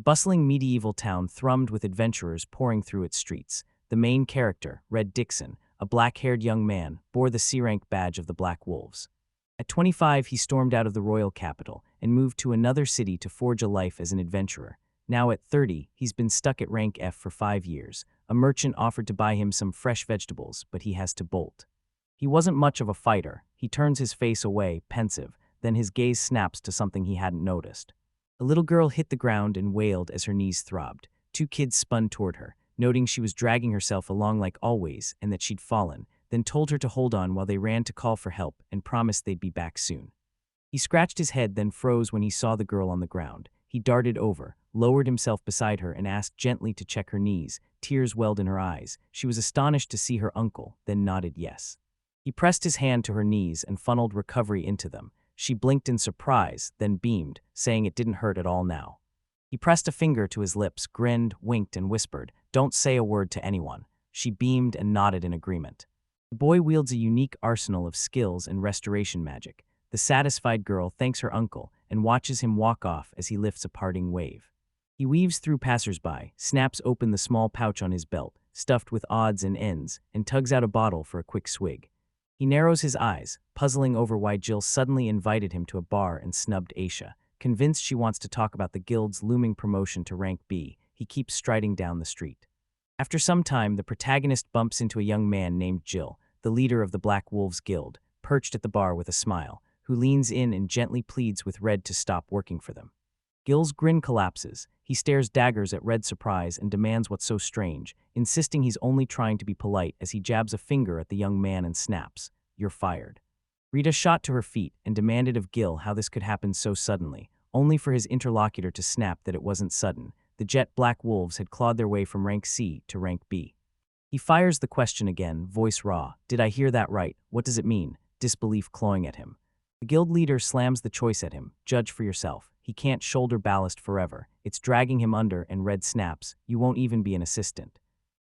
bustling medieval town thrummed with adventurers pouring through its streets. The main character, Red Dixon, a black-haired young man, bore the C-rank badge of the Black Wolves. At 25, he stormed out of the royal capital and moved to another city to forge a life as an adventurer. Now at 30, he's been stuck at rank F for 5 years. A merchant offered to buy him some fresh vegetables, but he has to bolt. He wasn't much of a fighter. He turns his face away, pensive, then his gaze snaps to something he hadn't noticed. A little girl hit the ground and wailed as her knees throbbed. 2 kids spun toward her, noting she was dragging herself along like always and that she'd fallen, then told her to hold on while they ran to call for help and promised they'd be back soon. He scratched his head, then froze when he saw the girl on the ground. He darted over, lowered himself beside her, and asked gently to check her knees. Tears welled in her eyes. She was astonished to see her uncle, then nodded yes. He pressed his hand to her knees and funneled recovery into them. She blinked in surprise, then beamed, saying it didn't hurt at all now. He pressed a finger to his lips, grinned, winked, and whispered, "Don't say a word to anyone." She beamed and nodded in agreement. The boy wields a unique arsenal of skills and restoration magic. The satisfied girl thanks her uncle and watches him walk off as he lifts a parting wave. He weaves through passersby, snaps open the small pouch on his belt, stuffed with odds and ends, and tugs out a bottle for a quick swig. He narrows his eyes, puzzling over why Jill suddenly invited him to a bar and snubbed Aisha. Convinced she wants to talk about the guild's looming promotion to rank B, he keeps striding down the street. After some time, the protagonist bumps into a young man named Jill, the leader of the Black Wolves Guild, perched at the bar with a smile, who leans in and gently pleads with Red to stop working for them. Gil's grin collapses. He stares daggers at Red's surprise and demands what's so strange, insisting he's only trying to be polite as he jabs a finger at the young man and snaps, "You're fired." Rita shot to her feet and demanded of Gil how this could happen so suddenly, only for his interlocutor to snap that it wasn't sudden. The jet Black Wolves had clawed their way from rank C to rank B. He fires the question again, voice raw. "Did I hear that right? What does it mean?" Disbelief clawing at him. The guild leader slams the choice at him. "Judge for yourself. He can't shoulder ballast forever. It's dragging him under," and Red snaps, "You won't even be an assistant."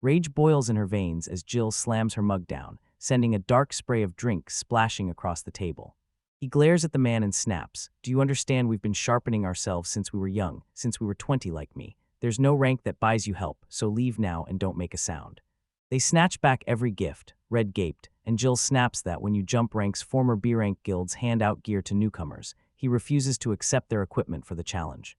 Rage boils in her veins as Jill slams her mug down, sending a dark spray of drink splashing across the table. He glares at the man and snaps, "Do you understand we've been sharpening ourselves since we were young, since we were 20 like me? There's no rank that buys you help, so leave now and don't make a sound." They snatch back every gift, Red gaped, and Jill snaps that when you jump ranks, former B-rank guilds hand out gear to newcomers. He refuses to accept their equipment for the challenge.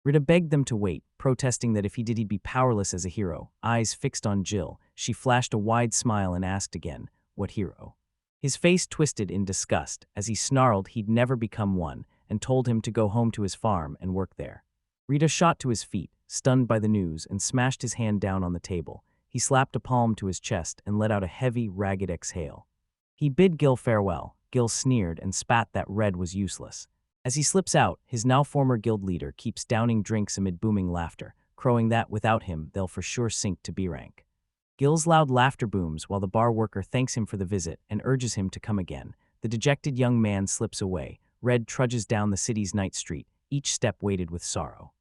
Rita begged them to wait, protesting that if he did he'd be powerless as a hero. Eyes fixed on Jill, she flashed a wide smile and asked again, "What hero?" His face twisted in disgust as he snarled he'd never become one and told him to go home to his farm and work there. Rita shot to his feet, stunned by the news, and smashed his hand down on the table. He slapped a palm to his chest and let out a heavy, ragged exhale. He bid Gil farewell. Gil sneered and spat that Red was useless. As he slips out, his now former guild leader keeps downing drinks amid booming laughter, crowing that without him they'll for sure sink to B rank. Gil's loud laughter booms while the bar worker thanks him for the visit and urges him to come again. The dejected young man slips away. Red trudges down the city's night street, each step weighted with sorrow.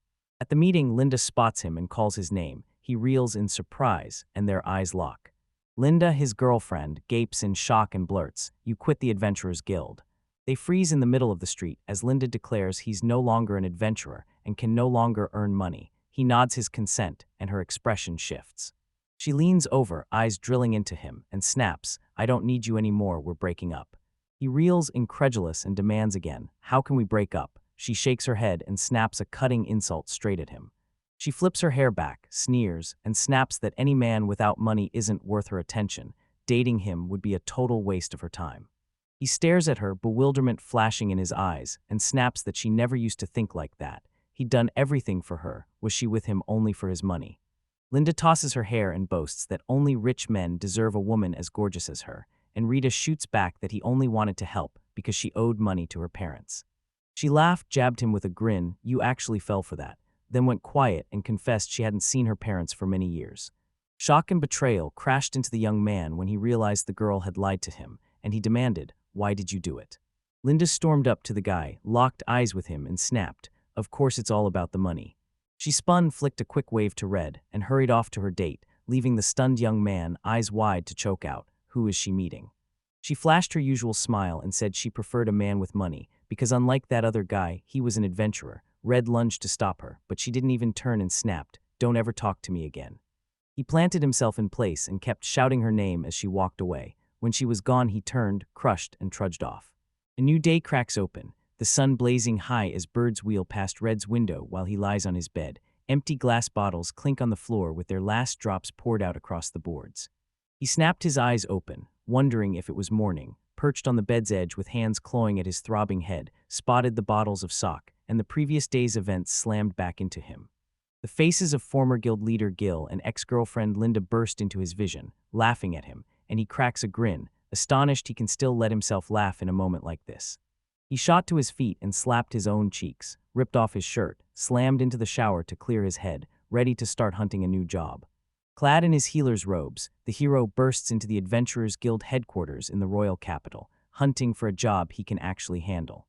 At the meeting, Linda spots him and calls his name. He reels in surprise, and their eyes lock. Linda, his girlfriend, gapes in shock and blurts, "You quit the Adventurers Guild." They freeze in the middle of the street as Linda declares he's no longer an adventurer and can no longer earn money. He nods his consent, and her expression shifts. She leans over, eyes drilling into him, and snaps, "I don't need you anymore, we're breaking up." He reels incredulous and demands again, "How can we break up?" She shakes her head and snaps a cutting insult straight at him. She flips her hair back, sneers, and snaps that any man without money isn't worth her attention. Dating him would be a total waste of her time. He stares at her, bewilderment flashing in his eyes, and snaps that she never used to think like that. He'd done everything for her. Was she with him only for his money? Linda tosses her hair and boasts that only rich men deserve a woman as gorgeous as her, and Rita shoots back that he only wanted to help because she owed money to her parents. She laughed, jabbed him with a grin, "You actually fell for that," then went quiet and confessed she hadn't seen her parents for many years. Shock and betrayal crashed into the young man when he realized the girl had lied to him, and he demanded, "Why did you do it?" Linda stormed up to the guy, locked eyes with him, and snapped, "Of course it's all about the money." She spun, flicked a quick wave to Red, and hurried off to her date, leaving the stunned young man, eyes wide, to choke out, "Who is she meeting?" She flashed her usual smile and said she preferred a man with money, because unlike that other guy, he was an adventurer, Red lunged to stop her, but she didn't even turn and snapped, "Don't ever talk to me again." He planted himself in place and kept shouting her name as she walked away. When she was gone, he turned, crushed, and trudged off. A new day cracks open, the sun blazing high as birds wheel past Red's window while he lies on his bed. Empty glass bottles clink on the floor with their last drops poured out across the boards. He snapped his eyes open, wondering if it was morning, perched on the bed's edge with hands clawing at his throbbing head, spotted the bottles of sock, and the previous day's events slammed back into him. The faces of former guild leader Gil and ex-girlfriend Linda burst into his vision, laughing at him, and he cracks a grin, astonished he can still let himself laugh in a moment like this. He shot to his feet and slapped his own cheeks, ripped off his shirt, slammed into the shower to clear his head, ready to start hunting a new job. Clad in his healer's robes, the hero bursts into the Adventurers Guild headquarters in the royal capital, hunting for a job he can actually handle.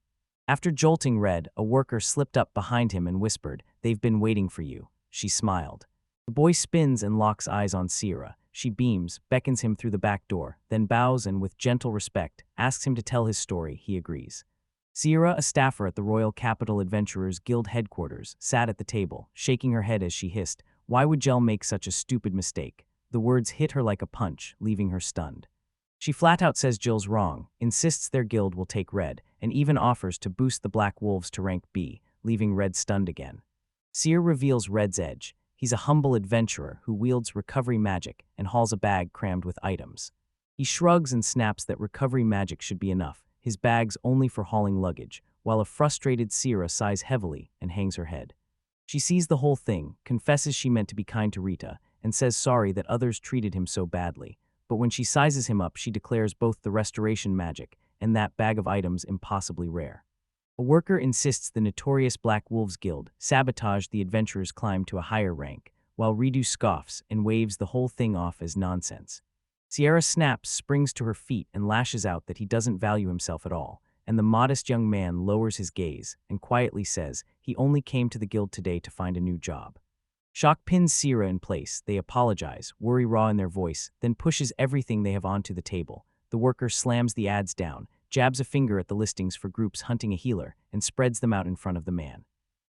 After jolting Red, a worker slipped up behind him and whispered, "They've been waiting for you." She smiled. The boy spins and locks eyes on Sierra. She beams, beckons him through the back door, then bows and, with gentle respect, asks him to tell his story. He agrees. Sierra, a staffer at the Royal Capital Adventurers Guild headquarters, sat at the table, shaking her head as she hissed, "Why would Jell make such a stupid mistake?" The words hit her like a punch, leaving her stunned. She flat out says Jill's wrong, insists their guild will take Red, and even offers to boost the Black Wolves to rank B, leaving Red stunned again. Seer reveals Red's edge. He's a humble adventurer who wields recovery magic and hauls a bag crammed with items. He shrugs and snaps that recovery magic should be enough, his bag's only for hauling luggage, while a frustrated Sierra sighs heavily and hangs her head. She sees the whole thing, confesses she meant to be kind to Rita, and says sorry that others treated him so badly. But when she sizes him up, she declares both the restoration magic and that bag of items impossibly rare. A worker insists the notorious Black Wolves Guild sabotaged the adventurer's climb to a higher rank, while Redo scoffs and waves the whole thing off as nonsense. Sierra snaps, springs to her feet, and lashes out that he doesn't value himself at all, and the modest young man lowers his gaze and quietly says he only came to the guild today to find a new job. Shock pins Sierra in place. They apologize, worry raw in their voice, then pushes everything they have onto the table. The worker slams the ads down, jabs a finger at the listings for groups hunting a healer, and spreads them out in front of the man.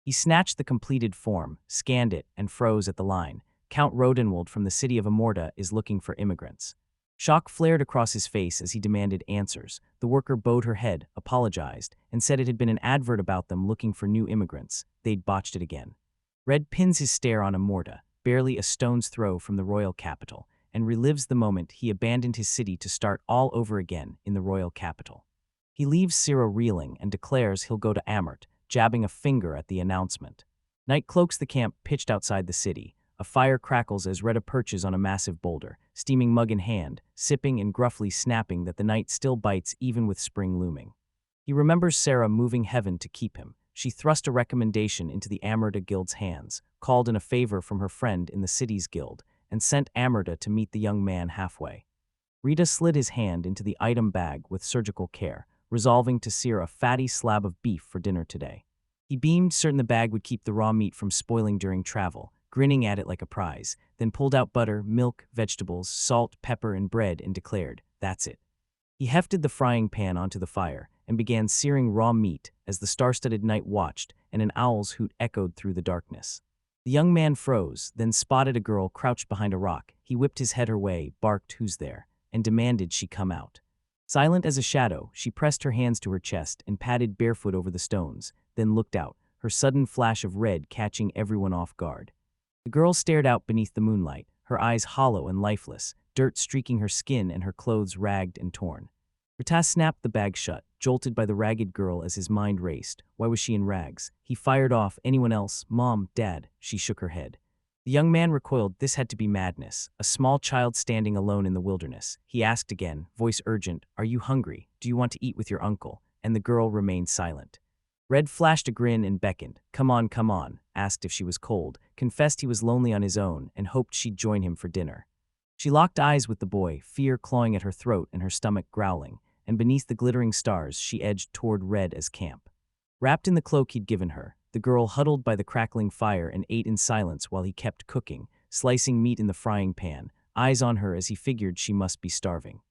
He snatched the completed form, scanned it, and froze at the line. Count Rodenwald from the city of Amorta is looking for immigrants. Shock flared across his face as he demanded answers. The worker bowed her head, apologized, and said it had been an advert about them looking for new immigrants. They'd botched it again. Red pins his stare on Amorta, barely a stone's throw from the royal capital, and relives the moment he abandoned his city to start all over again in the royal capital. He leaves Ciro reeling and declares he'll go to Ammer, jabbing a finger at the announcement. Night cloaks the camp pitched outside the city. A fire crackles as Retta perches on a massive boulder, steaming mug in hand, sipping and gruffly snapping that the night still bites even with spring looming. He remembers Sarah moving heaven to keep him. She thrust a recommendation into the Ammerta Guild's hands, called in a favor from her friend in the city's guild, and sent Ammerta to meet the young man halfway. Rita slid his hand into the item bag with surgical care, resolving to sear a fatty slab of beef for dinner today. He beamed, certain the bag would keep the raw meat from spoiling during travel, grinning at it like a prize, then pulled out butter, milk, vegetables, salt, pepper, and bread and declared, "That's it." He hefted the frying pan onto the fire and began searing raw meat as the star-studded night watched and an owl's hoot echoed through the darkness. The young man froze, then spotted a girl crouched behind a rock. He whipped his head her way, barked, "Who's there?" and demanded she come out. Silent as a shadow, she pressed her hands to her chest and padded barefoot over the stones, then looked out, her sudden flash of red catching everyone off guard. The girl stared out beneath the moonlight, her eyes hollow and lifeless, dirt streaking her skin and her clothes ragged and torn. Rita snapped the bag shut, jolted by the ragged girl as his mind raced. Why was she in rags? He fired off, "Anyone else? Mom, Dad?" She shook her head. The young man recoiled. This had to be madness. A small child standing alone in the wilderness. He asked again, voice urgent, "Are you hungry? Do you want to eat with your uncle?" And the girl remained silent. Red flashed a grin and beckoned. Come on," asked if she was cold, confessed he was lonely on his own, and hoped she'd join him for dinner. She locked eyes with the boy, fear clawing at her throat and her stomach growling, and beneath the glittering stars she edged toward Red as camp. Wrapped in the cloak he'd given her, the girl huddled by the crackling fire and ate in silence while he kept cooking, slicing meat in the frying pan, eyes on her as he figured she must be starving.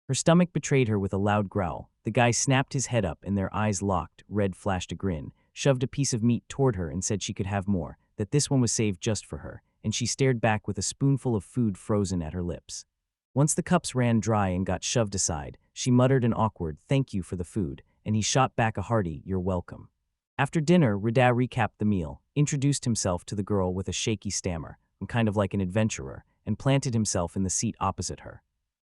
Her stomach betrayed her with a loud growl. The guy snapped his head up and their eyes locked. Red flashed a grin. shoved a piece of meat toward her and said she could have more, that this one was saved just for her, and she stared back with a spoonful of food frozen at her lips. Once the cups ran dry and got shoved aside, she muttered an awkward "thank you" for the food, and he shot back a hearty "you're welcome." After dinner, Rada recapped the meal, introduced himself to the girl with a shaky stammer, kind of like an adventurer, and planted himself in the seat opposite her.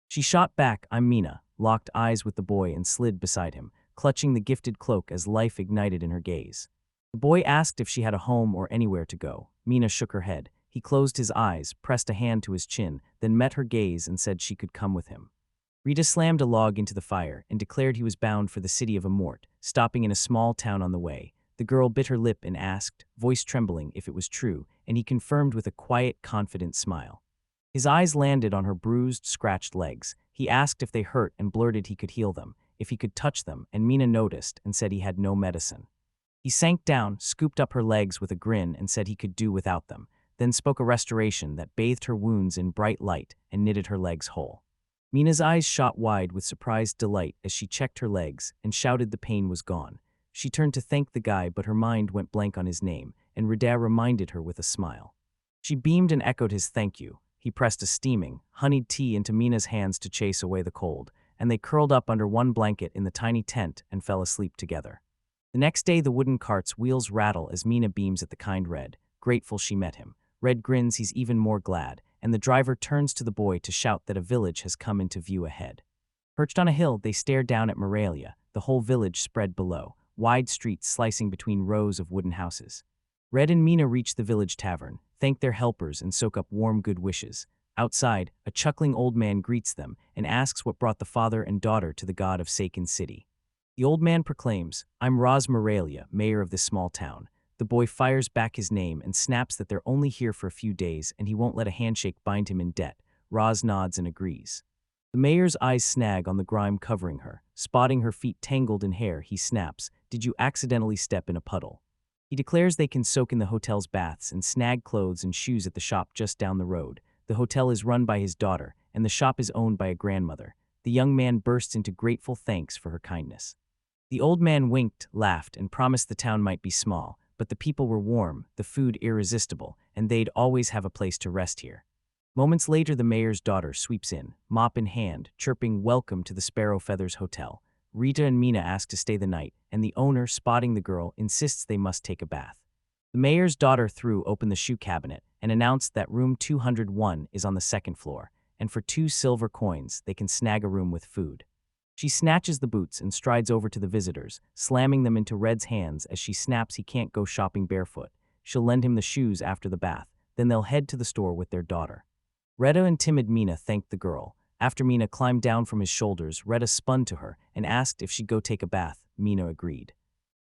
She shot back, "I'm Mina," locked eyes with the boy and slid beside him, clutching the gifted cloak as life ignited in her gaze. The boy asked if she had a home or anywhere to go. Mina shook her head. He closed his eyes, pressed a hand to his chin, then met her gaze and said she could come with him. Rita slammed a log into the fire and declared he was bound for the city of Amort, stopping in a small town on the way. The girl bit her lip and asked, voice trembling, if it was true, and he confirmed with a quiet, confident smile. His eyes landed on her bruised, scratched legs. He asked if they hurt and blurted he could heal them, if he could touch them, and Mina noticed and said he had no medicine. He sank down, scooped up her legs with a grin and said he could do without them, then spoke a restoration that bathed her wounds in bright light and knitted her legs whole. Mina's eyes shot wide with surprised delight as she checked her legs and shouted the pain was gone. She turned to thank the guy, but her mind went blank on his name, and Rada reminded her with a smile. She beamed and echoed his thank you. He pressed a steaming, honeyed tea into Mina's hands to chase away the cold, and they curled up under one blanket in the tiny tent and fell asleep together. The next day the wooden cart's wheels rattle as Mina beams at the kind Red, grateful she met him. Red grins he's even more glad, and the driver turns to the boy to shout that a village has come into view ahead. Perched on a hill, they stare down at Morelia, the whole village spread below, wide streets slicing between rows of wooden houses. Red and Mina reach the village tavern, thank their helpers and soak up warm good wishes. Outside, a chuckling old man greets them and asks what brought the father and daughter to the god of Saken City. The old man proclaims, "I'm Raz Morelia, mayor of this small town." The boy fires back his name and snaps that they're only here for a few days and he won't let a handshake bind him in debt. Raz nods and agrees. The mayor's eyes snag on the grime covering her. Spotting her feet tangled in hair, he snaps, "Did you accidentally step in a puddle?" He declares they can soak in the hotel's baths and snag clothes and shoes at the shop just down the road. The hotel is run by his daughter, and the shop is owned by a grandmother. The young man bursts into grateful thanks for her kindness. The old man winked, laughed, and promised the town might be small, but the people were warm, the food irresistible, and they'd always have a place to rest here. Moments later, the mayor's daughter sweeps in, mop in hand, chirping welcome to the Sparrow Feathers Hotel. Rita and Mina ask to stay the night, and the owner, spotting the girl, insists they must take a bath. The mayor's daughter threw open the shoe cabinet and announced that room 201 is on the second floor, and for 2 silver coins they can snag a room with food. She snatches the boots and strides over to the visitors, slamming them into Red's hands as she snaps he can't go shopping barefoot. She'll lend him the shoes after the bath, then they'll head to the store with their daughter. Retta and timid Mina thanked the girl. After Mina climbed down from his shoulders, Retta spun to her and asked if she'd go take a bath. Mina agreed.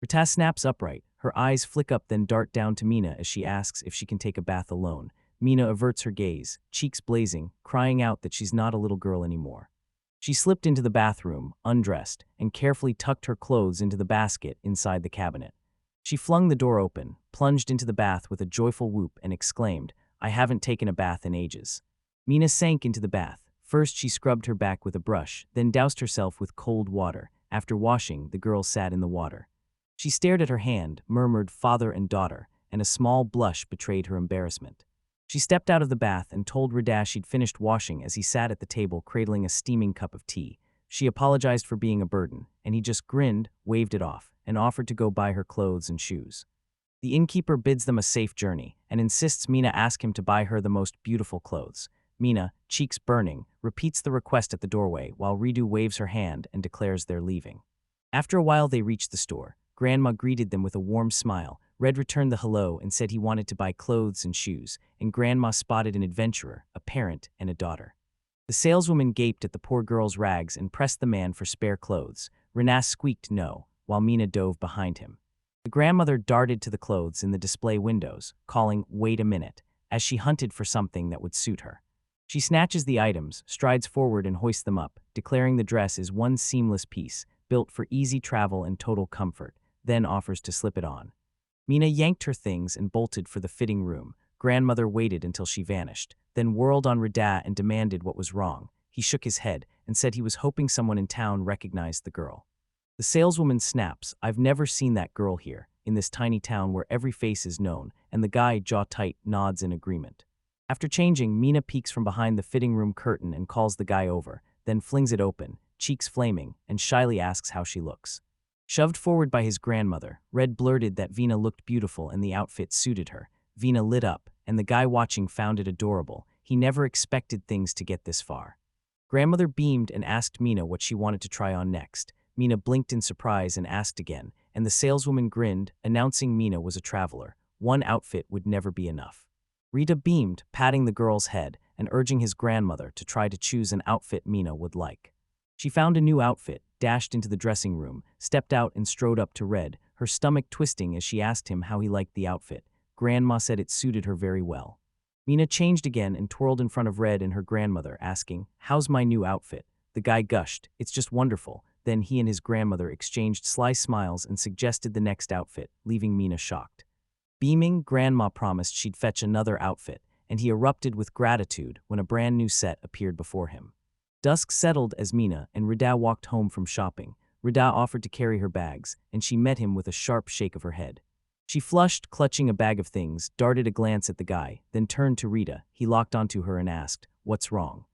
Rita snaps upright. Her eyes flick up then dart down to Mina as she asks if she can take a bath alone. Mina averts her gaze, cheeks blazing, crying out that she's not a little girl anymore. She slipped into the bathroom, undressed, and carefully tucked her clothes into the basket inside the cabinet. She flung the door open, plunged into the bath with a joyful whoop, and exclaimed, "I haven't taken a bath in ages." Mina sank into the bath. First she scrubbed her back with a brush, then doused herself with cold water. After washing, the girl sat in the water. She stared at her hand, murmured father and daughter, and a small blush betrayed her embarrassment. She stepped out of the bath and told Rada she'd finished washing as he sat at the table cradling a steaming cup of tea. She apologized for being a burden, and he just grinned, waved it off, and offered to go buy her clothes and shoes. The innkeeper bids them a safe journey and insists Mina ask him to buy her the most beautiful clothes. Mina, cheeks burning, repeats the request at the doorway while Ridu waves her hand and declares they're leaving. After a while they reached the store. Grandma greeted them with a warm smile. Red returned the hello and said he wanted to buy clothes and shoes, and Grandma spotted an adventurer, a parent, and a daughter. The saleswoman gaped at the poor girl's rags and pressed the man for spare clothes. Rana squeaked no, while Mina dove behind him. The grandmother darted to the clothes in the display windows, calling, "Wait a minute," as she hunted for something that would suit her. She snatches the items, strides forward and hoists them up, declaring the dress is one seamless piece, built for easy travel and total comfort, then offers to slip it on. Mina yanked her things and bolted for the fitting room. Grandmother waited until she vanished, then whirled on Rada and demanded what was wrong. He shook his head and said he was hoping someone in town recognized the girl. The saleswoman snaps, "I've never seen that girl here," in this tiny town where every face is known, and the guy, jaw tight, nods in agreement. After changing, Mina peeks from behind the fitting room curtain and calls the guy over, then flings it open, cheeks flaming, and shyly asks how she looks. Shoved forward by his grandmother, Red blurted that Vina looked beautiful and the outfit suited her. Vina lit up, and the guy watching found it adorable. He never expected things to get this far. Grandmother beamed and asked Mina what she wanted to try on next. Mina blinked in surprise and asked again, and the saleswoman grinned, announcing Mina was a traveler. One outfit would never be enough. Rita beamed, patting the girl's head and urging his grandmother to try to choose an outfit Mina would like. She found a new outfit, dashed into the dressing room, stepped out and strode up to Red, her stomach twisting as she asked him how he liked the outfit. Grandma said it suited her very well. Mina changed again and twirled in front of Red and her grandmother, asking, "How's my new outfit?" The guy gushed, "It's just wonderful." Then he and his grandmother exchanged sly smiles and suggested the next outfit, leaving Mina shocked. Beaming, Grandma promised she'd fetch another outfit, and he erupted with gratitude when a brand new set appeared before him. Dusk settled as Mina and Rida walked home from shopping. Rida offered to carry her bags, and she met him with a sharp shake of her head. She flushed, clutching a bag of things, darted a glance at the guy, then turned to Rita. He locked onto her and asked, "What's wrong?"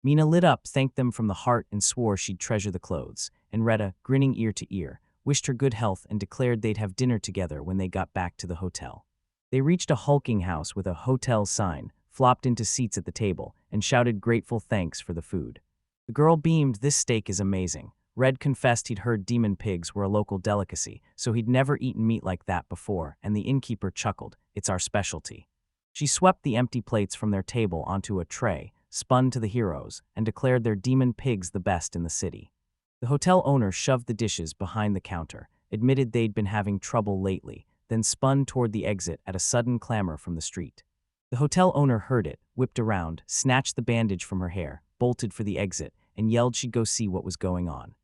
Mina lit up, thanked them from the heart, and swore she'd treasure the clothes. And Retta, grinning ear to ear, wished her good health and declared they'd have dinner together when they got back to the hotel. They reached a hulking house with a hotel sign, flopped into seats at the table, and shouted grateful thanks for the food. The girl beamed, "This steak is amazing." Red confessed he'd heard demon pigs were a local delicacy, so he'd never eaten meat like that before, and the innkeeper chuckled, "It's our specialty." She swept the empty plates from their table onto a tray, spun to the heroes, and declared their demon pigs the best in the city. The hotel owner shoved the dishes behind the counter, admitted they'd been having trouble lately, then spun toward the exit at a sudden clamor from the street. The hotel owner heard it, whipped around, snatched the bandage from her hair, bolted for the exit, and yelled she'd go see what was going on.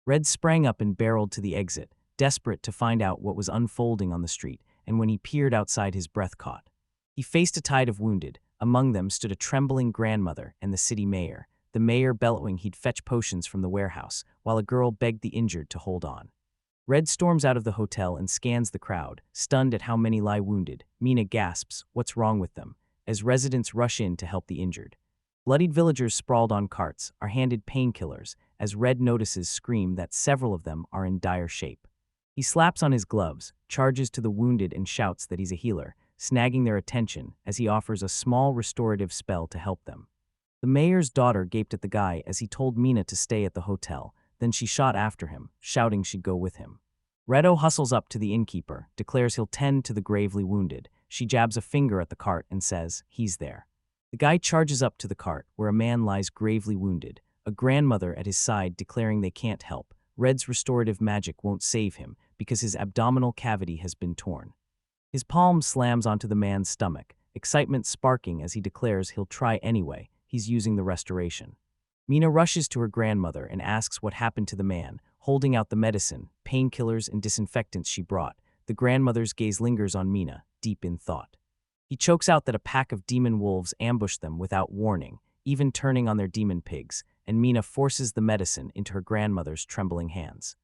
Red sprang up and barreled to the exit, desperate to find out what was unfolding on the street, and when he peered outside, his breath caught. He faced a tide of wounded. Among them stood a trembling grandmother and the city mayor, the mayor bellowing he'd fetch potions from the warehouse, while a girl begged the injured to hold on. Red storms out of the hotel and scans the crowd, stunned at how many lie wounded. Mina gasps, "What's wrong with them?" as residents rush in to help the injured. Bloodied villagers sprawled on carts are handed painkillers, as Red notices scream that several of them are in dire shape. He slaps on his gloves, charges to the wounded and shouts that he's a healer, snagging their attention as he offers a small restorative spell to help them. The mayor's daughter gaped at the guy as he told Mina to stay at the hotel, then she shot after him, shouting she'd go with him. Redo hustles up to the innkeeper, declares he'll tend to the gravely wounded. She jabs a finger at the cart and says, "He's there." The guy charges up to the cart, where a man lies gravely wounded, a grandmother at his side declaring they can't help. Red's restorative magic won't save him because his abdominal cavity has been torn. His palm slams onto the man's stomach, excitement sparking as he declares he'll try anyway. He's using the restoration. Mina rushes to her grandmother and asks what happened to the man, holding out the medicine, painkillers, and disinfectants she brought. The grandmother's gaze lingers on Mina, deep in thought. He chokes out that a pack of demon wolves ambushed them without warning, even turning on their demon pigs, and Mina forces the medicine into her grandmother's trembling hands.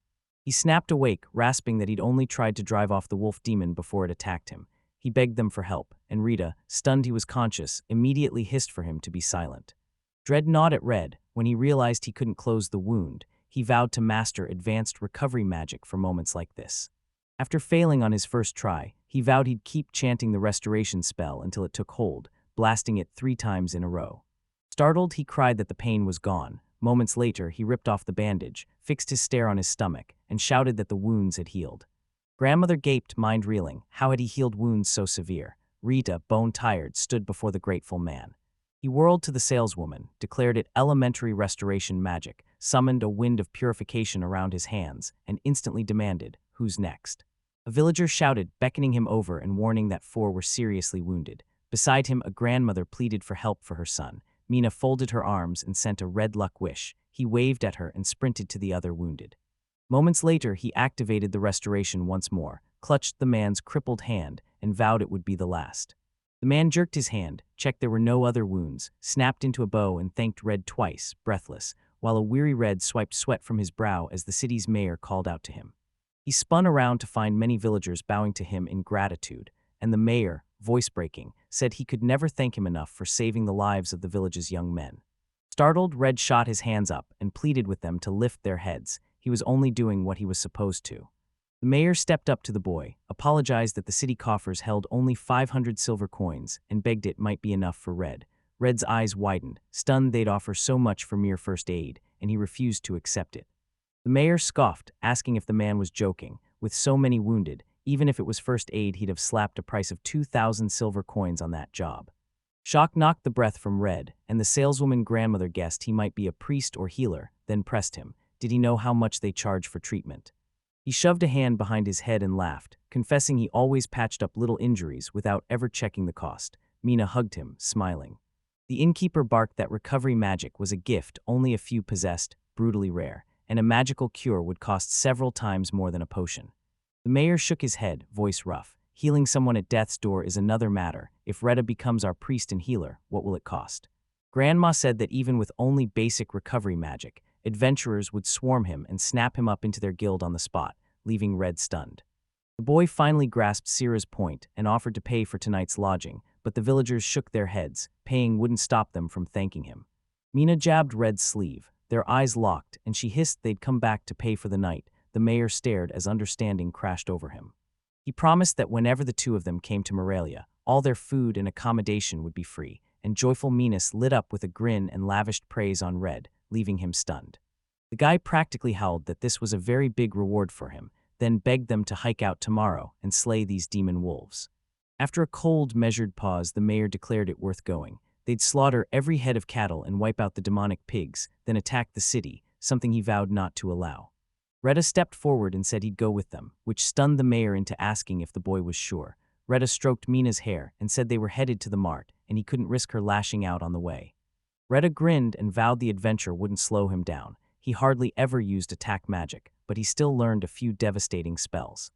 He snapped awake, rasping that he'd only tried to drive off the wolf demon before it attacked him. He begged them for help, and Rita, stunned he was conscious, immediately hissed for him to be silent. Dread gnawed at Red. When he realized he couldn't close the wound, he vowed to master advanced recovery magic for moments like this. After failing on his first try, he vowed he'd keep chanting the restoration spell until it took hold, blasting it 3 times in a row. Startled, he cried that the pain was gone. Moments later, he ripped off the bandage, fixed his stare on his stomach, and shouted that the wounds had healed. Grandmother gaped, mind reeling. How had he healed wounds so severe? Rita, bone-tired, stood before the grateful man. He whirled to the saleswoman, declared it elementary restoration magic, summoned a wind of purification around his hands, and instantly demanded, "Who's next?" A villager shouted, beckoning him over and warning that 4 were seriously wounded. Beside him, a grandmother pleaded for help for her son. Mina folded her arms and sent a red luck wish. He waved at her and sprinted to the other wounded. Moments later, he activated the restoration once more, clutched the man's crippled hand, and vowed it would be the last. The man jerked his hand, checked there were no other wounds, snapped into a bow and thanked Red twice, breathless, while a weary Red swiped sweat from his brow as the city's mayor called out to him. He spun around to find many villagers bowing to him in gratitude, and the mayor, voice-breaking, said he could never thank him enough for saving the lives of the village's young men. Startled, Red shot his hands up and pleaded with them to lift their heads. He was only doing what he was supposed to. The mayor stepped up to the boy, apologized that the city coffers held only 500 silver coins, and begged it might be enough for Red. Red's eyes widened, stunned they'd offer so much for mere first aid, and he refused to accept it. The mayor scoffed, asking if the man was joking. With so many wounded, even if it was first aid, he'd have slapped a price of 2,000 silver coins on that job. Shock knocked the breath from Red, and the saleswoman grandmother guessed he might be a priest or healer, then pressed him. Did he know how much they charge for treatment? He shoved a hand behind his head and laughed, confessing he always patched up little injuries without ever checking the cost. Mina hugged him, smiling. The innkeeper barked that recovery magic was a gift only a few possessed, brutally rare, and a magical cure would cost several times more than a potion. The mayor shook his head, voice rough. Healing someone at death's door is another matter. If Retta becomes our priest and healer, what will it cost? Grandma said that even with only basic recovery magic, adventurers would swarm him and snap him up into their guild on the spot, leaving Red stunned. The boy finally grasped Sierra's point and offered to pay for tonight's lodging, but the villagers shook their heads. Paying wouldn't stop them from thanking him. Mina jabbed Red's sleeve. Their eyes locked, and she hissed they'd come back to pay for the night. The mayor stared as understanding crashed over him. He promised that whenever the two of them came to Morelia, all their food and accommodation would be free, and joyful Minas lit up with a grin and lavished praise on Red, leaving him stunned. The guy practically howled that this was a very big reward for him, then begged them to hike out tomorrow and slay these demon wolves. After a cold, measured pause, the mayor declared it worth going. They'd slaughter every head of cattle and wipe out the demonic pigs, then attack the city, something he vowed not to allow. Retta stepped forward and said he'd go with them, which stunned the mayor into asking if the boy was sure. Retta stroked Mina's hair and said they were headed to the mart, and he couldn't risk her lashing out on the way. Retta grinned and vowed the adventure wouldn't slow him down. He hardly ever used attack magic, but he still learned a few devastating spells.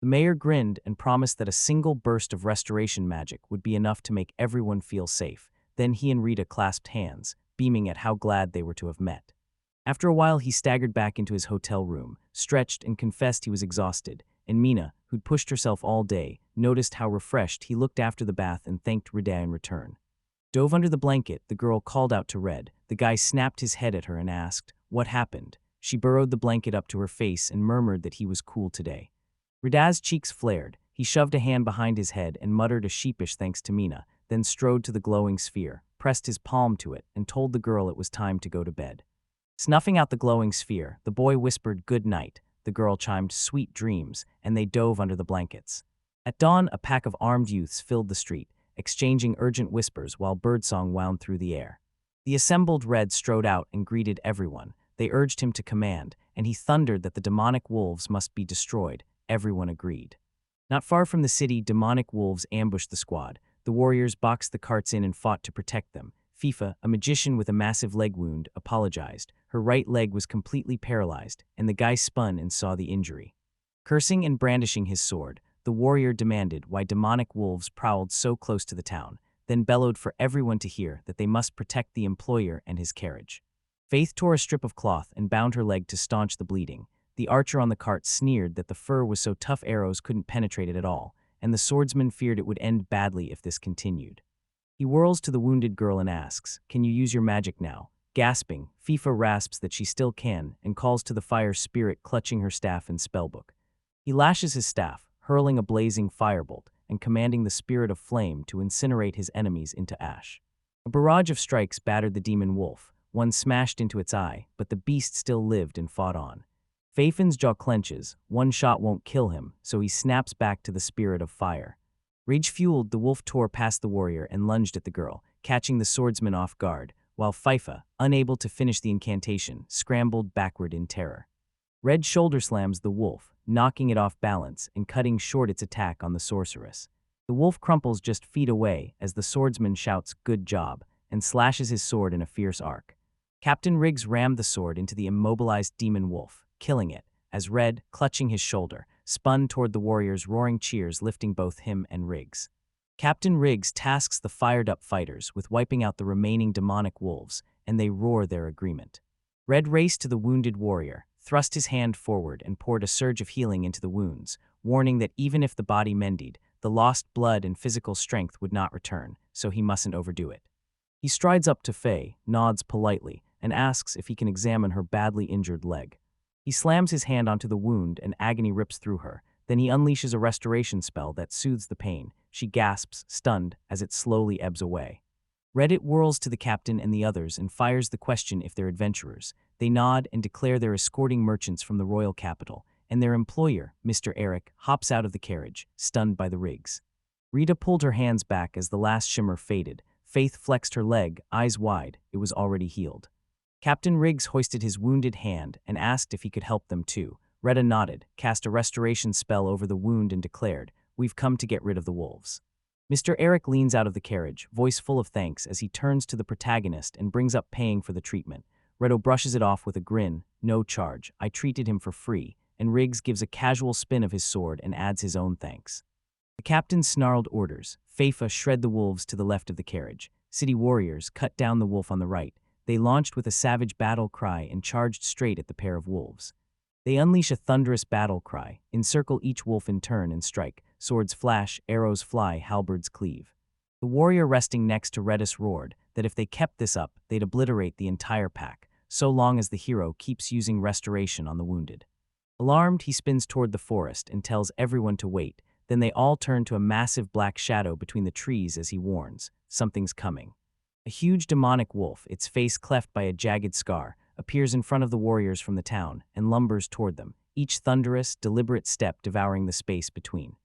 The mayor grinned and promised that a single burst of restoration magic would be enough to make everyone feel safe. Then he and Rita clasped hands, beaming at how glad they were to have met. After a while, he staggered back into his hotel room, stretched and confessed he was exhausted, and Mina, who'd pushed herself all day, noticed how refreshed he looked after the bath and thanked Rida in return. Dove under the blanket, the girl called out to Red. The guy snapped his head at her and asked, "What happened?" She burrowed the blanket up to her face and murmured that he was cool today. Rida's cheeks flared. He shoved a hand behind his head and muttered a sheepish thanks to Mina, then strode to the glowing sphere, pressed his palm to it, and told the girl it was time to go to bed. Snuffing out the glowing sphere, the boy whispered good night. The girl chimed sweet dreams, and they dove under the blankets. At dawn, a pack of armed youths filled the street, exchanging urgent whispers while birdsong wound through the air. The assembled Red strode out and greeted everyone. They urged him to command, and he thundered that the demonic wolves must be destroyed. Everyone agreed. Not far from the city, demonic wolves ambushed the squad. The warriors boxed the carts in and fought to protect them. Fifa, a magician with a massive leg wound, apologized. Her right leg was completely paralyzed, and the guy spun and saw the injury. Cursing and brandishing his sword, the warrior demanded why demonic wolves prowled so close to the town, then bellowed for everyone to hear that they must protect the employer and his carriage. Faith tore a strip of cloth and bound her leg to staunch the bleeding. The archer on the cart sneered that the fur was so tough arrows couldn't penetrate it at all, and the swordsman feared it would end badly if this continued. He whirls to the wounded girl and asks, "Can you use your magic now?" Gasping, Fifa rasps that she still can and calls to the fire spirit clutching her staff and spellbook. He lashes his staff, hurling a blazing firebolt and commanding the spirit of flame to incinerate his enemies into ash. A barrage of strikes battered the demon wolf. One smashed into its eye, but the beast still lived and fought on. Fafin's jaw clenches. One shot won't kill him, so he snaps back to the spirit of fire. Rage-fueled, the wolf tore past the warrior and lunged at the girl, catching the swordsman off guard, while Fifa, unable to finish the incantation, scrambled backward in terror. Red shoulder slams the wolf, knocking it off balance and cutting short its attack on the sorceress. The wolf crumples just feet away as the swordsman shouts, "Good job," and slashes his sword in a fierce arc. Captain Riggs rammed the sword into the immobilized demon wolf, killing it, as Red, clutching his shoulder, spun toward the warriors' roaring cheers lifting both him and Riggs. Captain Riggs tasks the fired-up fighters with wiping out the remaining demonic wolves, and they roar their agreement. Red raced to the wounded warrior, thrust his hand forward and poured a surge of healing into the wounds, warning that even if the body mended, the lost blood and physical strength would not return, so he mustn't overdo it. He strides up to Faye, nods politely, and asks if he can examine her badly injured leg. He slams his hand onto the wound and agony rips through her. Then he unleashes a restoration spell that soothes the pain. She gasps, stunned, as it slowly ebbs away. Reddit whirls to the captain and the others and fires the question if they're adventurers. They nod and declare they're escorting merchants from the royal capital, and their employer, Mr. Eric, hops out of the carriage, stunned by the rigs. Rita pulled her hands back as the last shimmer faded. Faith flexed her leg, eyes wide. It was already healed. Captain Riggs hoisted his wounded hand and asked if he could help them too. Retta nodded, cast a restoration spell over the wound and declared, "We've come to get rid of the wolves." Mr. Eric leans out of the carriage, voice full of thanks as he turns to the protagonist and brings up paying for the treatment. Retto brushes it off with a grin, "No charge, I treated him for free," and Riggs gives a casual spin of his sword and adds his own thanks. The captain snarled orders. Feifa shred the wolves to the left of the carriage. City warriors cut down the wolf on the right. They launched with a savage battle cry and charged straight at the pair of wolves. They unleash a thunderous battle cry, encircle each wolf in turn and strike. Swords flash, arrows fly, halberds cleave. The warrior resting next to Redis roared that if they kept this up, they'd obliterate the entire pack, so long as the hero keeps using restoration on the wounded. Alarmed, he spins toward the forest and tells everyone to wait. Then they all turn to a massive black shadow between the trees as he warns, something's coming. A huge demonic wolf, its face cleft by a jagged scar, appears in front of the warriors from the town and lumbers toward them, each thunderous, deliberate step devouring the space between.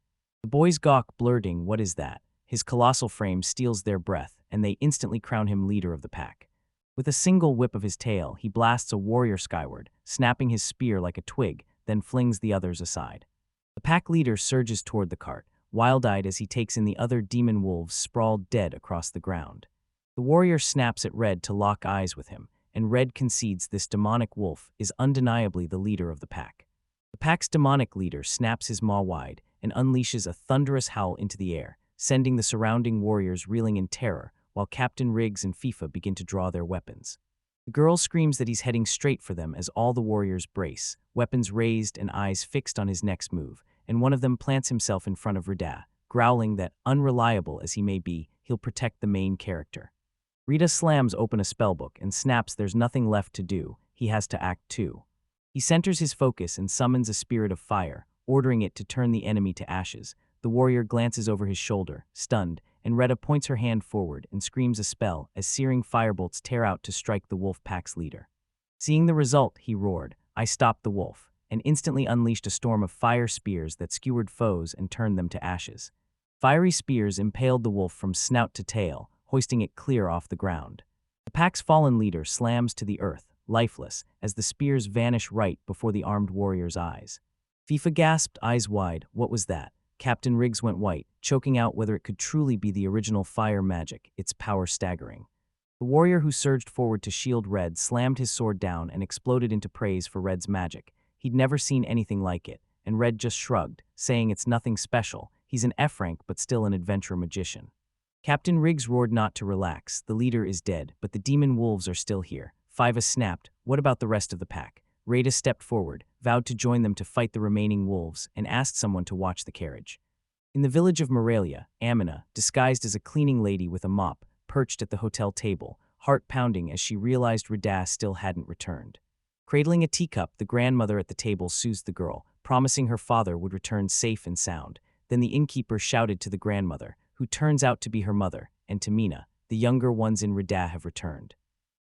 The boys gawk, blurting, "What is that?" His colossal frame steals their breath, and they instantly crown him leader of the pack. With a single whip of his tail, he blasts a warrior skyward, snapping his spear like a twig, then flings the others aside. The pack leader surges toward the cart, wild-eyed as he takes in the other demon wolves sprawled dead across the ground. The warrior snaps at Red to lock eyes with him, and Red concedes this demonic wolf is undeniably the leader of the pack. The pack's demonic leader snaps his maw wide and unleashes a thunderous howl into the air, sending the surrounding warriors reeling in terror, while Captain Riggs and FIFA begin to draw their weapons. The girl screams that he's heading straight for them as all the warriors brace, weapons raised and eyes fixed on his next move, and one of them plants himself in front of Rida, growling that, unreliable as he may be, he'll protect the main character. Rita slams open a spellbook and snaps there's nothing left to do, he has to act too. He centers his focus and summons a spirit of fire, ordering it to turn the enemy to ashes. The warrior glances over his shoulder, stunned, and Retta points her hand forward and screams a spell as searing firebolts tear out to strike the wolf pack's leader. Seeing the result, he roared, "I stopped the wolf," and instantly unleashed a storm of fire spears that skewered foes and turned them to ashes. Fiery spears impaled the wolf from snout to tail, hoisting it clear off the ground. The pack's fallen leader slams to the earth, lifeless, as the spears vanish right before the armed warrior's eyes. FIFA gasped, eyes wide. What was that? Captain Riggs went white, choking out whether it could truly be the original fire magic, its power staggering. The warrior who surged forward to shield Red slammed his sword down and exploded into praise for Red's magic. He'd never seen anything like it, and Red just shrugged, saying it's nothing special. He's an F rank but still an adventure magician. Captain Riggs roared not to relax. The leader is dead, but the demon wolves are still here. Fiva snapped, "What about the rest of the pack?" Rada stepped forward, vowed to join them to fight the remaining wolves, and asked someone to watch the carriage. In the village of Morelia, Amina, disguised as a cleaning lady with a mop, perched at the hotel table, heart pounding as she realized Rada still hadn't returned. Cradling a teacup, the grandmother at the table soothed the girl, promising her father would return safe and sound. Then the innkeeper shouted to the grandmother, who turns out to be her mother, and to Mina, "The younger ones in Rada have returned."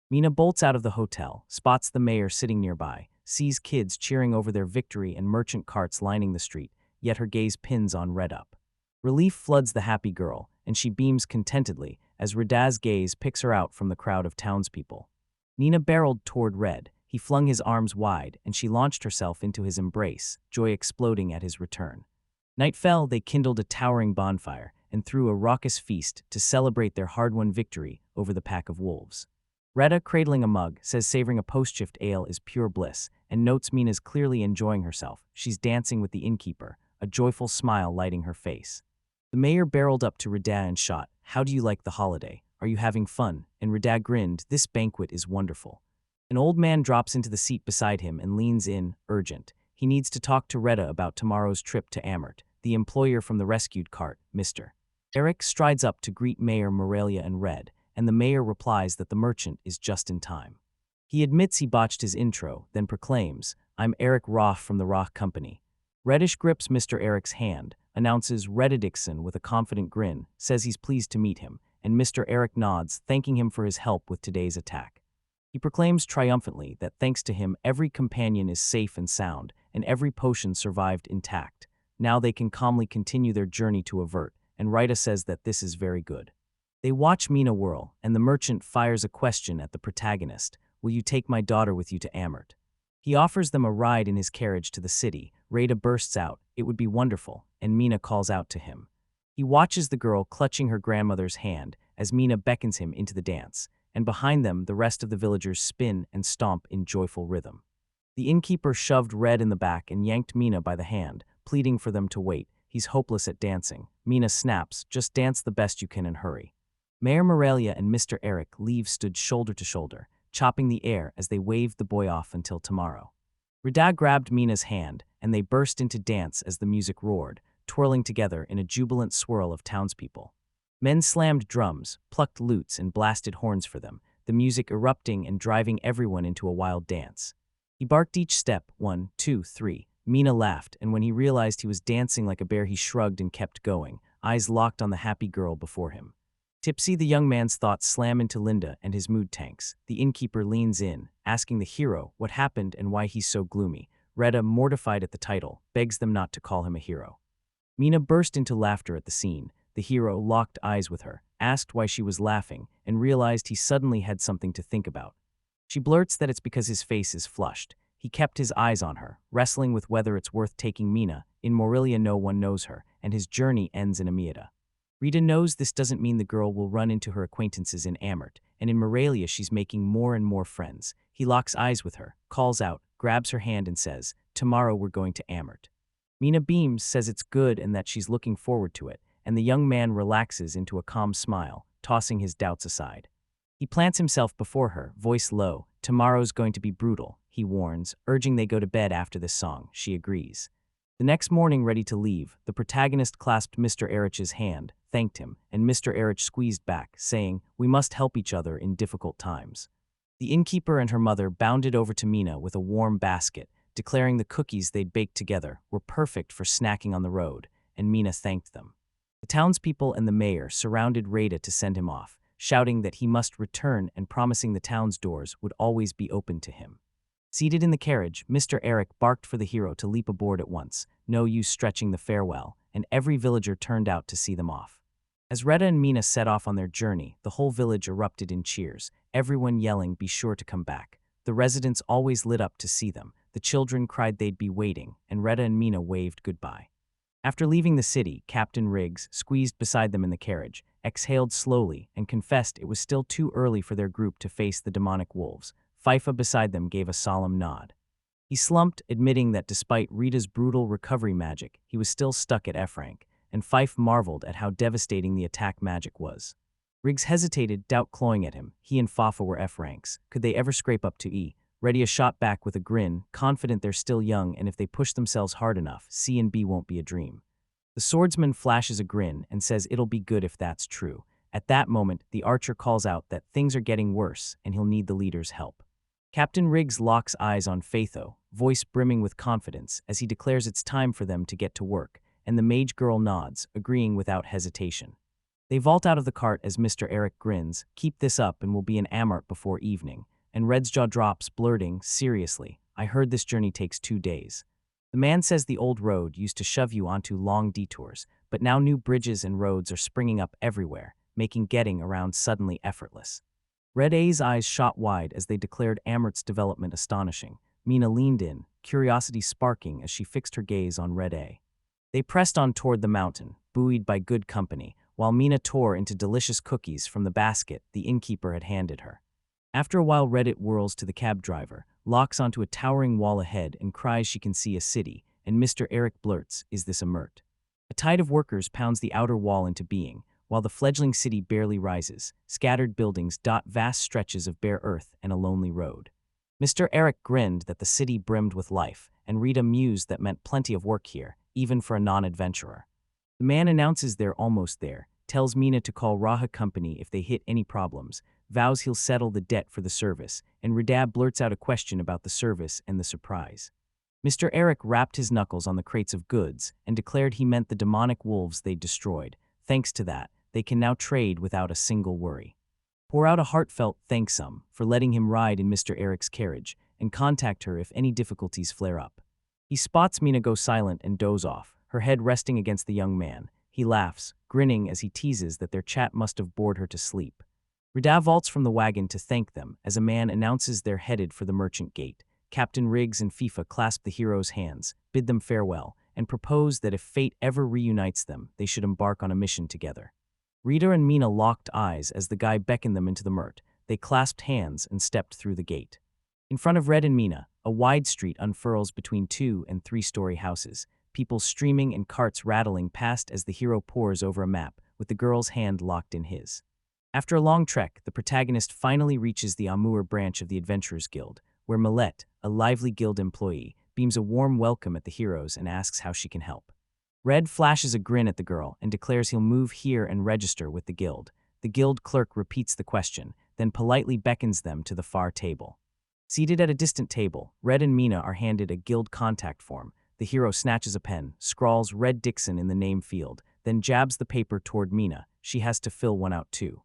Mina bolts out of the hotel, spots the mayor sitting nearby, sees kids cheering over their victory and merchant carts lining the street, yet her gaze pins on Red Up. Relief floods the happy girl, and she beams contentedly as Rada's gaze picks her out from the crowd of townspeople. Nina barreled toward Red. He flung his arms wide, and she launched herself into his embrace, joy exploding at his return. Night fell, they kindled a towering bonfire and threw a raucous feast to celebrate their hard-won victory over the pack of wolves. Retta, cradling a mug, says savoring a post-shift ale is pure bliss, and notes Mina's clearly enjoying herself. She's dancing with the innkeeper, a joyful smile lighting her face. The mayor barreled up to Rada and shot, "How do you like the holiday? Are you having fun?" And Rada grinned, "This banquet is wonderful." An old man drops into the seat beside him and leans in, urgent. He needs to talk to Retta about tomorrow's trip to Ammer, the employer from the rescued cart, Mr. Eric strides up to greet Mayor Morelia and Red, and the mayor replies that the merchant is just in time. He admits he botched his intro, then proclaims, "I'm Eric Roth from the Roth Company." Reddish grips Mr. Eric's hand, announces Retta Dixon with a confident grin, says he's pleased to meet him, and Mr. Eric nods, thanking him for his help with today's attack. He proclaims triumphantly that thanks to him every companion is safe and sound, and every potion survived intact. Now they can calmly continue their journey to Avert, and Rita says that this is very good. They watch Mina whirl, and the merchant fires a question at the protagonist. Will you take my daughter with you to Ammer? He offers them a ride in his carriage to the city. Rita bursts out, "It would be wonderful," and Mina calls out to him. He watches the girl clutching her grandmother's hand as Mina beckons him into the dance, and behind them the rest of the villagers spin and stomp in joyful rhythm. The innkeeper shoved Red in the back and yanked Mina by the hand, pleading for them to wait. He's hopeless at dancing. Mina snaps, "Just dance the best you can and hurry." Mayor Morelia and Mr. Eric stood shoulder to shoulder, chopping the air as they waved the boy off until tomorrow. Rida grabbed Mina's hand, and they burst into dance as the music roared, twirling together in a jubilant swirl of townspeople. Men slammed drums, plucked lutes, and blasted horns for them, the music erupting and driving everyone into a wild dance. He barked each step, 1, 2, 3. Mina laughed, and when he realized he was dancing like a bear, he shrugged and kept going, eyes locked on the happy girl before him. Tipsy, the young man's thoughts slam into Linda and his mood tanks. The innkeeper leans in, asking the hero what happened and why he's so gloomy. Retta, mortified at the title, begs them not to call him a hero. Mina burst into laughter at the scene. The hero locked eyes with her, asked why she was laughing, and realized he suddenly had something to think about. She blurts that it's because his face is flushed. He kept his eyes on her, wrestling with whether it's worth taking Mina. In Morelia no one knows her, and his journey ends in Amiata. Rita knows this doesn't mean the girl will run into her acquaintances in Ammer, and in Morelia she's making more and more friends. He locks eyes with her, calls out, grabs her hand and says, "Tomorrow we're going to Ammer." Mina beams, says it's good and that she's looking forward to it, and the young man relaxes into a calm smile, tossing his doubts aside. He plants himself before her, voice low. "Tomorrow's going to be brutal," he warns, urging they go to bed after this song. She agrees. The next morning, ready to leave, the protagonist clasped Mr. Erich's hand, thanked him, and Mr. Erich squeezed back, saying, "We must help each other in difficult times." The innkeeper and her mother bounded over to Mina with a warm basket, declaring the cookies they'd baked together were perfect for snacking on the road, and Mina thanked them. The townspeople and the mayor surrounded Rada to send him off, shouting that he must return and promising the town's doors would always be open to him. Seated in the carriage, Mr. Eric barked for the hero to leap aboard at once, no use stretching the farewell, and every villager turned out to see them off. As Retta and Mina set off on their journey, the whole village erupted in cheers, everyone yelling, "Be sure to come back." The residents always lit up to see them, the children cried they'd be waiting, and Retta and Mina waved goodbye. After leaving the city, Captain Riggs, squeezed beside them in the carriage, exhaled slowly and confessed it was still too early for their group to face the demonic wolves. Fifa beside them gave a solemn nod. He slumped, admitting that despite Rita's brutal recovery magic, he was still stuck at F rank, and Fife marveled at how devastating the attack magic was. Riggs hesitated, doubt clawing at him. He and Fafa were F ranks. Could they ever scrape up to E? Redia shot back with a grin, confident they're still young and if they push themselves hard enough, C and B won't be a dream. The swordsman flashes a grin and says it'll be good if that's true. At that moment, the archer calls out that things are getting worse and he'll need the leader's help. Captain Riggs locks eyes on Phaetho, voice brimming with confidence, as he declares it's time for them to get to work, and the mage girl nods, agreeing without hesitation. They vault out of the cart as Mr. Eric grins, "Keep this up and we'll be in Amart before evening," and Red's jaw drops, blurting, "Seriously, I heard this journey takes 2 days." The man says the old road used to shove you onto long detours, but now new bridges and roads are springing up everywhere, making getting around suddenly effortless. Red A's eyes shot wide as they declared Amart's development astonishing. Mina leaned in, curiosity sparking as she fixed her gaze on Red A. They pressed on toward the mountain, buoyed by good company, while Mina tore into delicious cookies from the basket the innkeeper had handed her. After a while, Reddit whirls to the cab driver, locks onto a towering wall ahead and cries she can see a city, and Mr. Eric blurts, "Is this a Mert?" A tide of workers pounds the outer wall into being, while the fledgling city barely rises. Scattered buildings dot vast stretches of bare earth and a lonely road. Mr. Eric grinned that the city brimmed with life, and Rita mused that meant plenty of work here, even for a non-adventurer. The man announces they're almost there, tells Mina to call Raha Company if they hit any problems, vows he'll settle the debt for the service, and Rida blurts out a question about the service and the surprise. Mr. Eric rapped his knuckles on the crates of goods and declared he meant the demonic wolves they'd destroyed. Thanks to that, they can now trade without a single worry. Pour out a heartfelt thanksome for letting him ride in Mr. Eric's carriage, and contact her if any difficulties flare up. He spots Mina go silent and doze off, her head resting against the young man. He laughs, grinning as he teases that their chat must have bored her to sleep. Rida vaults from the wagon to thank them as a man announces they're headed for the merchant gate. Captain Riggs and FIFA clasp the heroes' hands, bid them farewell, and propose that if fate ever reunites them, they should embark on a mission together. Rita and Mina locked eyes as the guy beckoned them into the murt. They clasped hands and stepped through the gate. In front of Red and Mina, a wide street unfurls between 2- and 3-story houses, people streaming and carts rattling past as the hero pores over a map, with the girl's hand locked in his. After a long trek, the protagonist finally reaches the Amur branch of the Adventurers Guild, where Millet, a lively guild employee, beams a warm welcome at the heroes and asks how she can help. Red flashes a grin at the girl and declares he'll move here and register with the guild. The guild clerk repeats the question, then politely beckons them to the far table. Seated at a distant table, Red and Mina are handed a guild contact form. The hero snatches a pen, scrawls Red Dixon in the name field, then jabs the paper toward Mina. She has to fill one out too.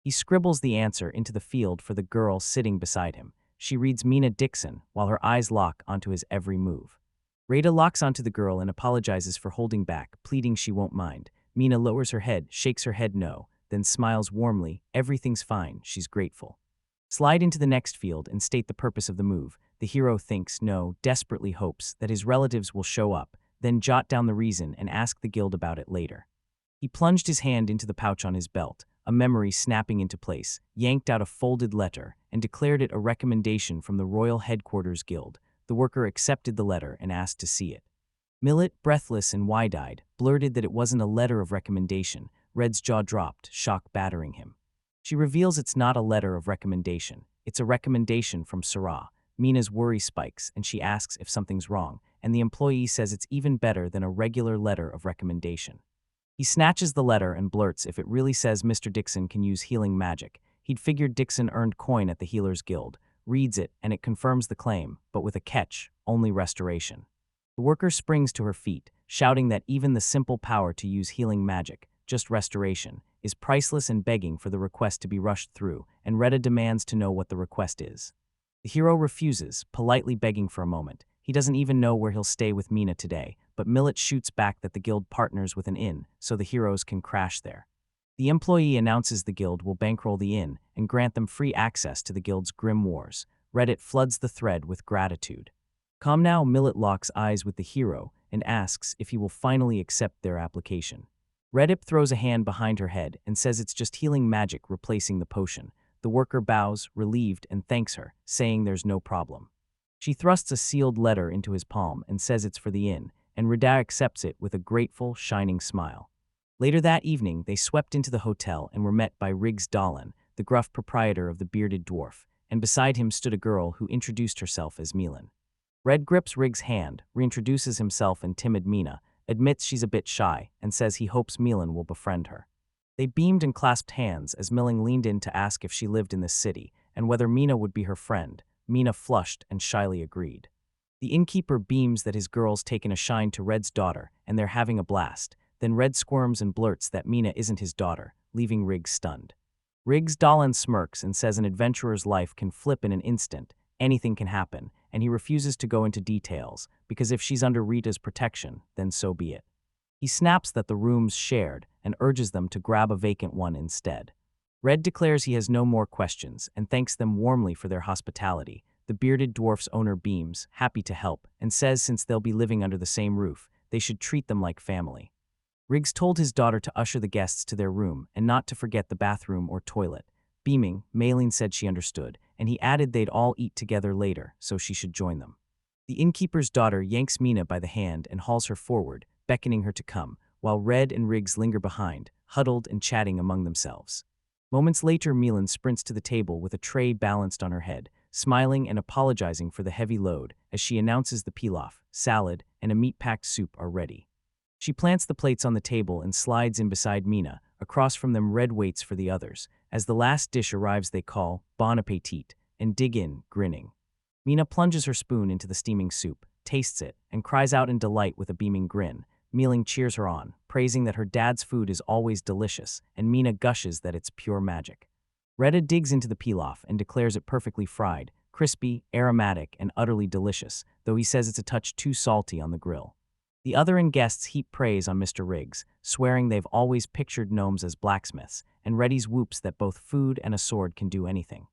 He scribbles the answer into the field for the girl sitting beside him. She reads Mina Dixon while her eyes lock onto his every move. Rada locks onto the girl and apologizes for holding back, pleading she won't mind. Mina lowers her head, shakes her head no, then smiles warmly. Everything's fine, she's grateful. Slide into the next field and state the purpose of the move. The hero thinks no, desperately hopes that his relatives will show up, then jot down the reason and ask the guild about it later. He plunged his hand into the pouch on his belt, a memory snapping into place, yanked out a folded letter, and declared it a recommendation from the Royal Headquarters Guild. The worker accepted the letter and asked to see it. Millet, breathless and wide-eyed, blurted that it wasn't a letter of recommendation. Red's jaw dropped, shock battering him. She reveals it's not a letter of recommendation. It's a recommendation from Sarah. Mina's worry spikes, and she asks if something's wrong, and the employee says it's even better than a regular letter of recommendation. He snatches the letter and blurts if it really says Mr. Dixon can use healing magic. He'd figured Dixon earned coin at the Healers Guild. Reads it, and it confirms the claim, but with a catch: only restoration. The worker springs to her feet, shouting that even the simple power to use healing magic, just restoration, is priceless and begging for the request to be rushed through, and Retta demands to know what the request is. The hero refuses, politely begging for a moment. He doesn't even know where he'll stay with Mina today, but Millet shoots back that the guild partners with an inn, so the heroes can crash there. The employee announces the guild will bankroll the inn and grant them free access to the guild's grim wars. Reddit floods the thread with gratitude. Calm now, Millet locks eyes with the hero and asks if he will finally accept their application. Reddit throws a hand behind her head and says it's just healing magic replacing the potion. The worker bows, relieved, and thanks her, saying there's no problem. She thrusts a sealed letter into his palm and says it's for the inn, and Rida accepts it with a grateful, shining smile. Later that evening, they swept into the hotel and were met by Riggs Dahlan, the gruff proprietor of the Bearded Dwarf, and beside him stood a girl who introduced herself as Milan. Red grips Riggs' hand, reintroduces himself and timid Mina, admits she's a bit shy, and says he hopes Milan will befriend her. They beamed and clasped hands as Milling leaned in to ask if she lived in this city, and whether Mina would be her friend. Mina flushed and shyly agreed. The innkeeper beams that his girl's taken a shine to Red's daughter, and they're having a blast. Then Red squirms and blurts that Mina isn't his daughter, leaving Riggs stunned. Riggs Dahlan smirks and says an adventurer's life can flip in an instant, anything can happen, and he refuses to go into details, because if she's under Rita's protection, then so be it. He snaps that the room's shared and urges them to grab a vacant one instead. Red declares he has no more questions and thanks them warmly for their hospitality. The Bearded Dwarf's owner beams, happy to help, and says since they'll be living under the same roof, they should treat them like family. Riggs told his daughter to usher the guests to their room and not to forget the bathroom or toilet. Beaming, Maylene said she understood, and he added they'd all eat together later, so she should join them. The innkeeper's daughter yanks Mina by the hand and hauls her forward, beckoning her to come, while Red and Riggs linger behind, huddled and chatting among themselves. Moments later, Milan sprints to the table with a tray balanced on her head. smiling and apologizing for the heavy load as she announces the pilaf, salad, and a meat-packed soup are ready. She plants the plates on the table and slides in beside Mina. Across from them, Red waits for the others. As the last dish arrives, they call, "Bon appetit," and dig in, grinning. Mina plunges her spoon into the steaming soup, tastes it, and cries out in delight with a beaming grin. Mealing cheers her on, praising that her dad's food is always delicious, and Mina gushes that it's pure magic. Retta digs into the pilaf and declares it perfectly fried, crispy, aromatic, and utterly delicious, though he says it's a touch too salty on the grill. The other guests heap praise on Mr. Riggs, swearing they've always pictured gnomes as blacksmiths, and Reddy's whoops that both food and a sword can do anything.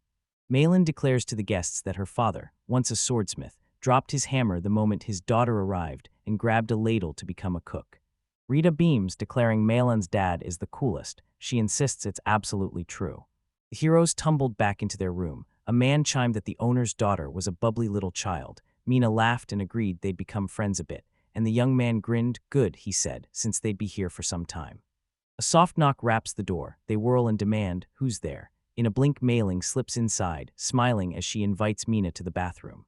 Malin declares to the guests that her father, once a swordsmith, dropped his hammer the moment his daughter arrived and grabbed a ladle to become a cook. Rita beams, declaring Malin's dad is the coolest. She insists it's absolutely true. The heroes tumbled back into their room. A man chimed that the owner's daughter was a bubbly little child. Mina laughed and agreed they'd become friends a bit, and the young man grinned. Good, he said, since they'd be here for some time. A soft knock raps the door. They whirl and demand, "Who's there?" In a blink, Mailing slips inside, smiling as she invites Mina to the bathroom.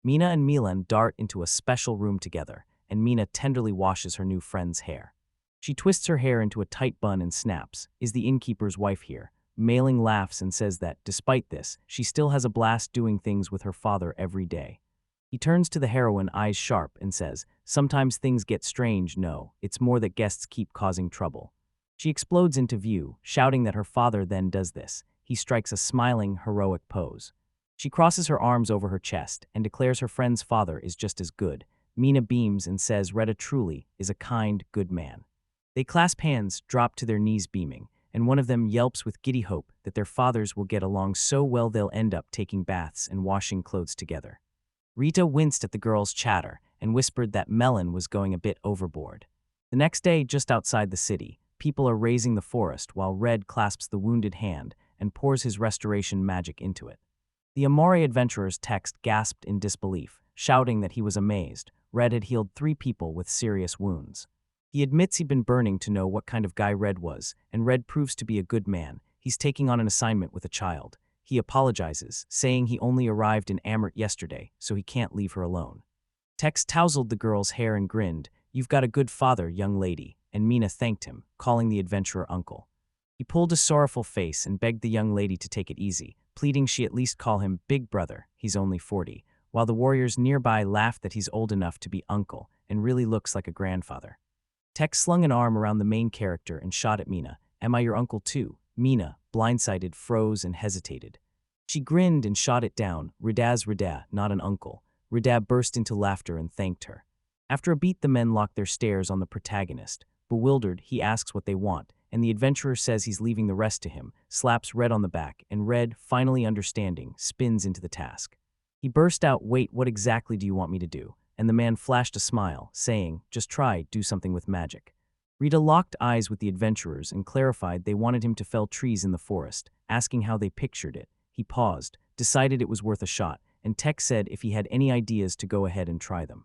Mina and Milan dart into a special room together, and Mina tenderly washes her new friend's hair. She twists her hair into a tight bun and snaps, "Is the innkeeper's wife here?" Mailing laughs and says that, despite this, she still has a blast doing things with her father every day. He turns to the heroine, eyes sharp, and says, "Sometimes things get strange. No, it's more that guests keep causing trouble." She explodes into view, shouting that her father then does this. He strikes a smiling, heroic pose. She crosses her arms over her chest and declares her friend's father is just as good. Mina beams and says Retta truly is a kind, good man. They clasp hands, drop to their knees beaming, and one of them yelps with giddy hope that their fathers will get along so well they'll end up taking baths and washing clothes together. Rita winced at the girl's chatter and whispered that Melon was going a bit overboard. The next day, just outside the city, people are raising the forest while Red clasps the wounded hand and pours his restoration magic into it. The Amore adventurer's text gasped in disbelief, shouting that he was amazed. Red had healed 3 people with serious wounds. He admits he'd been burning to know what kind of guy Red was, and Red proves to be a good man. He's taking on an assignment with a child. He apologizes, saying he only arrived in Ammer yesterday, so he can't leave her alone. Tex tousled the girl's hair and grinned, "You've got a good father, young lady," and Mina thanked him, calling the adventurer uncle. He pulled a sorrowful face and begged the young lady to take it easy, pleading she at least call him big brother, he's only 40, while the warriors nearby laughed that he's old enough to be uncle and really looks like a grandfather. Tex slung an arm around the main character and shot at Mina. "Am I your uncle too?" Mina, blindsided, froze and hesitated. She grinned and shot it down. "Ridaz, Rida, not an uncle." Rida burst into laughter and thanked her. After a beat, the men lock their stares on the protagonist. Bewildered, he asks what they want, and the adventurer says he's leaving the rest to him, slaps Red on the back, and Red, finally understanding, spins into the task. He burst out, "Wait, what exactly do you want me to do?" And the man flashed a smile, saying, "Just try, do something with magic." Rita locked eyes with the adventurers and clarified they wanted him to fell trees in the forest, asking how they pictured it. He paused, decided it was worth a shot, and Tex said if he had any ideas to go ahead and try them.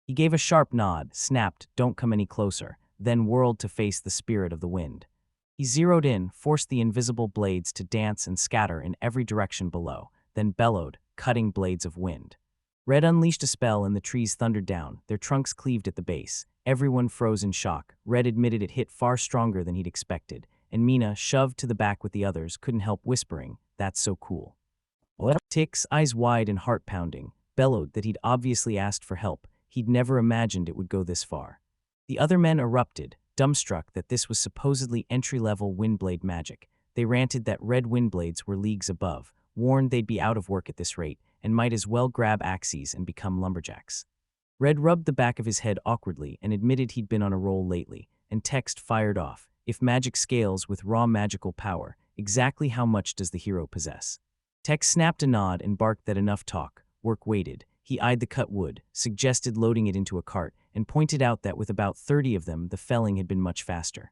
He gave a sharp nod, snapped, "Don't come any closer," then whirled to face the spirit of the wind. He zeroed in, forced the invisible blades to dance and scatter in every direction below, then bellowed, cutting blades of wind. Red unleashed a spell and the trees thundered down, their trunks cleaved at the base. Everyone froze in shock. Red admitted it hit far stronger than he'd expected, and Mina, shoved to the back with the others, couldn't help whispering, "That's so cool." Tix, eyes wide and heart pounding, bellowed that he'd obviously asked for help. He'd never imagined it would go this far. The other men erupted, dumbstruck that this was supposedly entry-level windblade magic. They ranted that red windblades were leagues above, warned they'd be out of work at this rate, and might as well grab axes and become lumberjacks. Red rubbed the back of his head awkwardly and admitted he'd been on a roll lately, and Text fired off, "If magic scales with raw magical power, exactly how much does the hero possess?" Text snapped a nod and barked that enough talk. Work waited. He eyed the cut wood, suggested loading it into a cart, and pointed out that with about 30 of them, the felling had been much faster.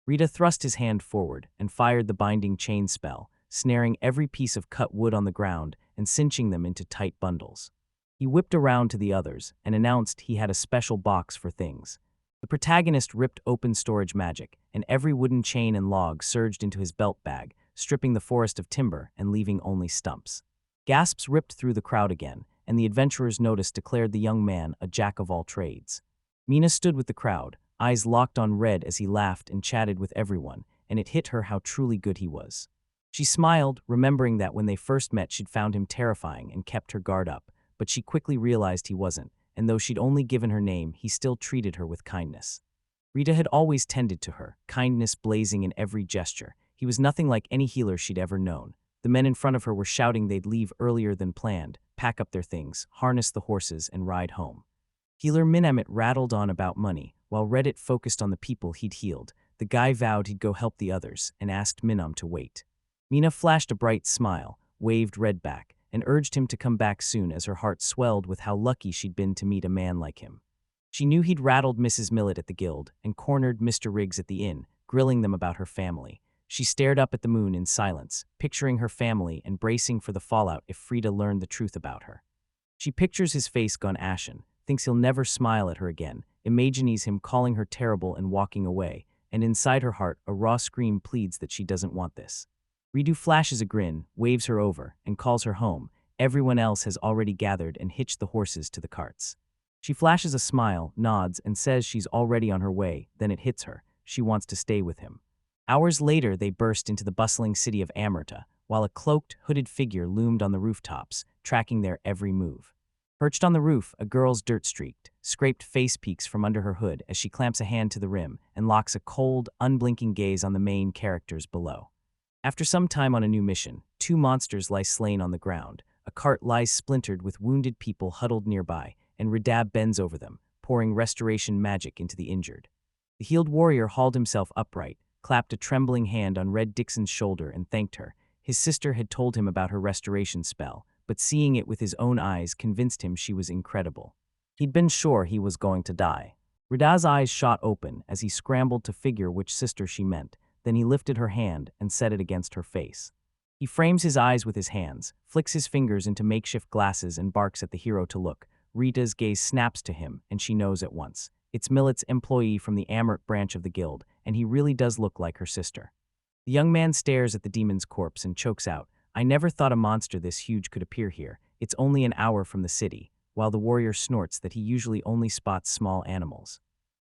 Rita thrust his hand forward and fired the binding chain spell, snaring every piece of cut wood on the ground and cinching them into tight bundles. He whipped around to the others and announced he had a special box for things. The protagonist ripped open storage magic, and every wooden chain and log surged into his belt bag, stripping the forest of timber and leaving only stumps. Gasps ripped through the crowd again, and the adventurer's notice declared the young man a jack of all trades. Mina stood with the crowd, eyes locked on Red as he laughed and chatted with everyone, and it hit her how truly good he was. She smiled, remembering that when they first met she'd found him terrifying and kept her guard up, but she quickly realized he wasn't, and though she'd only given her name, he still treated her with kindness. Rita had always tended to her, kindness blazing in every gesture. He was nothing like any healer she'd ever known. The men in front of her were shouting they'd leave earlier than planned, pack up their things, harness the horses, and ride home. Healer Minamit rattled on about money, while Reddit focused on the people he'd healed. The guy vowed he'd go help the others, and asked Minam to wait. Mina flashed a bright smile, waved Red back, and urged him to come back soon as her heart swelled with how lucky she'd been to meet a man like him. She knew he'd rattled Mrs. Millet at the guild and cornered Mr. Riggs at the inn, grilling them about her family. She stared up at the moon in silence, picturing her family and bracing for the fallout if Frida learned the truth about her. She pictures his face gone ashen, thinks he'll never smile at her again, imagines him calling her terrible and walking away, and inside her heart a raw scream pleads that she doesn't want this. Redu flashes a grin, waves her over, and calls her home. Everyone else has already gathered and hitched the horses to the carts. She flashes a smile, nods, and says she's already on her way, then it hits her. She wants to stay with him. Hours later, they burst into the bustling city of Ammerta, while a cloaked, hooded figure loomed on the rooftops, tracking their every move. Perched on the roof, a girl's dirt-streaked, scraped face peeks from under her hood as she clamps a hand to the rim and locks a cold, unblinking gaze on the main characters below. After some time on a new mission, two monsters lie slain on the ground. A cart lies splintered with wounded people huddled nearby, and Redab bends over them, pouring restoration magic into the injured. The healed warrior hauled himself upright, clapped a trembling hand on Red Dixon's shoulder and thanked her. His sister had told him about her restoration spell, but seeing it with his own eyes convinced him she was incredible. He'd been sure he was going to die. Redab's eyes shot open as he scrambled to figure which sister she meant. Then he lifted her hand and set it against her face. He frames his eyes with his hands, flicks his fingers into makeshift glasses and barks at the hero to look. Rita's gaze snaps to him, and she knows at once. It's Millet's employee from the Ammer branch of the guild, and he really does look like her sister. The young man stares at the demon's corpse and chokes out, "I never thought a monster this huge could appear here. It's only an hour from the city," while the warrior snorts that he usually only spots small animals.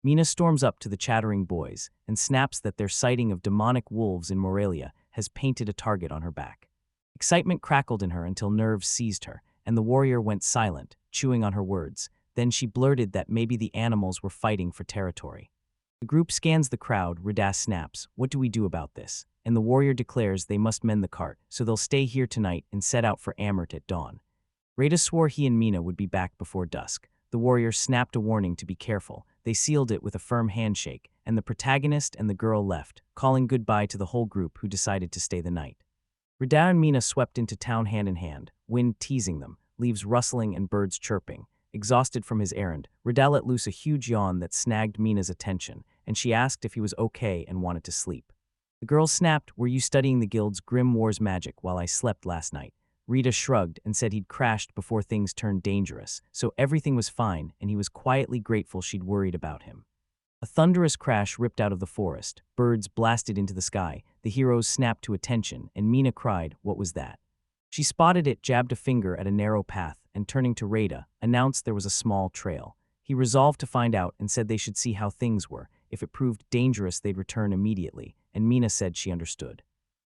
Mina storms up to the chattering boys and snaps that their sighting of demonic wolves in Morelia has painted a target on her back. Excitement crackled in her until nerves seized her, and the warrior went silent, chewing on her words. Then she blurted that maybe the animals were fighting for territory. The group scans the crowd. Redas snaps, "What do we do about this?" And the warrior declares they must mend the cart, so they'll stay here tonight and set out for Amert at dawn. Reda swore he and Mina would be back before dusk. The warrior snapped a warning to be careful. They sealed it with a firm handshake, and the protagonist and the girl left, calling goodbye to the whole group who decided to stay the night. Reda and Mina swept into town hand in hand, wind teasing them, leaves rustling and birds chirping. Exhausted from his errand, Reda let loose a huge yawn that snagged Mina's attention, and she asked if he was okay and wanted to sleep. The girl snapped, "Were you studying the guild's Grim Wars magic while I slept last night?" Rita shrugged and said he'd crashed before things turned dangerous, so everything was fine, and he was quietly grateful she'd worried about him. A thunderous crash ripped out of the forest, birds blasted into the sky, the heroes snapped to attention, and Mina cried, "What was that?" She spotted it, jabbed a finger at a narrow path, and turning to Rada, announced there was a small trail. He resolved to find out and said they should see how things were. If it proved dangerous, they'd return immediately, and Mina said she understood.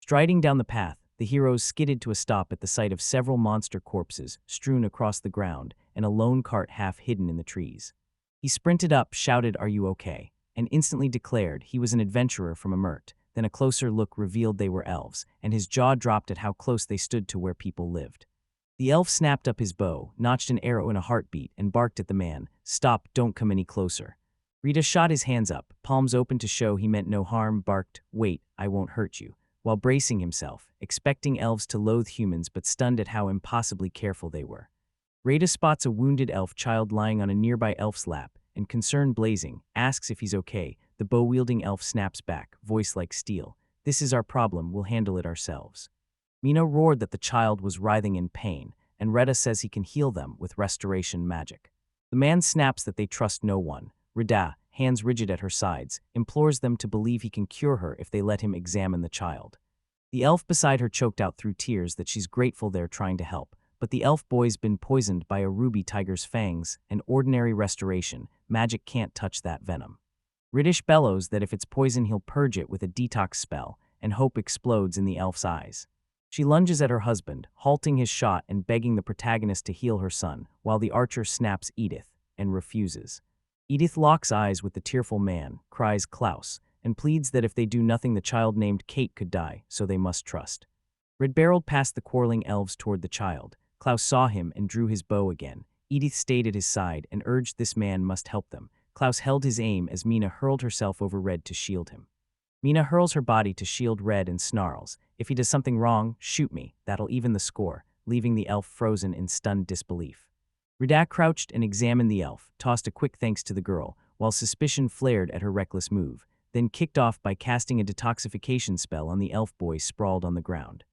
Striding down the path, the heroes skidded to a stop at the sight of several monster corpses strewn across the ground and a lone cart half hidden in the trees. He sprinted up, shouted, "Are you okay?" and instantly declared he was an adventurer from Amert. Then a closer look revealed they were elves, and his jaw dropped at how close they stood to where people lived. The elf snapped up his bow, notched an arrow in a heartbeat, and barked at the man, "Stop, don't come any closer." Rita shot his hands up, palms open to show he meant no harm, barked, "Wait, I won't hurt you," while bracing himself, expecting elves to loathe humans but stunned at how impossibly careful they were. Rada spots a wounded elf child lying on a nearby elf's lap, and concern blazing, asks if he's okay. The bow-wielding elf snaps back, voice like steel, "This is our problem, we'll handle it ourselves." Mina roared that the child was writhing in pain, and Reda says he can heal them with restoration magic. The man snaps that they trust no one. Reda, hands rigid at her sides, implores them to believe he can cure her if they let him examine the child. The elf beside her choked out through tears that she's grateful they're trying to help, but the elf boy's been poisoned by a ruby tiger's fangs, and ordinary restoration, magic can't touch that venom. Riddish bellows that if it's poison he'll purge it with a detox spell, and hope explodes in the elf's eyes. She lunges at her husband, halting his shot and begging the protagonist to heal her son, while the archer snaps Edith, and refuses. Edith locks eyes with the tearful man, cries Klaus, and pleads that if they do nothing the child named Kate could die, so they must trust. Red barreled past the quarreling elves toward the child. Klaus saw him and drew his bow again. Edith stayed at his side and urged this man must help them. Klaus held his aim as Mina hurled herself over Red to shield him. Mina hurls her body to shield Red and snarls, "If he does something wrong, shoot me, that'll even the score," leaving the elf frozen in stunned disbelief. Rada crouched and examined the elf, tossed a quick thanks to the girl, while suspicion flared at her reckless move, then kicked off by casting a detoxification spell on the elf boy sprawled on the ground.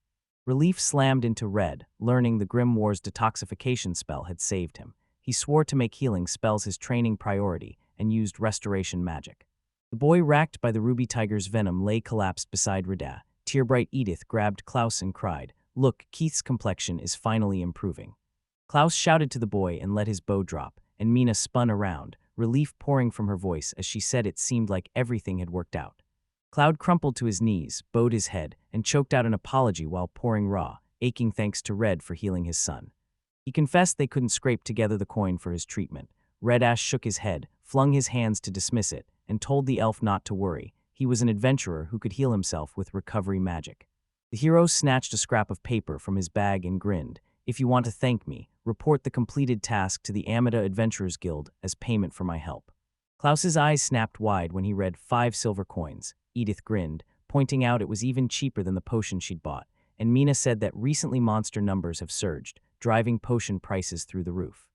Relief slammed into Red, learning the Grimoire's detoxification spell had saved him. He swore to make healing spells his training priority and used restoration magic. The boy racked by the ruby tiger's venom lay collapsed beside Rada. Tear-bright Edith grabbed Klaus and cried, "Look, Keith's complexion is finally improving." Klaus shouted to the boy and let his bow drop, and Mina spun around, relief pouring from her voice as she said it seemed like everything had worked out. Cloud crumpled to his knees, bowed his head, and choked out an apology while pouring raw, aching thanks to Red for healing his son. He confessed they couldn't scrape together the coin for his treatment. Red Ash shook his head, flung his hands to dismiss it, and told the elf not to worry. He was an adventurer who could heal himself with recovery magic. The hero snatched a scrap of paper from his bag and grinned. "If you want to thank me, report the completed task to the Amida Adventurers Guild as payment for my help." Klaus's eyes snapped wide when he read 5 silver coins. Edith grinned, pointing out it was even cheaper than the potion she'd bought, and Mina said that recently monster numbers have surged, driving potion prices through the roof.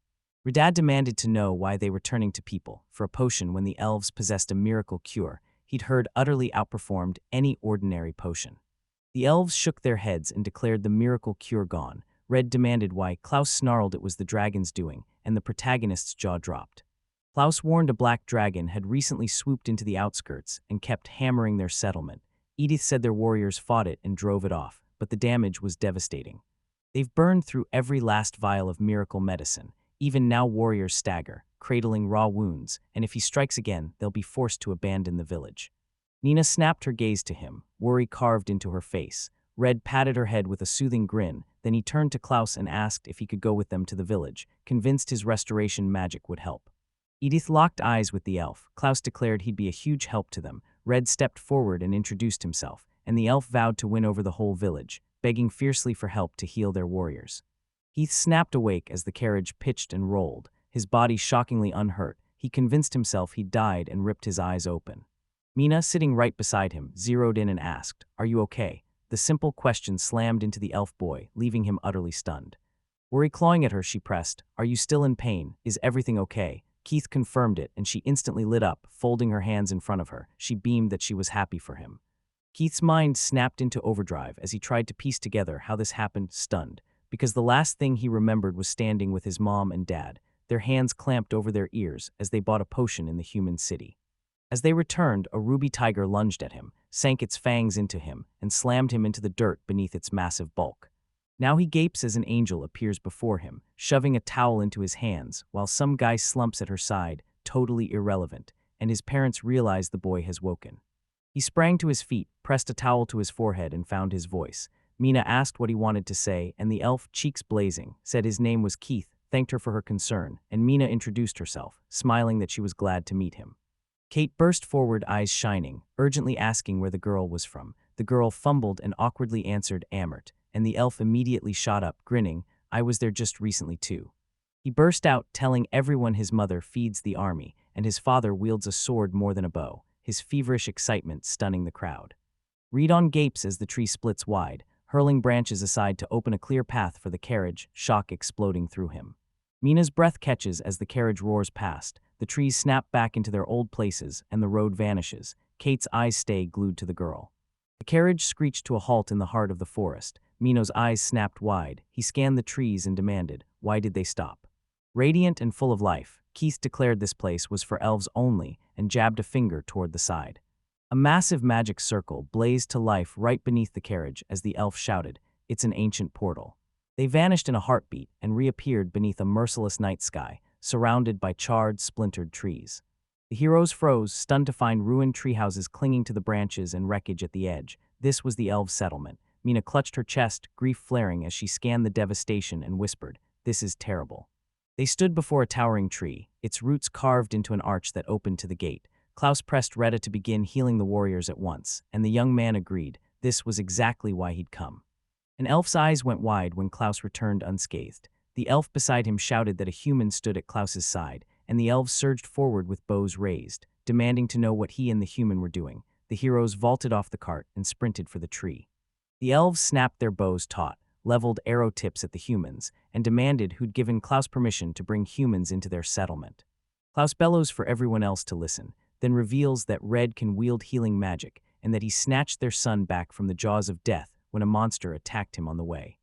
Radad demanded to know why they were turning to people for a potion when the elves possessed a miracle cure he'd heard utterly outperformed any ordinary potion. The elves shook their heads and declared the miracle cure gone. Red demanded why. Klaus snarled it was the dragon's doing, and the protagonist's jaw dropped. Klaus warned a black dragon had recently swooped into the outskirts and kept hammering their settlement. Edith said their warriors fought it and drove it off, but the damage was devastating. They've burned through every last vial of miracle medicine. Even now warriors stagger, cradling raw wounds, and if he strikes again, they'll be forced to abandon the village. Nina snapped her gaze to him, worry carved into her face. Red patted her head with a soothing grin, then he turned to Klaus and asked if he could go with them to the village, convinced his restoration magic would help. Edith locked eyes with the elf. Klaus declared he'd be a huge help to them. Red stepped forward and introduced himself, and the elf vowed to win over the whole village, begging fiercely for help to heal their warriors. Heath snapped awake as the carriage pitched and rolled, his body shockingly unhurt. He convinced himself he'd died and ripped his eyes open. Mina, sitting right beside him, zeroed in and asked, "Are you okay?" The simple question slammed into the elf boy, leaving him utterly stunned. Worry clawing at her, she pressed, "Are you still in pain? Is everything okay?" Keith confirmed it, and she instantly lit up, folding her hands in front of her. She beamed that she was happy for him. Keith's mind snapped into overdrive as he tried to piece together how this happened, stunned, because the last thing he remembered was standing with his mom and dad, their hands clamped over their ears as they bought a potion in the human city. As they returned, a ruby tiger lunged at him, sank its fangs into him, and slammed him into the dirt beneath its massive bulk. Now he gapes as an angel appears before him, shoving a towel into his hands, while some guy slumps at her side, totally irrelevant, and his parents realize the boy has woken. He sprang to his feet, pressed a towel to his forehead, and found his voice. Mina asked what he wanted to say, and the elf, cheeks blazing, said his name was Keith, thanked her for her concern, and Mina introduced herself, smiling that she was glad to meet him. Kate burst forward, eyes shining, urgently asking where the girl was from. The girl fumbled and awkwardly answered Ammer, and the elf immediately shot up, grinning, "I was there just recently too." He burst out, telling everyone his mother feeds the army, and his father wields a sword more than a bow, his feverish excitement stunning the crowd. Redon gapes as the tree splits wide, hurling branches aside to open a clear path for the carriage, shock exploding through him. Mina's breath catches as the carriage roars past. The trees snap back into their old places, and the road vanishes. Kate's eyes stay glued to the girl. The carriage screeched to a halt in the heart of the forest. Mino's eyes snapped wide. He scanned the trees and demanded, why did they stop? Radiant and full of life, Keith declared this place was for elves only and jabbed a finger toward the side. A massive magic circle blazed to life right beneath the carriage as the elf shouted, "It's an ancient portal." They vanished in a heartbeat and reappeared beneath a merciless night sky, surrounded by charred, splintered trees. The heroes froze, stunned to find ruined treehouses clinging to the branches and wreckage at the edge. This was the elves' settlement. Mina clutched her chest, grief flaring as she scanned the devastation and whispered, "This is terrible." They stood before a towering tree, its roots carved into an arch that opened to the gate. Klaus pressed Retta to begin healing the warriors at once, and the young man agreed. This was exactly why he'd come. An elf's eyes went wide when Klaus returned unscathed. The elf beside him shouted that a human stood at Klaus's side, and the elves surged forward with bows raised, demanding to know what he and the human were doing. The heroes vaulted off the cart and sprinted for the tree. The elves snapped their bows taut, leveled arrow tips at the humans, and demanded who'd given Klaus permission to bring humans into their settlement. Klaus bellows for everyone else to listen, then reveals that Red can wield healing magic and that he snatched their son back from the jaws of death when a monster attacked him on the way.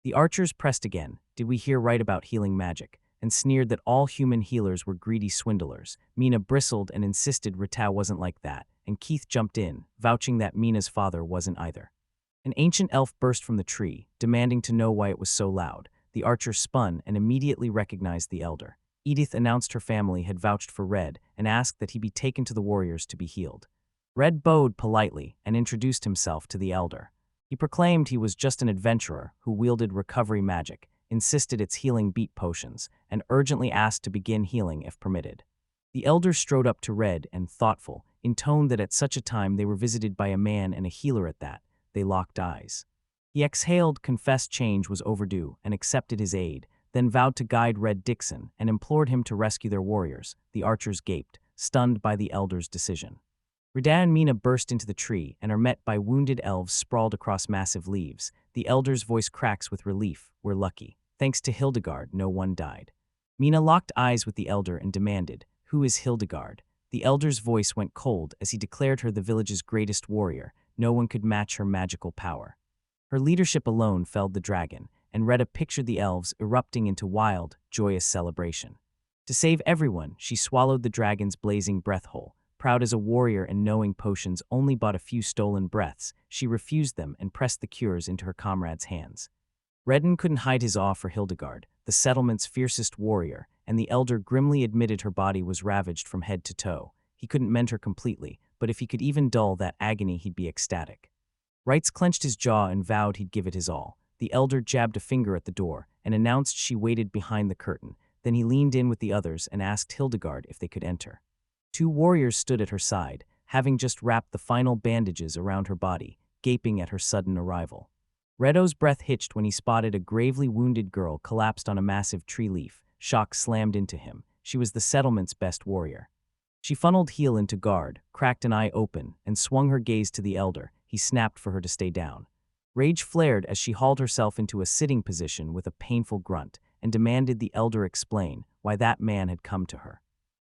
The archers pressed again, "Did we hear right about healing magic?" and sneered that all human healers were greedy swindlers. Mina bristled and insisted Ratau wasn't like that, and Keith jumped in, vouching that Mina's father wasn't either. An ancient elf burst from the tree, demanding to know why it was so loud. The archer spun and immediately recognized the elder. Edith announced her family had vouched for Red and asked that he be taken to the warriors to be healed. Red bowed politely and introduced himself to the elder. He proclaimed he was just an adventurer who wielded recovery magic, insisted its healing beat potions, and urgently asked to begin healing if permitted. The elder strode up to Red and, thoughtful, intoned that at such a time they were visited by a man and a healer at that. They locked eyes. He exhaled, confessed change was overdue, and accepted his aid, then vowed to guide Red Dixon and implored him to rescue their warriors. The archers gaped, stunned by the elder's decision. Rida and Mina burst into the tree and are met by wounded elves sprawled across massive leaves. The elder's voice cracks with relief. "We're lucky. Thanks to Hildegard, no one died." Mina locked eyes with the elder and demanded, "Who is Hildegard?" The elder's voice went cold as he declared her the village's greatest warrior. No one could match her magical power. Her leadership alone felled the dragon, and Retta pictured the elves erupting into wild, joyous celebration. To save everyone, she swallowed the dragon's blazing breath whole. Proud as a warrior and knowing potions only bought a few stolen breaths, she refused them and pressed the cures into her comrades' hands. Redden couldn't hide his awe for Hildegard, the settlement's fiercest warrior, and the elder grimly admitted her body was ravaged from head to toe. He couldn't mend her completely, but if he could even dull that agony, he'd be ecstatic. Wrights clenched his jaw and vowed he'd give it his all. The elder jabbed a finger at the door and announced she waited behind the curtain. Then he leaned in with the others and asked Hildegard if they could enter. Two warriors stood at her side, having just wrapped the final bandages around her body, gaping at her sudden arrival. Redo's breath hitched when he spotted a gravely wounded girl collapsed on a massive tree leaf. Shock slammed into him. She was the settlement's best warrior. She funneled heel into guard, cracked an eye open, and swung her gaze to the elder. He snapped for her to stay down. Rage flared as she hauled herself into a sitting position with a painful grunt and demanded the elder explain why that man had come to her.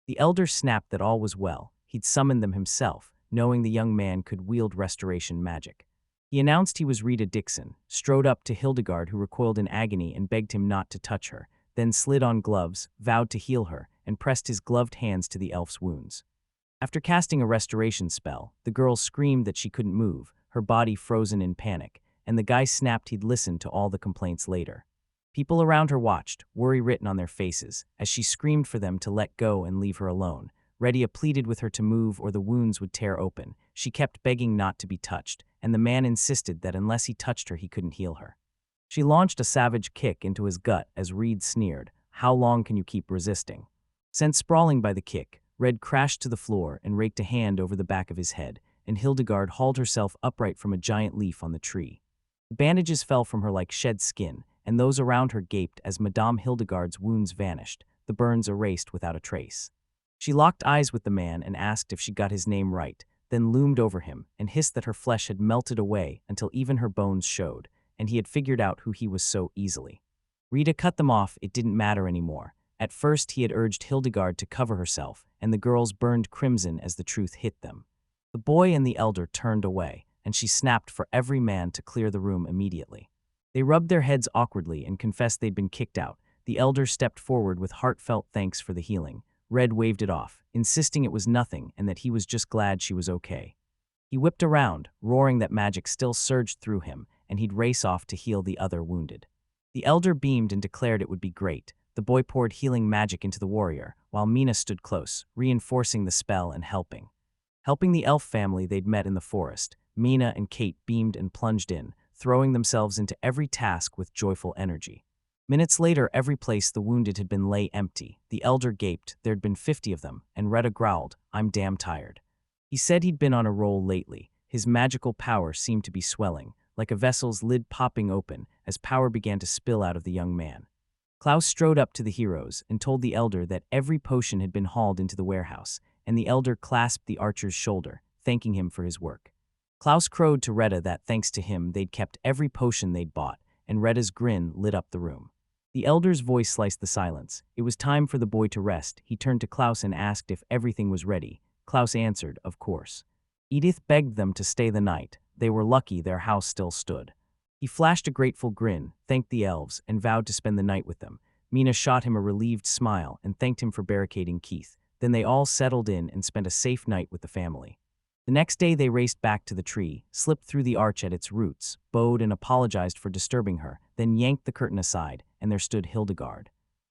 The elder snapped that all was well. He'd summoned them himself, knowing the young man could wield restoration magic. He announced he was Rita Dixon, strode up to Hildegard, who recoiled in agony and begged him not to touch her, then slid on gloves, vowed to heal her, and pressed his gloved hands to the elf's wounds. After casting a restoration spell, the girl screamed that she couldn't move, her body frozen in panic, and the guy snapped he'd listen to all the complaints later. People around her watched, worry written on their faces, as she screamed for them to let go and leave her alone. Redia pleaded with her to move or the wounds would tear open. She kept begging not to be touched, and the man insisted that unless he touched her, he couldn't heal her. She launched a savage kick into his gut as Reed sneered, "How long can you keep resisting?" Sent sprawling by the kick, Red crashed to the floor and raked a hand over the back of his head, and Hildegard hauled herself upright from a giant leaf on the tree. The bandages fell from her like shed skin, and those around her gaped as Madame Hildegard's wounds vanished, the burns erased without a trace. She locked eyes with the man and asked if she got his name right, then loomed over him and hissed that her flesh had melted away until even her bones showed, and he had figured out who he was so easily. Rita cut them off, it didn't matter anymore. At first he had urged Hildegard to cover herself, and the girls burned crimson as the truth hit them. The boy and the elder turned away, and she snapped for every man to clear the room immediately. They rubbed their heads awkwardly and confessed they'd been kicked out. The elder stepped forward with heartfelt thanks for the healing. Red waved it off, insisting it was nothing and that he was just glad she was okay. He whipped around, roaring that magic still surged through him, and he'd race off to heal the other wounded. The elder beamed and declared it would be great. The boy poured healing magic into the warrior, while Mina stood close, reinforcing the spell and helping the elf family they'd met in the forest. Mina and Kate beamed and plunged in, throwing themselves into every task with joyful energy. Minutes later, every place the wounded had been lay empty. The elder gaped, there'd been 50 of them, and Retta growled, "I'm damn tired." He said he'd been on a roll lately. His magical power seemed to be swelling, like a vessel's lid popping open as power began to spill out of the young man. Klaus strode up to the heroes and told the elder that every potion had been hauled into the warehouse, and the elder clasped the archer's shoulder, thanking him for his work. Klaus crowed to Retta that thanks to him they'd kept every potion they'd bought, and Retta's grin lit up the room. The elder's voice sliced the silence. It was time for the boy to rest. He turned to Klaus and asked if everything was ready. Klaus answered, of course. Edith begged them to stay the night. They were lucky their house still stood. He flashed a grateful grin, thanked the elves, and vowed to spend the night with them. Mina shot him a relieved smile and thanked him for barricading Keith. Then they all settled in and spent a safe night with the family. The next day they raced back to the tree, slipped through the arch at its roots, bowed and apologized for disturbing her, then yanked the curtain aside, and there stood Hildegard.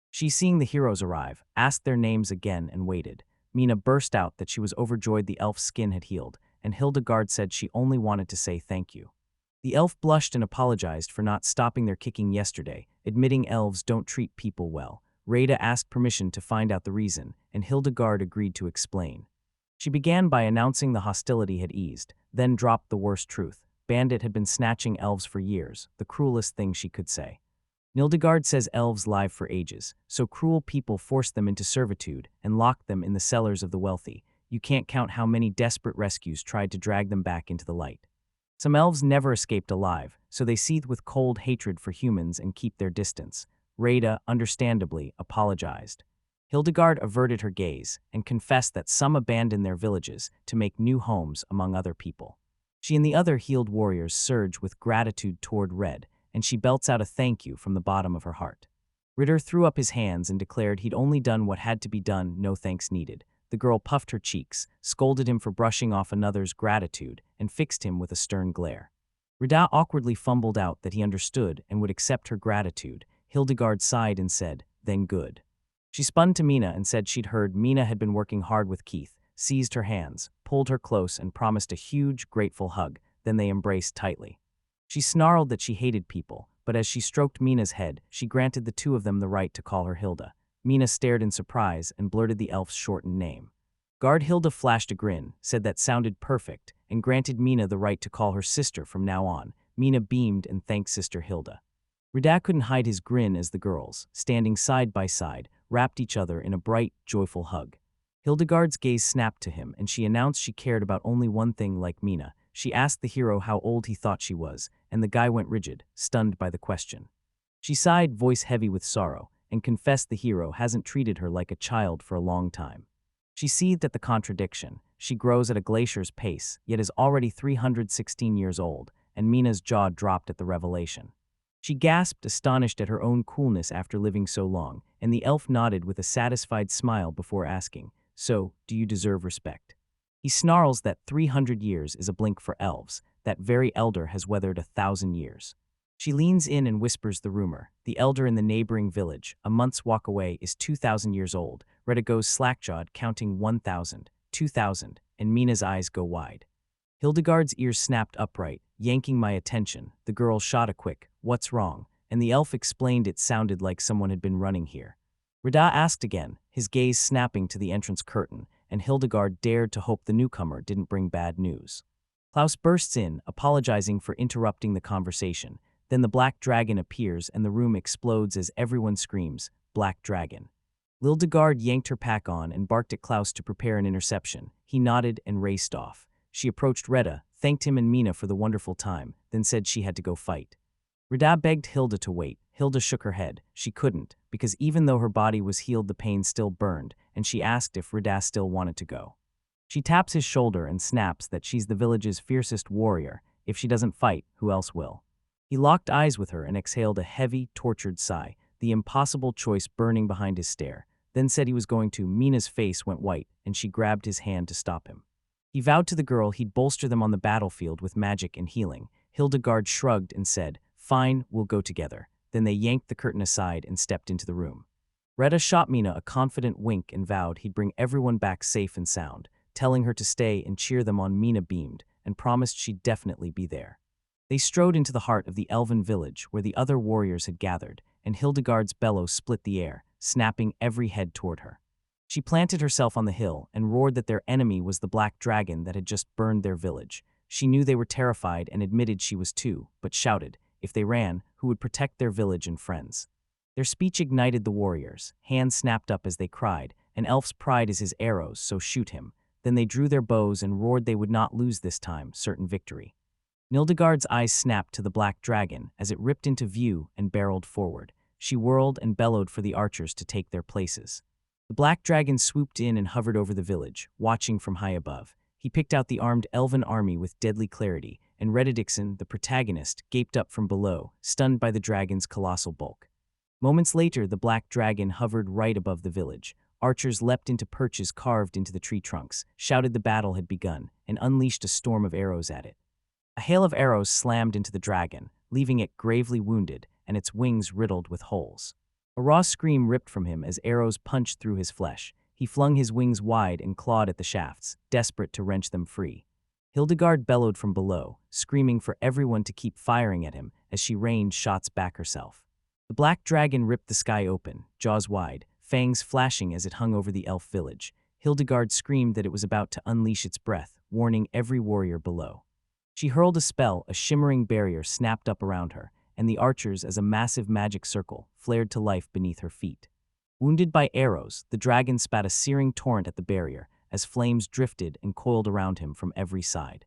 She, seeing the heroes arrive, asked their names again and waited. Mina burst out that she was overjoyed the elf's skin had healed, and Hildegard said she only wanted to say thank you. The elf blushed and apologized for not stopping their kicking yesterday, admitting elves don't treat people well. Rada asked permission to find out the reason, and Hildegard agreed to explain. She began by announcing the hostility had eased, then dropped the worst truth. Bandit had been snatching elves for years, the cruelest thing she could say. Hildegard says elves live for ages, so cruel people forced them into servitude and locked them in the cellars of the wealthy. You can't count how many desperate rescues tried to drag them back into the light. Some elves never escaped alive, so they seethe with cold hatred for humans and keep their distance. Rada, understandably, apologized. Hildegard averted her gaze and confessed that some abandoned their villages to make new homes among other people. She and the other healed warriors surge with gratitude toward Red, and she belts out a thank you from the bottom of her heart. Ritter threw up his hands and declared he'd only done what had to be done, no thanks needed. The girl puffed her cheeks, scolded him for brushing off another's gratitude, and fixed him with a stern glare. Rada awkwardly fumbled out that he understood and would accept her gratitude. Hildegard sighed and said, then good. She spun to Mina and said she'd heard Mina had been working hard with Keith, seized her hands, pulled her close, and promised a huge, grateful hug. Then they embraced tightly. She snarled that she hated people, but as she stroked Mina's head, she granted the two of them the right to call her Hilda. Mina stared in surprise and blurted the elf's shortened name. Guard Hilda flashed a grin, said that sounded perfect, and granted Mina the right to call her sister from now on. Mina beamed and thanked Sister Hilda. Rada couldn't hide his grin as the girls, standing side by side, wrapped each other in a bright, joyful hug. Hildegard's gaze snapped to him, and she announced she cared about only one thing like Mina. She asked the hero how old he thought she was, and the guy went rigid, stunned by the question. She sighed, voice heavy with sorrow, and confessed the hero hasn't treated her like a child for a long time. She seethed at the contradiction. She grows at a glacier's pace, yet is already 316 years old, and Mina's jaw dropped at the revelation. She gasped, astonished at her own coolness after living so long, and the elf nodded with a satisfied smile before asking, so, do you deserve respect? He snarls that 300 years is a blink for elves. That very elder has weathered 1,000 years. She leans in and whispers the rumor. The elder in the neighboring village, a month's walk away, is 2,000 years old. Retta goes slack-jawed, counting 1,000, 2,000, and Mina's eyes go wide. Hildegard's ears snapped upright, yanking my attention. The girl shot a quick, what's wrong? And the elf explained it sounded like someone had been running here. Rada asked again, his gaze snapping to the entrance curtain, and Hildegard dared to hope the newcomer didn't bring bad news. Klaus bursts in, apologizing for interrupting the conversation. Then the black dragon appears and the room explodes as everyone screams, Black Dragon. Hildegard yanked her pack on and barked at Klaus to prepare an interception. He nodded and raced off. She approached Retta, thanked him and Mina for the wonderful time, then said she had to go fight. Rada begged Hilda to wait. Hilda shook her head. She couldn't, because even though her body was healed the pain still burned, and she asked if Rada still wanted to go. She taps his shoulder and snaps that she's the village's fiercest warrior. If she doesn't fight, who else will? He locked eyes with her and exhaled a heavy, tortured sigh, the impossible choice burning behind his stare, then said he was going to. Mina's face went white, and she grabbed his hand to stop him. He vowed to the girl he'd bolster them on the battlefield with magic and healing. Hildegard shrugged and said, "Fine, we'll go together." Then they yanked the curtain aside and stepped into the room. Retta shot Mina a confident wink and vowed he'd bring everyone back safe and sound, telling her to stay and cheer them on. Mina beamed and promised she'd definitely be there. They strode into the heart of the elven village where the other warriors had gathered, and Hildegard's bellow split the air, snapping every head toward her. She planted herself on the hill and roared that their enemy was the black dragon that had just burned their village. She knew they were terrified and admitted she was too, but shouted, if they ran, who would protect their village and friends? Their speech ignited the warriors. Hands snapped up as they cried, "An elf's pride is his arrows, so shoot him." Then they drew their bows and roared they would not lose this time, certain victory. Hildegard's eyes snapped to the black dragon as it ripped into view and barreled forward. She whirled and bellowed for the archers to take their places. The black dragon swooped in and hovered over the village, watching from high above. He picked out the armed elven army with deadly clarity, and Retta Dixon, the protagonist, gaped up from below, stunned by the dragon's colossal bulk. Moments later, the black dragon hovered right above the village. Archers leapt into perches carved into the tree trunks, shouted the battle had begun, and unleashed a storm of arrows at it. A hail of arrows slammed into the dragon, leaving it gravely wounded, and its wings riddled with holes. A raw scream ripped from him as arrows punched through his flesh. He flung his wings wide and clawed at the shafts, desperate to wrench them free. Hildegard bellowed from below, screaming for everyone to keep firing at him as she rained shots back herself. The black dragon ripped the sky open, jaws wide, fangs flashing as it hung over the elf village. Hildegard screamed that it was about to unleash its breath, warning every warrior below. She hurled a spell, a shimmering barrier snapped up around her, and the archers, as a massive magic circle, flared to life beneath her feet. Wounded by arrows, the dragon spat a searing torrent at the barrier as flames drifted and coiled around him from every side.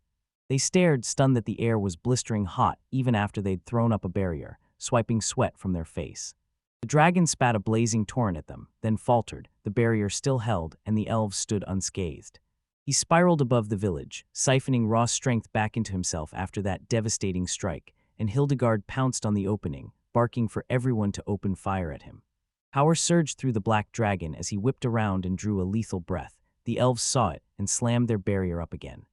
They stared, stunned that the air was blistering hot even after they'd thrown up a barrier, swiping sweat from their face. The dragon spat a blazing torrent at them, then faltered, the barrier still held, and the elves stood unscathed. He spiraled above the village, siphoning raw strength back into himself after that devastating strike, and Hildegard pounced on the opening, barking for everyone to open fire at him. Power surged through the black dragon as he whipped around and drew a lethal breath. The elves saw it and slammed their barrier up again.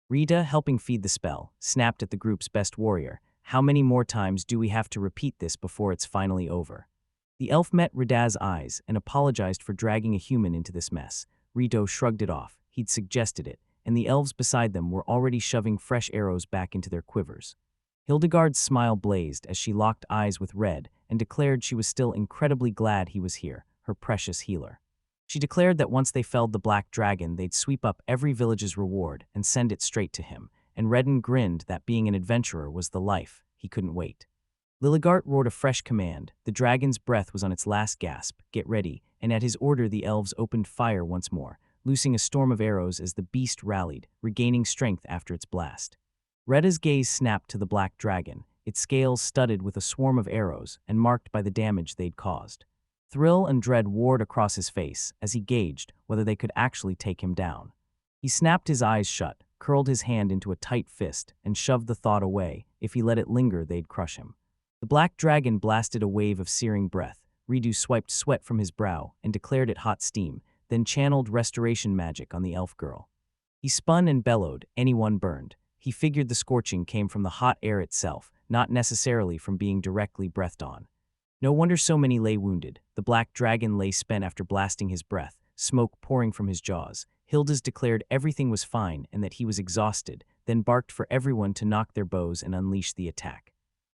Rita, helping feed the spell, snapped at the group's best warrior. "How many more times do we have to repeat this before it's finally over?" The elf met Rida's eyes and apologized for dragging a human into this mess. Rito shrugged it off. He'd suggested it, and the elves beside them were already shoving fresh arrows back into their quivers. Hildegard's smile blazed as she locked eyes with Red and declared she was still incredibly glad he was here, her precious healer. She declared that once they felled the black dragon, they'd sweep up every village's reward and send it straight to him, and Redden grinned that being an adventurer was the life. He couldn't wait. Lilligart roared a fresh command. The dragon's breath was on its last gasp. "Get ready," and at his order the elves opened fire once more, loosing a storm of arrows as the beast rallied, regaining strength after its blast. Retta's gaze snapped to the black dragon, its scales studded with a swarm of arrows and marked by the damage they'd caused. Thrill and dread warred across his face as he gauged whether they could actually take him down. He snapped his eyes shut, curled his hand into a tight fist, and shoved the thought away. If he let it linger, they'd crush him. The black dragon blasted a wave of searing breath. Ridu swiped sweat from his brow and declared it hot steam, then channeled restoration magic on the elf girl. He spun and bellowed, anyone burned. He figured the scorching came from the hot air itself, not necessarily from being directly breathed on. No wonder so many lay wounded. The black dragon lay spent after blasting his breath, smoke pouring from his jaws. Hilda's declared everything was fine and that he was exhausted, then barked for everyone to knock their bows and unleash the attack.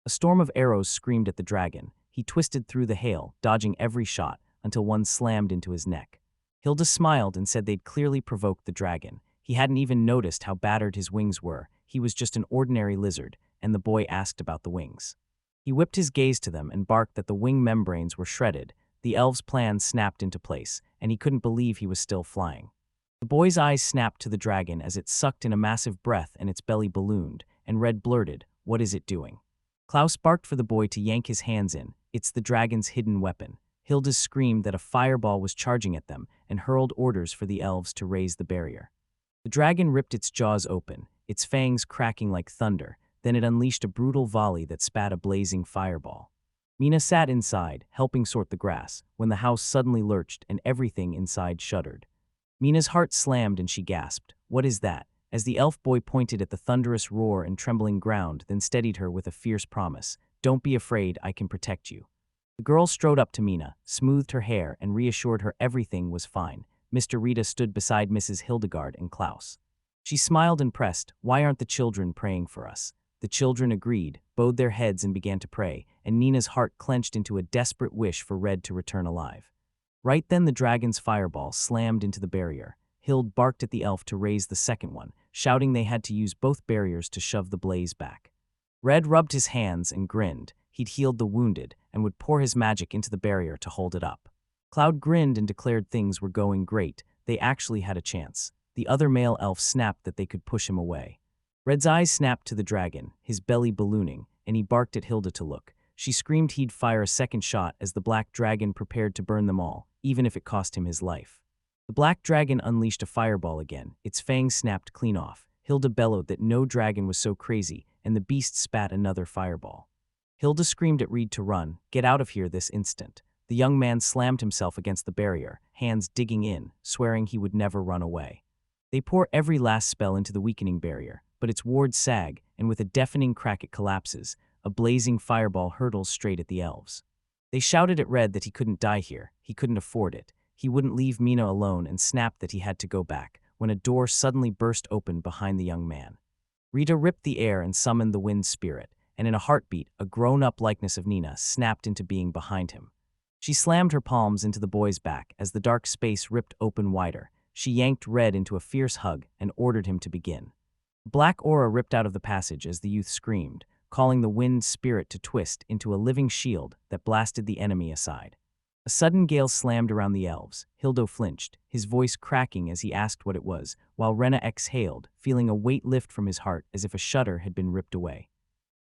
A storm of arrows screamed at the dragon. He twisted through the hail, dodging every shot, until one slammed into his neck. Hilda smiled and said they'd clearly provoked the dragon. He hadn't even noticed how battered his wings were. He was just an ordinary lizard, and the boy asked about the wings. He whipped his gaze to them and barked that the wing membranes were shredded. The elf's plan snapped into place, and he couldn't believe he was still flying. The boy's eyes snapped to the dragon as it sucked in a massive breath and its belly ballooned, and Red blurted, "What is it doing?" Klaus barked for the boy to yank his hands in. "It's the dragon's hidden weapon." Hilda screamed that a fireball was charging at them and hurled orders for the elves to raise the barrier. The dragon ripped its jaws open, its fangs cracking like thunder. Then it unleashed a brutal volley that spat a blazing fireball. Mina sat inside, helping sort the grass, when the house suddenly lurched and everything inside shuddered. Mina's heart slammed and she gasped, "What is that?" as the elf boy pointed at the thunderous roar and trembling ground, then steadied her with a fierce promise. "Don't be afraid, I can protect you." The girl strode up to Mina, smoothed her hair, and reassured her everything was fine. Mr. Rita stood beside Mrs. Hildegard and Klaus. She smiled and pressed, "Why aren't the children praying for us?" The children agreed, bowed their heads and began to pray, and Nina's heart clenched into a desperate wish for Red to return alive. Right then the dragon's fireball slammed into the barrier. Hild barked at the elf to raise the second one, shouting they had to use both barriers to shove the blaze back. Red rubbed his hands and grinned. He'd healed the wounded and would pour his magic into the barrier to hold it up. Cloud grinned and declared things were going great. They actually had a chance. The other male elf snapped that they could push him away. Red's eyes snapped to the dragon, his belly ballooning, and he barked at Hilda to look. She screamed he'd fire a second shot as the black dragon prepared to burn them all, even if it cost him his life. The black dragon unleashed a fireball again. Its fangs snapped clean off. Hilda bellowed that no dragon was so crazy, and the beast spat another fireball. Hilda screamed at Reed to run. "Get out of here this instant." The young man slammed himself against the barrier, hands digging in, swearing he would never run away. They pour every last spell into the weakening barrier, but its wards sag, and with a deafening crack it collapses. A blazing fireball hurtles straight at the elves. They shouted at Red that he couldn't die here, he couldn't afford it. He wouldn't leave Mina alone and snapped that he had to go back, when a door suddenly burst open behind the young man. Rita ripped the air and summoned the wind spirit, and in a heartbeat, a grown-up likeness of Nina snapped into being behind him. She slammed her palms into the boy's back as the dark space ripped open wider. She yanked Red into a fierce hug and ordered him to begin. Black aura ripped out of the passage as the youth screamed, calling the wind spirit to twist into a living shield that blasted the enemy aside. A sudden gale slammed around the elves. Hildo flinched, his voice cracking as he asked what it was, while Rena exhaled, feeling a weight lift from his heart as if a shutter had been ripped away.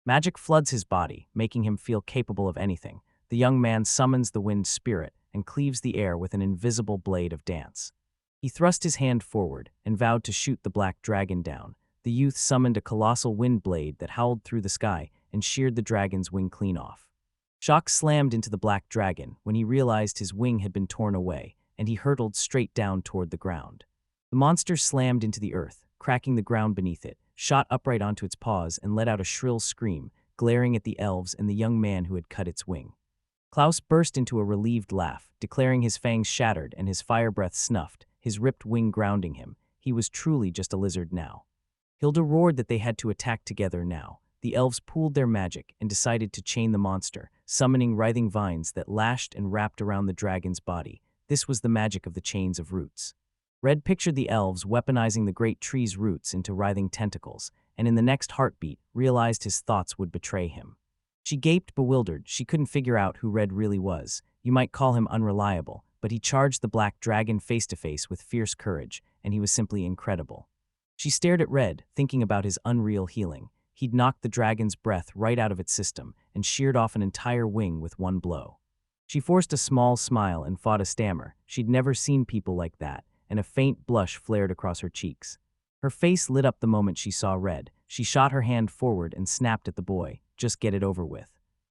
Magic floods his body, making him feel capable of anything. The young man summons the wind spirit and cleaves the air with an invisible blade of dance. He thrust his hand forward and vowed to shoot the black dragon down. The youth summoned a colossal wind blade that howled through the sky and sheared the dragon's wing clean off. Shock slammed into the black dragon when he realized his wing had been torn away, and he hurtled straight down toward the ground. The monster slammed into the earth, cracking the ground beneath it, shot upright onto its paws and let out a shrill scream, glaring at the elves and the young man who had cut its wing. Klaus burst into a relieved laugh, declaring his fangs shattered and his fire breath snuffed, his ripped wing grounding him. He was truly just a lizard now. Hilda roared that they had to attack together now. The elves pooled their magic and decided to chain the monster, summoning writhing vines that lashed and wrapped around the dragon's body. This was the magic of the chains of roots. Red pictured the elves weaponizing the great tree's roots into writhing tentacles, and in the next heartbeat realized his thoughts would betray him. She gaped bewildered. She couldn't figure out who Red really was. You might call him unreliable, but he charged the black dragon face to face with fierce courage, and he was simply incredible. She stared at Red, thinking about his unreal healing. He'd knocked the dragon's breath right out of its system and sheared off an entire wing with one blow. She forced a small smile and fought a stammer. She'd never seen people like that, and a faint blush flared across her cheeks. Her face lit up the moment she saw Red. She shot her hand forward and snapped at the boy. Just get it over with.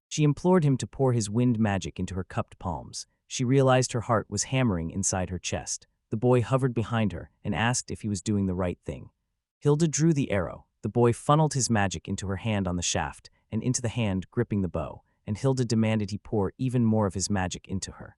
She implored him to pour his wind magic into her cupped palms. She realized her heart was hammering inside her chest. The boy hovered behind her and asked if he was doing the right thing. Hilda drew the arrow. The boy funneled his magic into her hand on the shaft and into the hand gripping the bow, and Hilda demanded he pour even more of his magic into her.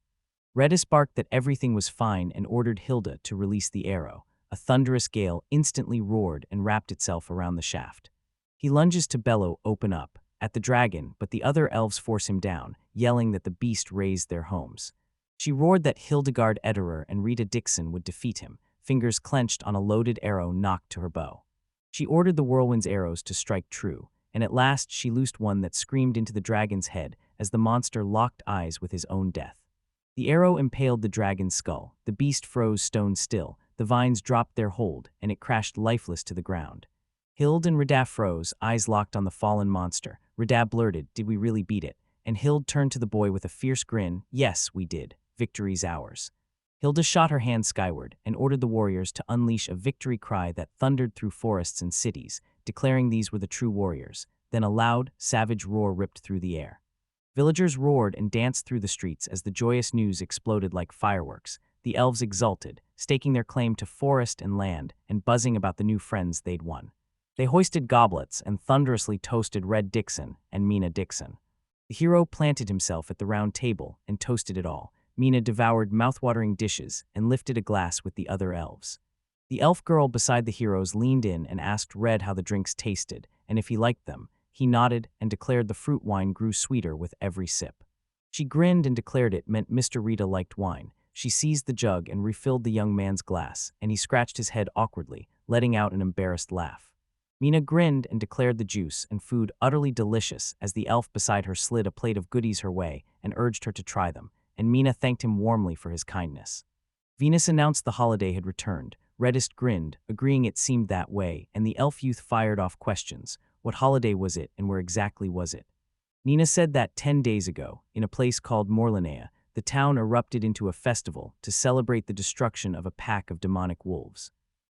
Redis barked that everything was fine and ordered Hilda to release the arrow. A thunderous gale instantly roared and wrapped itself around the shaft. He lunges to bellow, "Open up," at the dragon, but the other elves force him down, yelling that the beast razed their homes. She roared that Hildegard Ederer and Rita Dixon would defeat him, fingers clenched on a loaded arrow knocked to her bow. She ordered the whirlwind's arrows to strike true, and at last she loosed one that screamed into the dragon's head as the monster locked eyes with his own death. The arrow impaled the dragon's skull. The beast froze stone still. The vines dropped their hold, and it crashed lifeless to the ground. Hild and Radaf froze, eyes locked on the fallen monster. Radaf blurted, "Did we really beat it?" And Hild turned to the boy with a fierce grin, "Yes, we did. Victory's ours." Hilda shot her hand skyward and ordered the warriors to unleash a victory cry that thundered through forests and cities, declaring these were the true warriors. Then a loud, savage roar ripped through the air. Villagers roared and danced through the streets as the joyous news exploded like fireworks. the elves exulted, staking their claim to forest and land and buzzing about the new friends they'd won. They hoisted goblets and thunderously toasted Red Dixon and Mina Dixon. The hero planted himself at the round table and toasted it all. Mina devoured mouthwatering dishes and lifted a glass with the other elves. The elf girl beside the heroes leaned in and asked Red how the drinks tasted, and if he liked them. He nodded and declared the fruit wine grew sweeter with every sip. She grinned and declared it meant Mr. Rita liked wine. She seized the jug and refilled the young man's glass, and he scratched his head awkwardly, letting out an embarrassed laugh. Mina grinned and declared the juice and food utterly delicious as the elf beside her slid a plate of goodies her way and urged her to try them, and Mina thanked him warmly for his kindness. Venus announced the holiday had returned. Reddest grinned, agreeing it seemed that way, and the elf youth fired off questions. What holiday was it, and where exactly was it? Nina said that 10 days ago, in a place called Morelia, the town erupted into a festival to celebrate the destruction of a pack of demonic wolves.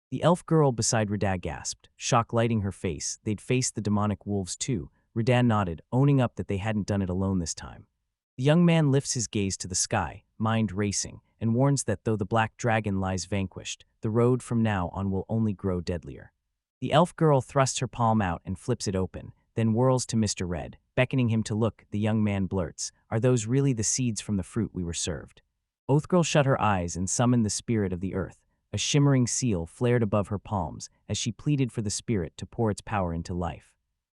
The elf girl beside Rada gasped, shock lighting her face. They'd faced the demonic wolves too. Rada nodded, owning up that they hadn't done it alone this time. The young man lifts his gaze to the sky, mind racing, and warns that though the black dragon lies vanquished, the road from now on will only grow deadlier. The elf girl thrusts her palm out and flips it open, then whirls to Mr. Red, beckoning him to look. The young man blurts, "Are those really the seeds from the fruit we were served?" Oathgirl shut her eyes and summoned the spirit of the earth. A shimmering seal flared above her palms as she pleaded for the spirit to pour its power into life.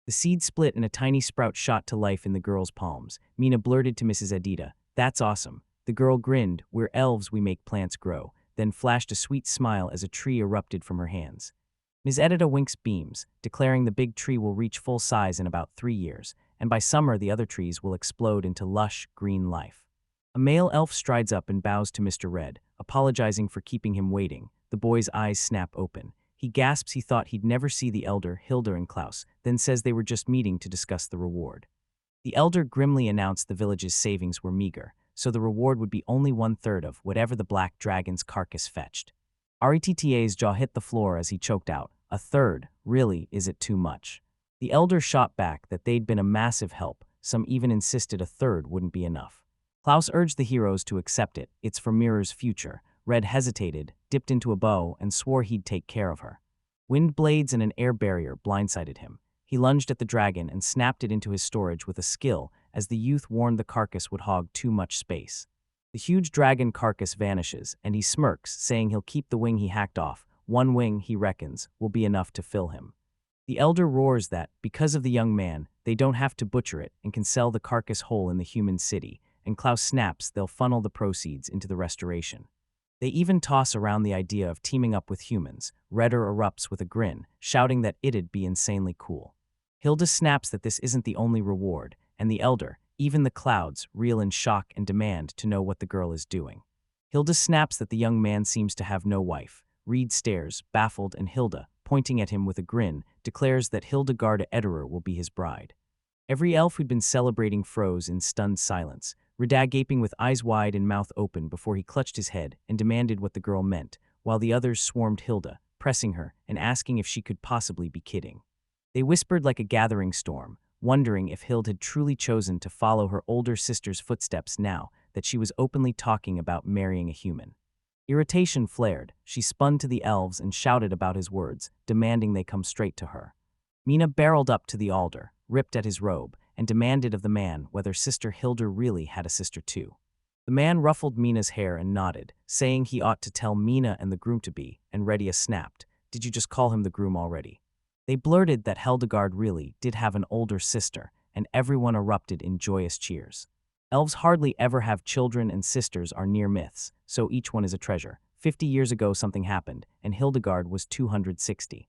The seed split and a tiny sprout shot to life in the girl's palms. Mina blurted to Mrs. Edita, "That's awesome." The girl grinned, "We're elves, we make plants grow," then flashed a sweet smile as a tree erupted from her hands. Ms. Edita winks beams, declaring the big tree will reach full size in about 3 years, and by summer the other trees will explode into lush, green life. A male elf strides up and bows to Mr. Red, apologizing for keeping him waiting. The boy's eyes snap open. He gasps he thought he'd never see the elder, Hilda and Klaus, then says they were just meeting to discuss the reward. The elder grimly announced the village's savings were meager, so the reward would be only 1/3 of whatever the black dragon's carcass fetched. Retta's jaw hit the floor as he choked out, "A third? Really, is it too much?" The elder shot back that they'd been a massive help. Some even insisted a third wouldn't be enough. Klaus urged the heroes to accept it. It's for Mirror's future. Red hesitated, dipped into a bow, and swore he'd take care of her. Wind blades and an air barrier blindsided him. He lunged at the dragon and snapped it into his storage with a skill as the youth warned the carcass would hog too much space. The huge dragon carcass vanishes, and he smirks, saying he'll keep the wing he hacked off. 1 wing, he reckons, will be enough to fill him. The elder roars that, because of the young man, they don't have to butcher it and can sell the carcass whole in the human city, and Klaus snaps they'll funnel the proceeds into the restoration. They even toss around the idea of teaming up with humans. Redder erupts with a grin, shouting that it'd be insanely cool. Hilda snaps that this isn't the only reward, and the elder, even the clouds, reel in shock and demand to know what the girl is doing. Hilda snaps that the young man seems to have no wife. Reed stares, baffled, and Hilda, pointing at him with a grin, declares that Hildegarda Ederer will be his bride. Every elf who'd been celebrating froze in stunned silence, Rada gaping with eyes wide and mouth open before he clutched his head and demanded what the girl meant, while the others swarmed Hilda, pressing her and asking if she could possibly be kidding. They whispered like a gathering storm, wondering if Hild had truly chosen to follow her older sister's footsteps now that she was openly talking about marrying a human. Irritation flared. She spun to the elves and shouted about his words, demanding they come straight to her. Mina barreled up to the altar, ripped at his robe, and demanded of the man whether Sister Hilda really had a sister too. The man ruffled Mina's hair and nodded, saying he ought to tell Mina and the groom-to-be, and Redia snapped, "Did you just call him the groom already?" They blurted that Hildegard really did have an older sister, and everyone erupted in joyous cheers. Elves hardly ever have children, and sisters are near myths, so each one is a treasure. 50 years ago something happened, and Hildegard was 260.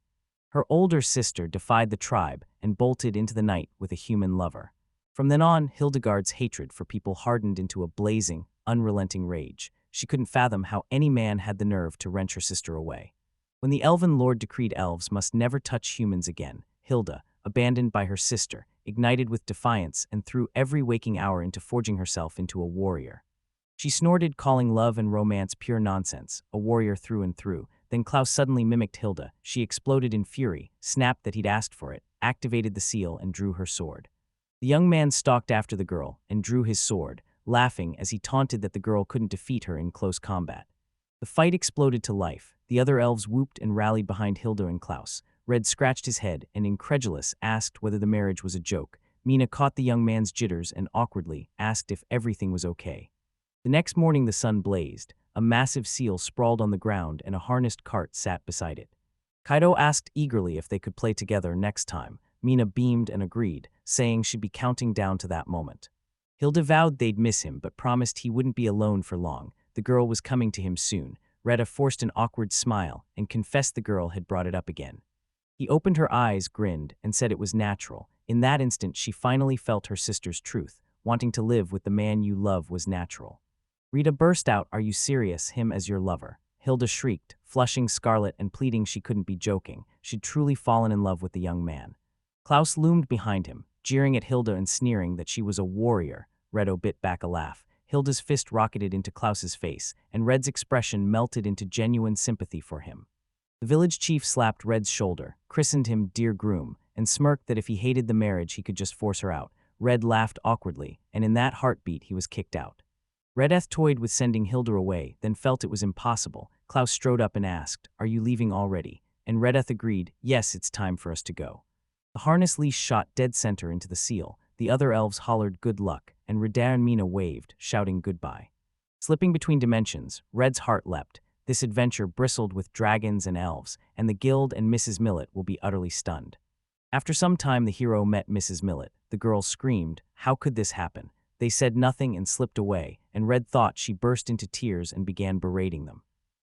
Her older sister defied the tribe and bolted into the night with a human lover. From then on, Hildegard's hatred for people hardened into a blazing, unrelenting rage. She couldn't fathom how any man had the nerve to wrench her sister away. When the elven lord decreed elves must never touch humans again, Hilda, abandoned by her sister, ignited with defiance and threw every waking hour into forging herself into a warrior. She snorted, calling love and romance pure nonsense, a warrior through and through. Then Klaus suddenly mimicked Hilda. She exploded in fury, snapped that he'd asked for it, activated the seal, and drew her sword. The young man stalked after the girl and drew his sword, laughing as he taunted that the girl couldn't defeat her in close combat. The fight exploded to life. The other elves whooped and rallied behind Hilda and Klaus. Red scratched his head and, incredulous, asked whether the marriage was a joke. Mina caught the young man's jitters and awkwardly asked if everything was okay. The next morning the sun blazed. A massive seal sprawled on the ground and a harnessed cart sat beside it. Kaido asked eagerly if they could play together next time. Mina beamed and agreed, saying she'd be counting down to that moment. Hilda vowed they'd miss him but promised he wouldn't be alone for long. The girl was coming to him soon. Retta forced an awkward smile and confessed the girl had brought it up again. He opened her eyes, grinned, and said it was natural. In that instant she finally felt her sister's truth. Wanting to live with the man you love was natural. Rita burst out, "Are you serious? Him as your lover?" Hilda shrieked, flushing scarlet and pleading she couldn't be joking. She'd truly fallen in love with the young man. Klaus loomed behind him, jeering at Hilda and sneering that she was a warrior. Redo bit back a laugh. Hilda's fist rocketed into Klaus's face, and Red's expression melted into genuine sympathy for him. The village chief slapped Red's shoulder, christened him Dear Groom, and smirked that if he hated the marriage he could just force her out. Red laughed awkwardly, and in that heartbeat he was kicked out. Redeth toyed with sending Hilda away, then felt it was impossible. Klaus strode up and asked, "Are you leaving already?" And Redeth agreed, "Yes, it's time for us to go." The harness leash shot dead center into the seal. The other elves hollered good luck, and Rida and Mina waved, shouting goodbye. Slipping between dimensions, Red's heart leapt. This adventure bristled with dragons and elves, and the guild and Mrs. Millet will be utterly stunned. After some time the hero met Mrs. Millet. The girl screamed, "How could this happen?" They said nothing and slipped away, and Red thought she burst into tears and began berating them.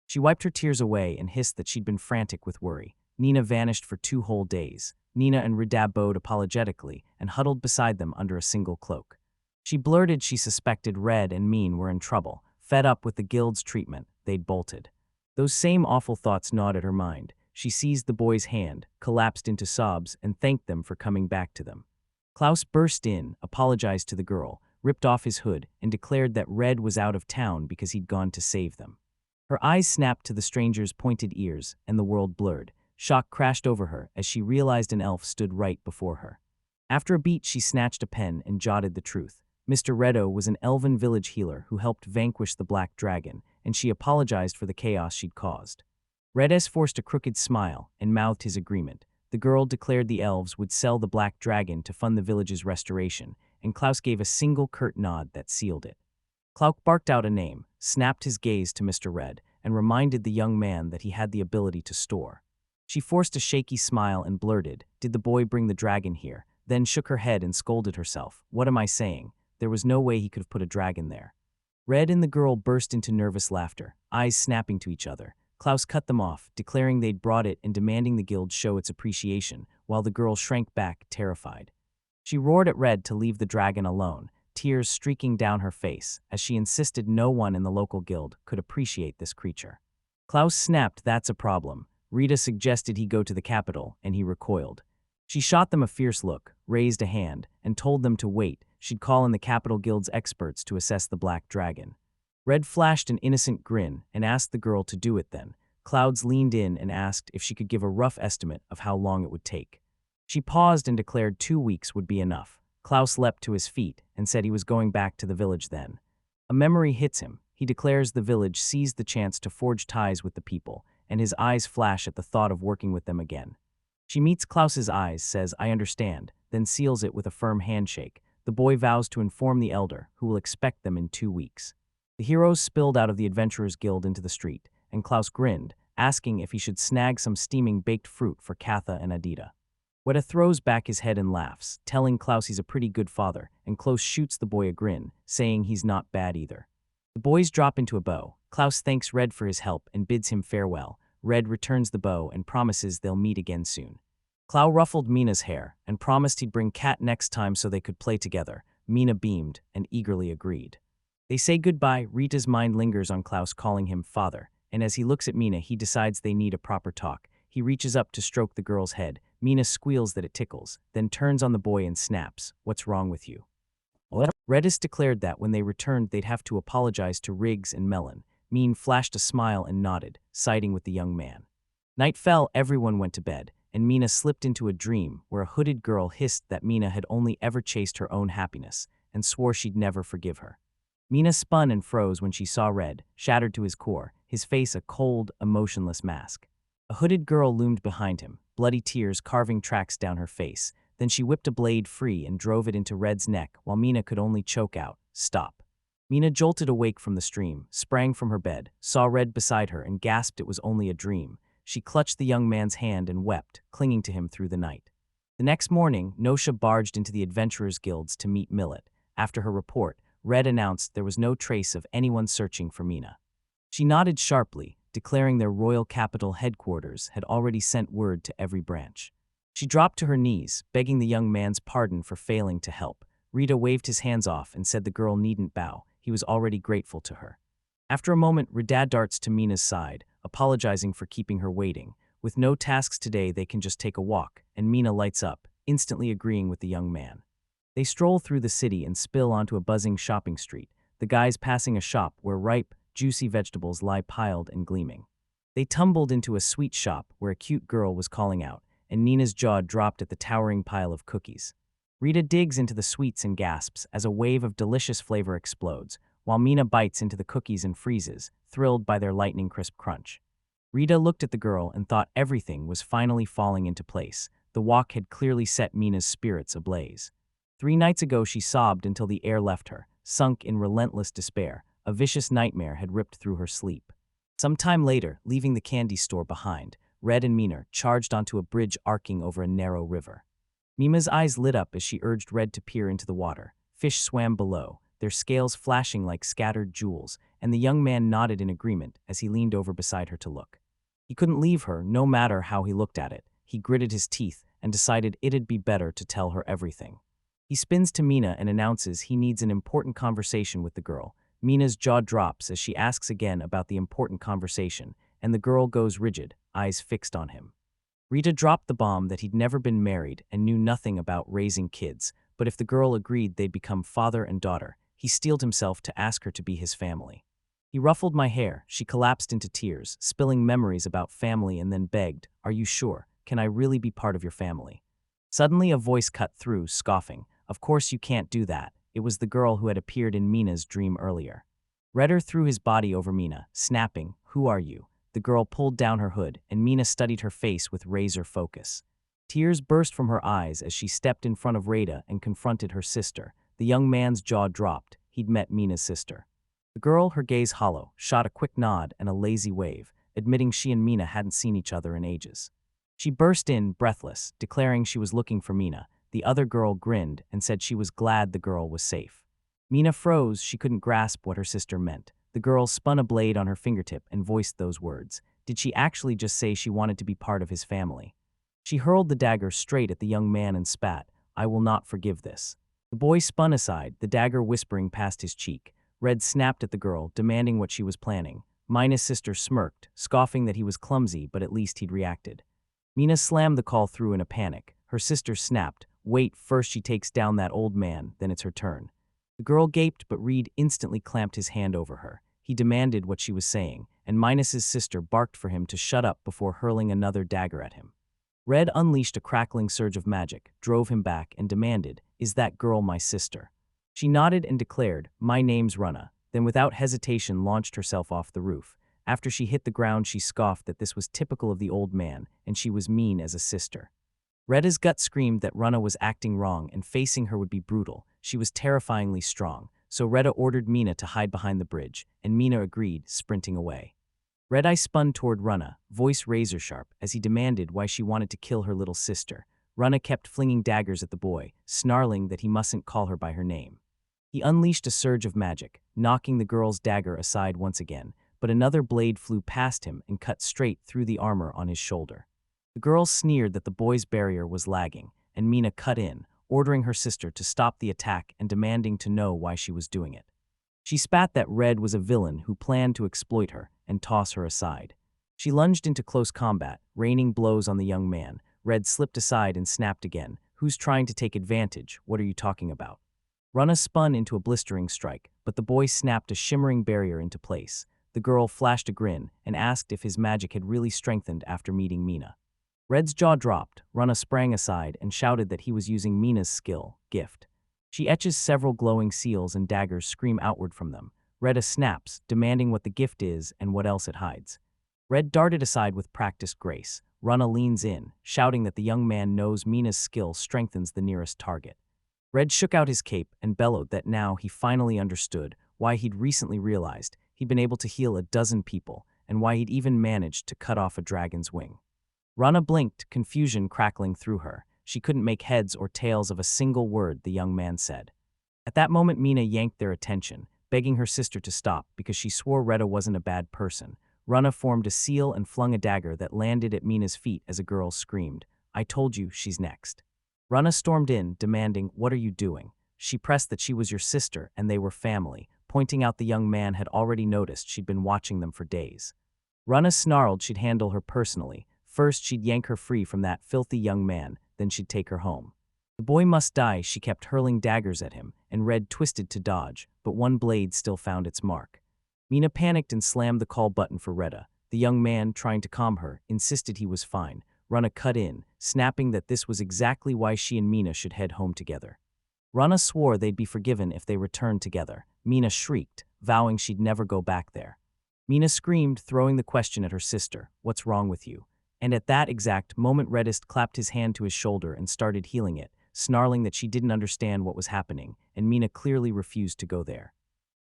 She wiped her tears away and hissed that she'd been frantic with worry. Nina vanished for 2 whole days. Nina and Rida bowed apologetically and huddled beside them under a single cloak. She blurted she suspected Red and Mean were in trouble. Fed up with the guild's treatment, they'd bolted. Those same awful thoughts gnawed at her mind. She seized the boy's hand, collapsed into sobs, and thanked them for coming back to them. Klaus burst in, apologized to the girl, ripped off his hood, and declared that Red was out of town because he'd gone to save them. Her eyes snapped to the stranger's pointed ears, and the world blurred. Shock crashed over her as she realized an elf stood right before her. After a beat, she snatched a pen and jotted the truth. Mr. Redo was an elven village healer who helped vanquish the black dragon, and she apologized for the chaos she'd caused. Redes forced a crooked smile and mouthed his agreement. The girl declared the elves would sell the black dragon to fund the village's restoration, and Klaus gave a single curt nod that sealed it. Klaus barked out a name, snapped his gaze to Mr. Red, and reminded the young man that he had the ability to store. She forced a shaky smile and blurted, "Did the boy bring the dragon here?" Then shook her head and scolded herself. "What am I saying? There was no way he could have put a dragon there." Red and the girl burst into nervous laughter, eyes snapping to each other. Klaus cut them off, declaring they'd brought it and demanding the guild show its appreciation, while the girl shrank back, terrified. She roared at Red to leave the dragon alone, tears streaking down her face, as she insisted no one in the local guild could appreciate this creature. Klaus snapped, "That's a problem." Rita suggested he go to the capital, and he recoiled. She shot them a fierce look, raised a hand, and told them to wait. She'd call in the capital guild's experts to assess the black dragon. Red flashed an innocent grin and asked the girl to do it then. Clouds leaned in and asked if she could give a rough estimate of how long it would take. She paused and declared 2 weeks would be enough. Klaus leapt to his feet and said he was going back to the village then. A memory hits him. He declares the village seized the chance to forge ties with the people, and his eyes flash at the thought of working with them again. She meets Klaus's eyes, says, "I understand," then seals it with a firm handshake. The boy vows to inform the elder, who will expect them in 2 weeks. The heroes spilled out of the Adventurers Guild into the street, and Klaus grinned, asking if he should snag some steaming baked fruit for Katha and Adita. Weta throws back his head and laughs, telling Klaus he's a pretty good father, and Klaus shoots the boy a grin, saying he's not bad either. The boys drop into a bow. Klaus thanks Red for his help and bids him farewell. Red returns the bow and promises they'll meet again soon. Klaus ruffled Mina's hair and promised he'd bring Kat next time so they could play together. Mina beamed and eagerly agreed. They say goodbye. Rita's mind lingers on Klaus calling him father, and as he looks at Mina, he decides they need a proper talk. He reaches up to stroke the girl's head. Mina squeals that it tickles, then turns on the boy and snaps, "What's wrong with you?" Redis declared that when they returned they'd have to apologize to Riggs and Melon. Mean flashed a smile and nodded, siding with the young man. Night fell, everyone went to bed, and Mina slipped into a dream where a hooded girl hissed that Mina had only ever chased her own happiness and swore she'd never forgive her. Mina spun and froze when she saw Red, shattered to his core, his face a cold, emotionless mask. A hooded girl loomed behind him, bloody tears carving tracks down her face. Then she whipped a blade free and drove it into Red's neck while Mina could only choke out, "Stop." Mina jolted awake from the stream, sprang from her bed, saw Red beside her and gasped it was only a dream. She clutched the young man's hand and wept, clinging to him through the night. The next morning, Nosha barged into the Adventurers Guilds to meet Millet. After her report, Red announced there was no trace of anyone searching for Mina. She nodded sharply, declaring their royal capital headquarters had already sent word to every branch. She dropped to her knees, begging the young man's pardon for failing to help. Rita waved his hands off and said the girl needn't bow. He was already grateful to her. After a moment, Rida darts to Mina's side, apologizing for keeping her waiting. With no tasks today, they can just take a walk, and Mina lights up, instantly agreeing with the young man. They stroll through the city and spill onto a buzzing shopping street, the guys passing a shop where ripe, juicy vegetables lie piled and gleaming. They tumbled into a sweet shop where a cute girl was calling out, and Nina's jaw dropped at the towering pile of cookies. Rita digs into the sweets and gasps as a wave of delicious flavor explodes, while Mina bites into the cookies and freezes, thrilled by their lightning-crisp crunch. Rita looked at the girl and thought everything was finally falling into place. The walk had clearly set Mina's spirits ablaze. 3 nights ago she sobbed until the air left her, sunk in relentless despair. A vicious nightmare had ripped through her sleep. Some time later, leaving the candy store behind, Red and Mina charged onto a bridge arcing over a narrow river. Mima's eyes lit up as she urged Red to peer into the water. Fish swam below, their scales flashing like scattered jewels, and the young man nodded in agreement as he leaned over beside her to look. He couldn't leave her, no matter how he looked at it. He gritted his teeth and decided it'd be better to tell her everything. He spins to Mina and announces he needs an important conversation with the girl. Mina's jaw drops as she asks again about the important conversation, and the girl goes rigid, eyes fixed on him. Rita dropped the bomb that he'd never been married and knew nothing about raising kids, but if the girl agreed they'd become father and daughter, he steeled himself to ask her to be his family. He ruffled my hair. She collapsed into tears, spilling memories about family, and then begged, "Are you sure? Can I really be part of your family?" Suddenly a voice cut through, scoffing, "Of course you can't do that." It was the girl who had appeared in Mina's dream earlier. Redder threw his body over Mina, snapping, "Who are you?" The girl pulled down her hood, and Mina studied her face with razor focus. Tears burst from her eyes as she stepped in front of Rada and confronted her sister. The young man's jaw dropped. He'd met Mina's sister. The girl, her gaze hollow, shot a quick nod and a lazy wave, admitting she and Mina hadn't seen each other in ages. She burst in, breathless, declaring she was looking for Mina. The other girl grinned and said she was glad the girl was safe. Mina froze. She couldn't grasp what her sister meant. The girl spun a blade on her fingertip and voiced those words. Did she actually just say she wanted to be part of his family? She hurled the dagger straight at the young man and spat, "I will not forgive this." The boy spun aside, the dagger whispering past his cheek. Red snapped at the girl, demanding what she was planning. Mina's sister smirked, scoffing that he was clumsy, but at least he'd reacted. Mina slammed the call through in a panic. Her sister snapped, "Wait, first she takes down that old man, then it's her turn." The girl gaped, but Reed instantly clamped his hand over her. He demanded what she was saying, and Minus's sister barked for him to shut up before hurling another dagger at him. Red unleashed a crackling surge of magic, drove him back, and demanded, "Is that girl my sister?" She nodded and declared, "My name's Rana," then without hesitation launched herself off the roof. After she hit the ground, she scoffed that this was typical of the old man, and she was mean as a sister. Reda's gut screamed that Rana was acting wrong and facing her would be brutal. She was terrifyingly strong, so Reda ordered Mina to hide behind the bridge, and Mina agreed, sprinting away. Red Eye spun toward Rana, voice razor-sharp, as he demanded why she wanted to kill her little sister. Rana kept flinging daggers at the boy, snarling that he mustn't call her by her name. He unleashed a surge of magic, knocking the girl's dagger aside once again, but another blade flew past him and cut straight through the armor on his shoulder. The girl sneered that the boy's barrier was lagging, and Mina cut in, ordering her sister to stop the attack and demanding to know why she was doing it. She spat that Red was a villain who planned to exploit her and toss her aside. She lunged into close combat, raining blows on the young man. Red slipped aside and snapped again. "Who's trying to take advantage? What are you talking about?" Rana spun into a blistering strike, but the boy snapped a shimmering barrier into place. The girl flashed a grin and asked if his magic had really strengthened after meeting Mina. Red's jaw dropped. Rana sprang aside and shouted that he was using Mina's skill, gift. She etches several glowing seals and daggers scream outward from them. Retta snaps, demanding what the gift is and what else it hides. Red darted aside with practiced grace. Rana leans in, shouting that the young man knows Mina's skill strengthens the nearest target. Red shook out his cape and bellowed that now he finally understood why he'd recently realized he'd been able to heal a dozen people and why he'd even managed to cut off a dragon's wing. Rana blinked, confusion crackling through her. She couldn't make heads or tails of a single word the young man said. At that moment, Mina yanked their attention, begging her sister to stop because she swore Retta wasn't a bad person. Rana formed a seal and flung a dagger that landed at Mina's feet as a girl screamed, "I told you, she's next." Rana stormed in, demanding, "What are you doing?" She pressed that she was your sister and they were family, pointing out the young man had already noticed she'd been watching them for days. Rana snarled she'd handle her personally. First, she'd yank her free from that filthy young man, then she'd take her home. The boy must die, she kept hurling daggers at him, and Red twisted to dodge, but one blade still found its mark. Mina panicked and slammed the call button for Retta. The young man, trying to calm her, insisted he was fine. Rana cut in, snapping that this was exactly why she and Mina should head home together. Rana swore they'd be forgiven if they returned together. Mina shrieked, vowing she'd never go back there. Mina screamed, throwing the question at her sister, "What's wrong with you?" And at that exact moment, Reddist clapped his hand to his shoulder and started healing it, snarling that she didn't understand what was happening, and Mina clearly refused to go there.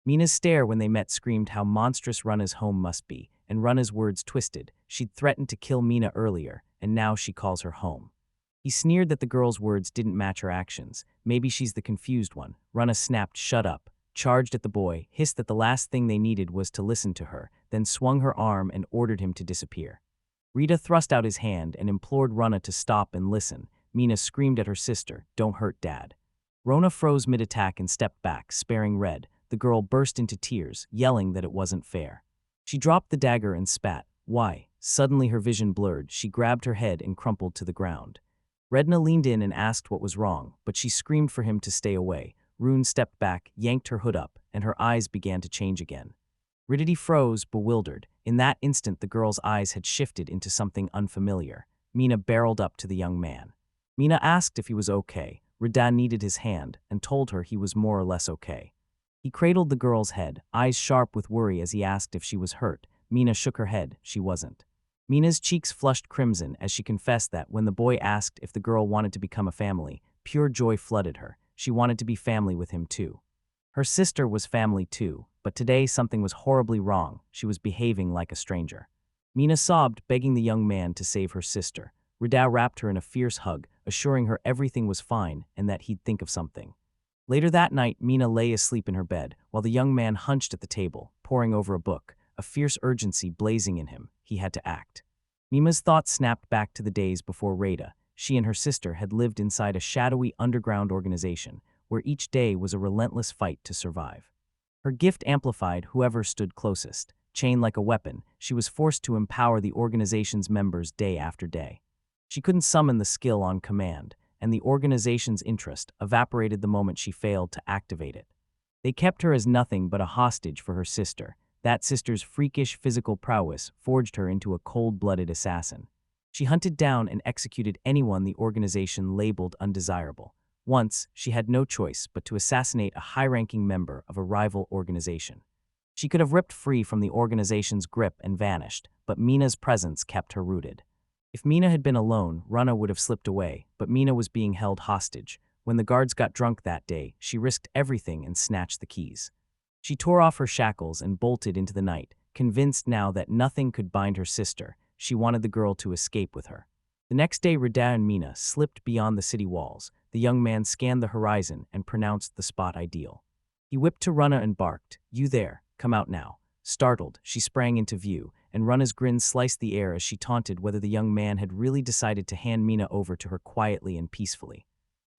Mina's stare when they met screamed how monstrous Rana's home must be, and Rana's words twisted. She'd threatened to kill Mina earlier, and now she calls her home. He sneered that the girl's words didn't match her actions. Maybe she's the confused one. Rana snapped, "Shut up," charged at the boy, hissed that the last thing they needed was to listen to her, then swung her arm and ordered him to disappear. Rita thrust out his hand and implored Rana to stop and listen. Mina screamed at her sister, "Don't hurt Dad." Rona froze mid-attack and stepped back, sparing Red. The girl burst into tears, yelling that it wasn't fair. She dropped the dagger and spat. "Why?" Suddenly her vision blurred. She grabbed her head and crumpled to the ground. Redna leaned in and asked what was wrong, but she screamed for him to stay away. Rune stepped back, yanked her hood up, and her eyes began to change again. Ridity froze, bewildered. In that instant, the girl's eyes had shifted into something unfamiliar. Mina barreled up to the young man. Mina asked if he was okay. Ridan needed his hand and told her he was more or less okay. He cradled the girl's head, eyes sharp with worry as he asked if she was hurt. Mina shook her head. She wasn't. Mina's cheeks flushed crimson as she confessed that when the boy asked if the girl wanted to become a family, pure joy flooded her. She wanted to be family with him too. Her sister was family too, but today something was horribly wrong. She was behaving like a stranger. Mina sobbed, begging the young man to save her sister. Ridow wrapped her in a fierce hug, assuring her everything was fine and that he'd think of something. Later that night, Mina lay asleep in her bed, while the young man hunched at the table, poring over a book, a fierce urgency blazing in him. He had to act. Mima's thoughts snapped back to the days before Rada. She and her sister had lived inside a shadowy underground organization, where each day was a relentless fight to survive. Her gift amplified whoever stood closest. Chained like a weapon, she was forced to empower the organization's members day after day. She couldn't summon the skill on command, and the organization's interest evaporated the moment she failed to activate it. They kept her as nothing but a hostage for her sister. That sister's freakish physical prowess forged her into a cold-blooded assassin. She hunted down and executed anyone the organization labeled undesirable. Once, she had no choice but to assassinate a high-ranking member of a rival organization. She could have ripped free from the organization's grip and vanished, but Mina's presence kept her rooted. If Mina had been alone, Rana would have slipped away, but Mina was being held hostage. When the guards got drunk that day, she risked everything and snatched the keys. She tore off her shackles and bolted into the night, convinced now that nothing could bind her sister. She wanted the girl to escape with her. The next day, Rida and Mina slipped beyond the city walls. The young man scanned the horizon and pronounced the spot ideal. He whipped to Rana and barked, "You there, come out now." Startled, she sprang into view, and Rana's grin sliced the air as she taunted whether the young man had really decided to hand Mina over to her quietly and peacefully.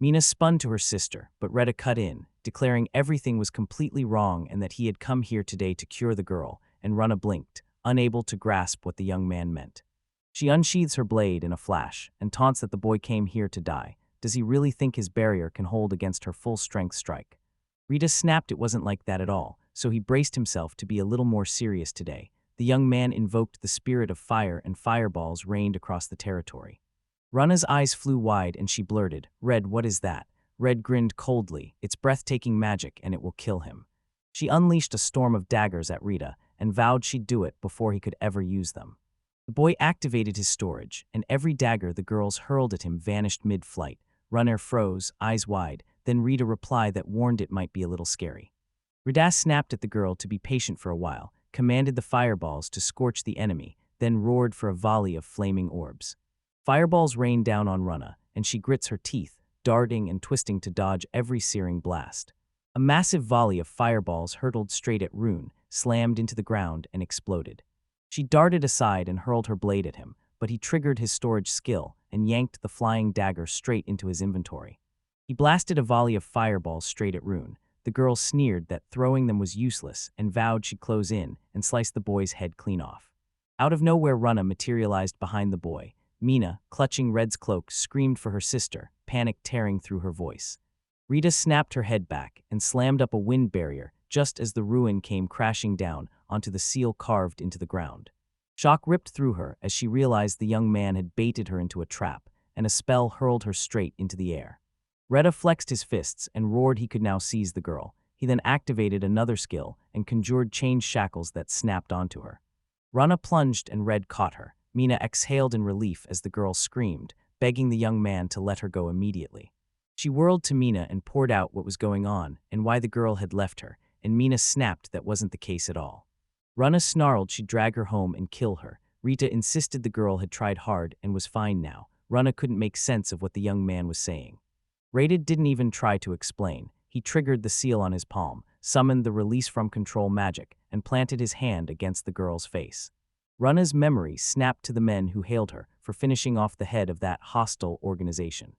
Mina spun to her sister, but Retta cut in, declaring everything was completely wrong and that he had come here today to cure the girl, and Rana blinked, unable to grasp what the young man meant. She unsheathes her blade in a flash and taunts that the boy came here to die. Does he really think his barrier can hold against her full-strength strike? Rita snapped it wasn't like that at all, so he braced himself to be a little more serious today. The young man invoked the spirit of fire and fireballs rained across the territory. Rana's eyes flew wide and she blurted, "Red, what is that?" Red grinned coldly. It's breathtaking magic, and it will kill him. She unleashed a storm of daggers at Rita and vowed she'd do it before he could ever use them. The boy activated his storage, and every dagger the girls hurled at him vanished mid-flight. Rana froze, eyes wide, then Rita replied that warned it might be a little scary. Rita snapped at the girl to be patient for a while, commanded the fireballs to scorch the enemy, then roared for a volley of flaming orbs. Fireballs rained down on Rana, and she grits her teeth, darting and twisting to dodge every searing blast. A massive volley of fireballs hurtled straight at Rune, slammed into the ground, and exploded. She darted aside and hurled her blade at him, but he triggered his storage skill and yanked the flying dagger straight into his inventory. He blasted a volley of fireballs straight at Rune. The girl sneered that throwing them was useless and vowed she'd close in and slice the boy's head clean off. Out of nowhere, Rana materialized behind the boy. Mina, clutching Red's cloak, screamed for her sister, panic tearing through her voice. Rita snapped her head back and slammed up a wind barrier just as the ruin came crashing down onto the seal carved into the ground. Shock ripped through her as she realized the young man had baited her into a trap, and a spell hurled her straight into the air. Retta flexed his fists and roared he could now seize the girl. He then activated another skill and conjured chain shackles that snapped onto her. Rana plunged and Red caught her. Mina exhaled in relief as the girl screamed, begging the young man to let her go immediately. She whirled to Mina and poured out what was going on and why the girl had left her, and Mina snapped that wasn't the case at all. Rana snarled she'd drag her home and kill her. Rita insisted the girl had tried hard and was fine now. Rana couldn't make sense of what the young man was saying. Rated didn't even try to explain. He triggered the seal on his palm, summoned the release from control magic, and planted his hand against the girl's face. Rana's memory snapped to the men who hailed her for finishing off the head of that hostile organization.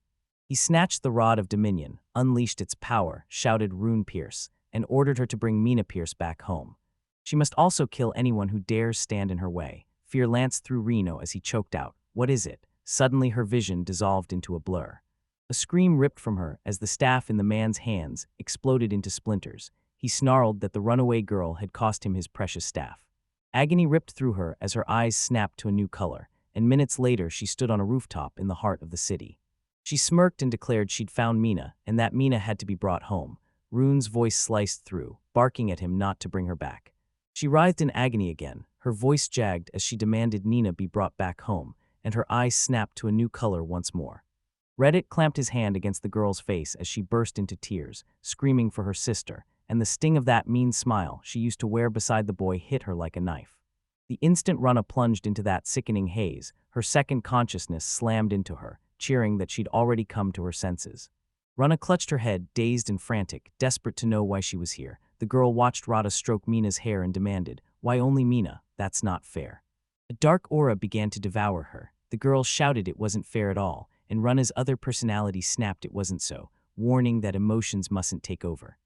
He snatched the Rod of Dominion, unleashed its power, shouted Rune Pierce, and ordered her to bring Mina Pierce back home. She must also kill anyone who dares stand in her way. Fear lanced through Reno as he choked out, "What is it?" Suddenly her vision dissolved into a blur. A scream ripped from her as the staff in the man's hands exploded into splinters. He snarled that the runaway girl had cost him his precious staff. Agony ripped through her as her eyes snapped to a new color, and minutes later she stood on a rooftop in the heart of the city. She smirked and declared she'd found Mina, and that Mina had to be brought home. Rune's voice sliced through, barking at him not to bring her back. She writhed in agony again, her voice jagged as she demanded Nina be brought back home, and her eyes snapped to a new color once more. Reddit clamped his hand against the girl's face as she burst into tears, screaming for her sister, and the sting of that mean smile she used to wear beside the boy hit her like a knife. The instant Rana plunged into that sickening haze, her second consciousness slammed into her, cheering that she'd already come to her senses. Rana clutched her head, dazed and frantic, desperate to know why she was here. The girl watched Rada stroke Mina's hair and demanded, "Why only Mina? That's not fair." A dark aura began to devour her. The girl shouted it wasn't fair at all, and Rana's other personality snapped it wasn't so, warning that emotions mustn't take over.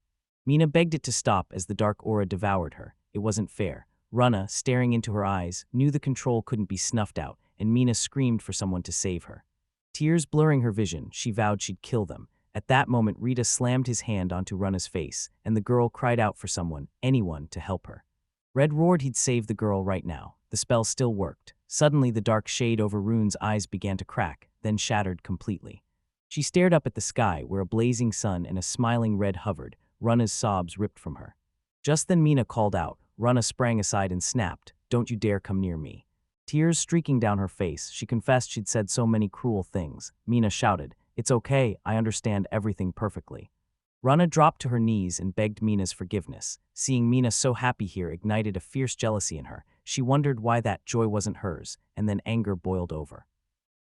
Mina begged it to stop as the dark aura devoured her. It wasn't fair. Rana, staring into her eyes, knew the control couldn't be snuffed out, and Mina screamed for someone to save her. Tears blurring her vision, she vowed she'd kill them. At that moment, Rita slammed his hand onto Rana's face, and the girl cried out for someone, anyone, to help her. Red roared he'd save the girl right now. The spell still worked. Suddenly, the dark shade over Rune's eyes began to crack, then shattered completely. She stared up at the sky, where a blazing sun and a smiling Red hovered. Rana's sobs ripped from her. Just then Mina called out. Rana sprang aside and snapped, "Don't you dare come near me." Tears streaking down her face, she confessed she'd said so many cruel things. Mina shouted, "It's okay, I understand everything perfectly." Rana dropped to her knees and begged Mina's forgiveness. Seeing Mina so happy here ignited a fierce jealousy in her. She wondered why that joy wasn't hers, and then anger boiled over.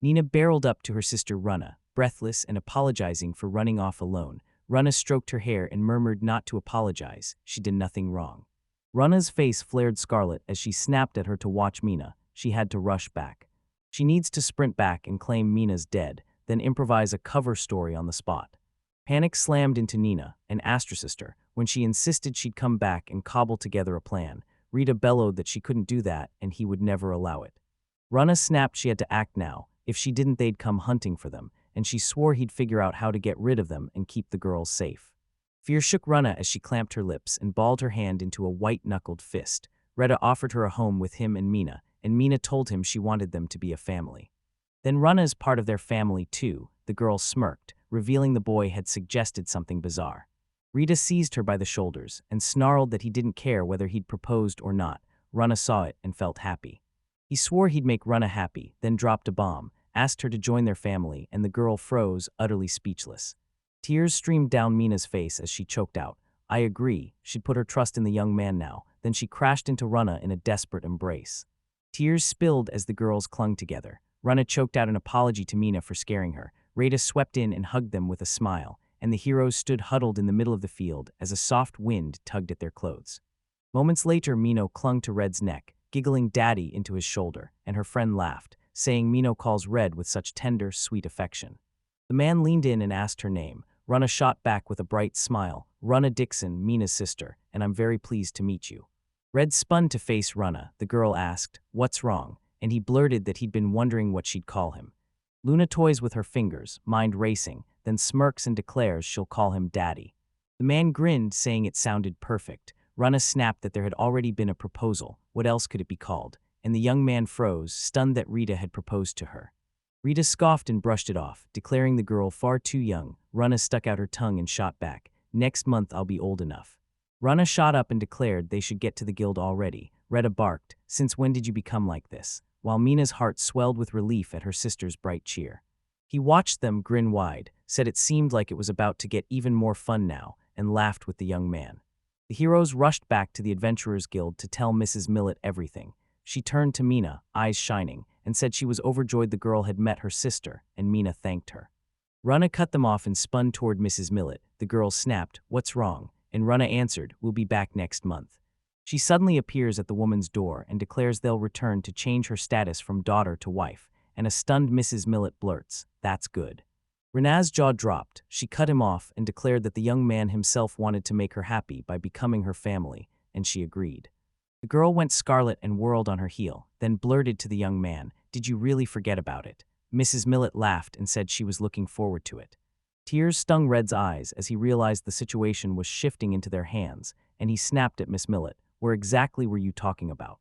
Nina barreled up to her sister Rana, breathless and apologizing for running off alone. Rana stroked her hair and murmured not to apologize. She did nothing wrong. Rana's face flared scarlet as she snapped at her to watch Mina. She had to rush back. She needs to sprint back and claim Mina's dead, then improvise a cover story on the spot. Panic slammed into Nina, an astrosister, when she insisted she'd come back and cobble together a plan. Rita bellowed that she couldn't do that and he would never allow it. Rana snapped she had to act now. If she didn't, they'd come hunting for them, and she swore he'd figure out how to get rid of them and keep the girls safe. Fear shook Rana as she clamped her lips and balled her hand into a white-knuckled fist. Retta offered her a home with him and Mina told him she wanted them to be a family. Then Rana is part of their family too, the girl smirked. revealing the boy had suggested something bizarre. Rita seized her by the shoulders and snarled that he didn't care whether he'd proposed or not. Rana saw it and felt happy. He swore he'd make Rana happy, then dropped a bomb, asked her to join their family, and the girl froze, utterly speechless. Tears streamed down Mina's face as she choked out, "I agree." She'd put her trust in the young man now. Then she crashed into Rana in a desperate embrace. Tears spilled as the girls clung together. Rana choked out an apology to Mina for scaring her. Rita swept in and hugged them with a smile, and the heroes stood huddled in the middle of the field as a soft wind tugged at their clothes. Moments later, Mino clung to Red's neck, giggling daddy into his shoulder, and her friend laughed, saying Mino calls Red with such tender, sweet affection. The man leaned in and asked her name. Rana shot back with a bright smile, "Rana Dixon, Mina's sister, and I'm very pleased to meet you." Red spun to face Rana. The girl asked, "What's wrong?" and he blurted that he'd been wondering what she'd call him. Luna toys with her fingers, mind racing, then smirks and declares she'll call him Daddy. The man grinned, saying it sounded perfect. Rana snapped that there had already been a proposal. What else could it be called? And the young man froze, stunned that Rita had proposed to her. Rita scoffed and brushed it off, declaring the girl far too young. Rana stuck out her tongue and shot back, "Next month I'll be old enough." Rana shot up and declared they should get to the guild already. Retta barked, "Since when did you become like this?" while Mina's heart swelled with relief at her sister's bright cheer. He watched them grin wide, said it seemed like it was about to get even more fun now, and laughed with the young man. The heroes rushed back to the Adventurers Guild to tell Mrs. Millet everything. She turned to Mina, eyes shining, and said she was overjoyed the girl had met her sister, and Mina thanked her. Rana cut them off and spun toward Mrs. Millet. The girl snapped, "What's wrong?" and Rana answered, "We'll be back next month." She suddenly appears at the woman's door and declares they'll return to change her status from daughter to wife, and a stunned Mrs. Millet blurts, "That's good." Rena's jaw dropped. She cut him off and declared that the young man himself wanted to make her happy by becoming her family, and she agreed. The girl went scarlet and whirled on her heel, then blurted to the young man, "Did you really forget about it?" Mrs. Millet laughed and said she was looking forward to it. Tears stung Red's eyes as he realized the situation was shifting into their hands, and he snapped at Miss Millet, "Where exactly were you talking about?"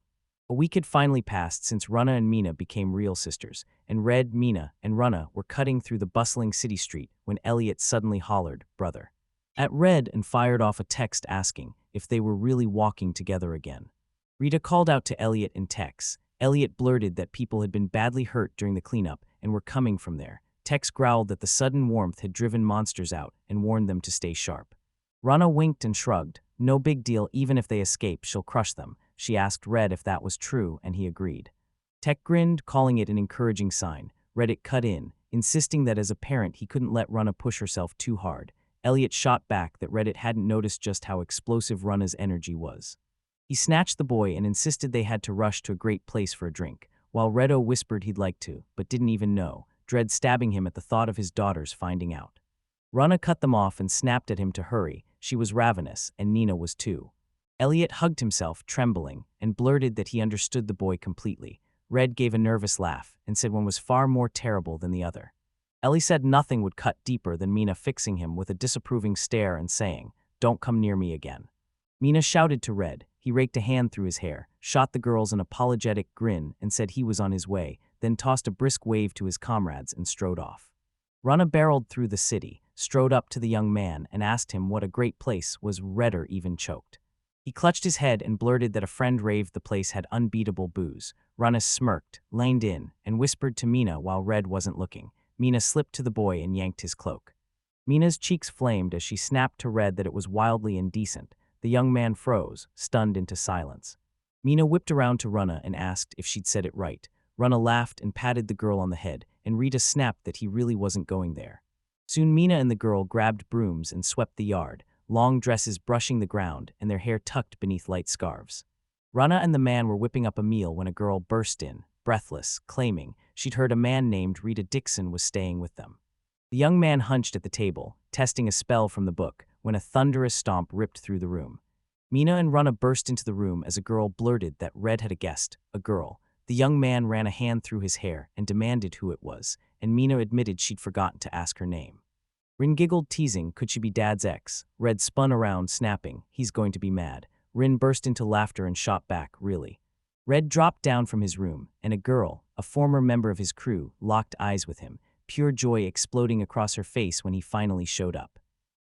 A week had finally passed since Rana and Mina became real sisters, and Red, Mina, and Rana were cutting through the bustling city street when Elliot suddenly hollered, "Brother," at Red and fired off a text asking if they were really walking together again. Rita called out to Elliot in Tex. Elliot blurted that people had been badly hurt during the cleanup and were coming from there. Tex growled that the sudden warmth had driven monsters out and warned them to stay sharp. Rana winked and shrugged. "No big deal, even if they escape, she'll crush them." She asked Red if that was true, and he agreed. Tech grinned, calling it an encouraging sign. Reddit cut in, insisting that as a parent he couldn't let Rana push herself too hard. Elliot shot back that Reddit hadn't noticed just how explosive Rana's energy was. He snatched the boy and insisted they had to rush to a great place for a drink, while Reddo whispered he'd like to, but didn't even know, dread stabbing him at the thought of his daughters finding out. Rana cut them off and snapped at him to hurry. She was ravenous, and Nina was too. Elliot hugged himself, trembling, and blurted that he understood the boy completely. Red gave a nervous laugh and said one was far more terrible than the other. Ellie said nothing would cut deeper than Mina fixing him with a disapproving stare and saying, "Don't come near me again." Mina shouted to Red. He raked a hand through his hair, shot the girls an apologetic grin and said he was on his way, then tossed a brisk wave to his comrades and strode off. Rana barreled through the city, strode up to the young man and asked him what a great place was. Redder even choked. He clutched his head and blurted that a friend raved the place had unbeatable booze. Rana smirked, leaned in, and whispered to Mina while Red wasn't looking. Mina slipped to the boy and yanked his cloak. Mina's cheeks flamed as she snapped to Red that it was wildly indecent. The young man froze, stunned into silence. Mina whipped around to Rana and asked if she'd said it right. Rana laughed and patted the girl on the head, and Rita snapped that he really wasn't going there. Soon Mina and the girl grabbed brooms and swept the yard, long dresses brushing the ground and their hair tucked beneath light scarves. Rana and the man were whipping up a meal when a girl burst in, breathless, claiming she'd heard a man named Rita Dixon was staying with them. The young man hunched at the table, testing a spell from the book, when a thunderous stomp ripped through the room. Mina and Rana burst into the room as a girl blurted that Red had a guest, a girl. The young man ran a hand through his hair and demanded who it was, and Mina admitted she'd forgotten to ask her name. Rin giggled, teasing, could she be Dad's ex? Red spun around, snapping, he's going to be mad. Rin burst into laughter and shot back, really. Red dropped down from his room, and a girl, a former member of his crew, locked eyes with him. pure joy exploding across her face when he finally showed up.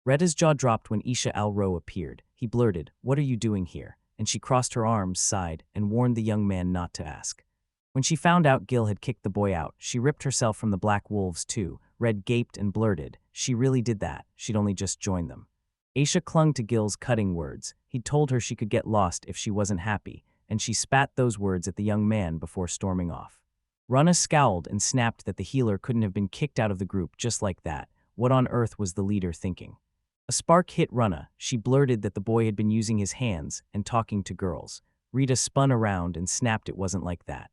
Retta's jaw dropped when Isha Al-Ro appeared. He blurted, "What are you doing here?" And she crossed her arms, sighed, and warned the young man not to ask. When she found out Gil had kicked the boy out, she ripped herself from the black wolves too. Red gaped and blurted, "She really did that. She'd only just joined them." Aisha clung to Gil's cutting words. He'd told her she could get lost if she wasn't happy, and she spat those words at the young man before storming off. Rana scowled and snapped that the healer couldn't have been kicked out of the group just like that. What on earth was the leader thinking? A spark hit Rana. She blurted that the boy had been using his hands and talking to girls. Rita spun around and snapped it wasn't like that.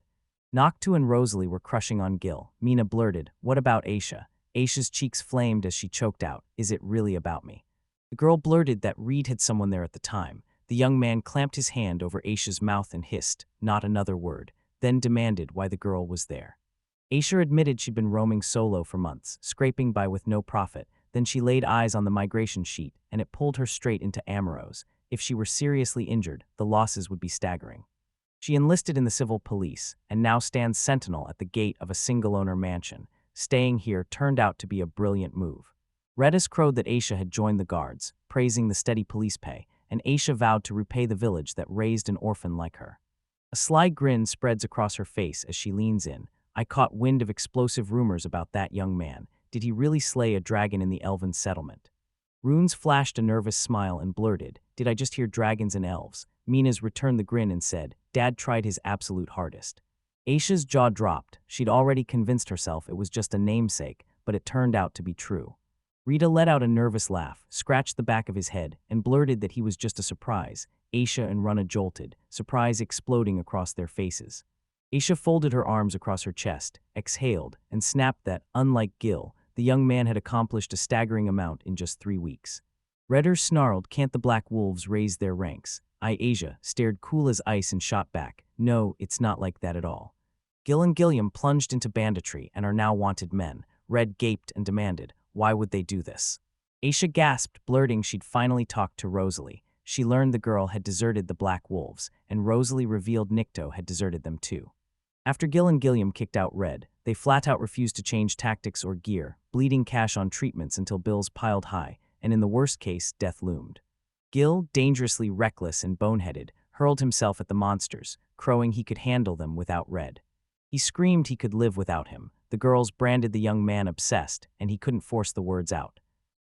Noctu and Rosalie were crushing on Gil. Mina blurted, "What about Aisha?" Aisha's cheeks flamed as she choked out, "Is it really about me?" The girl blurted that Reed had someone there at the time. The young man clamped his hand over Aisha's mouth and hissed, "Not another word," then demanded why the girl was there. Aisha admitted she'd been roaming solo for months, scraping by with no profit. Then she laid eyes on the migration sheet, and it pulled her straight into Ammer's. If she were seriously injured, the losses would be staggering. She enlisted in the civil police, and now stands sentinel at the gate of a single-owner mansion. Staying here turned out to be a brilliant move. Redis crowed that Aisha had joined the guards, praising the steady police pay, and Aisha vowed to repay the village that raised an orphan like her. A sly grin spreads across her face as she leans in. "I caught wind of explosive rumors about that young man. Did he really slay a dragon in the elven settlement?" Runes flashed a nervous smile and blurted, "Did I just hear dragons and elves?" Mina's returned the grin and said, "Dad tried his absolute hardest." Aisha's jaw dropped. She'd already convinced herself it was just a namesake, but it turned out to be true. Rita let out a nervous laugh, scratched the back of his head, and blurted that he was just a surprise. Aisha and Rana jolted, surprise exploding across their faces. Aisha folded her arms across her chest, exhaled, and snapped that, unlike Gil, the young man had accomplished a staggering amount in just 3 weeks. Redder snarled, "Can't the black wolves raise their ranks?" Aisha stared cool as ice and shot back, "No, it's not like that at all." Gil and Gilliam plunged into banditry and are now wanted men. Red gaped and demanded, "Why would they do this?" Aisha gasped, blurting she'd finally talked to Rosalie. She learned the girl had deserted the Black Wolves, and Rosalie revealed Nikto had deserted them too. After Gil and Gilliam kicked out Red, they flat out refused to change tactics or gear, bleeding cash on treatments until bills piled high, and in the worst case, death loomed. Gil, dangerously reckless and boneheaded, hurled himself at the monsters, crowing he could handle them without Red. He screamed he could live without him. The girls branded the young man obsessed, and he couldn't force the words out.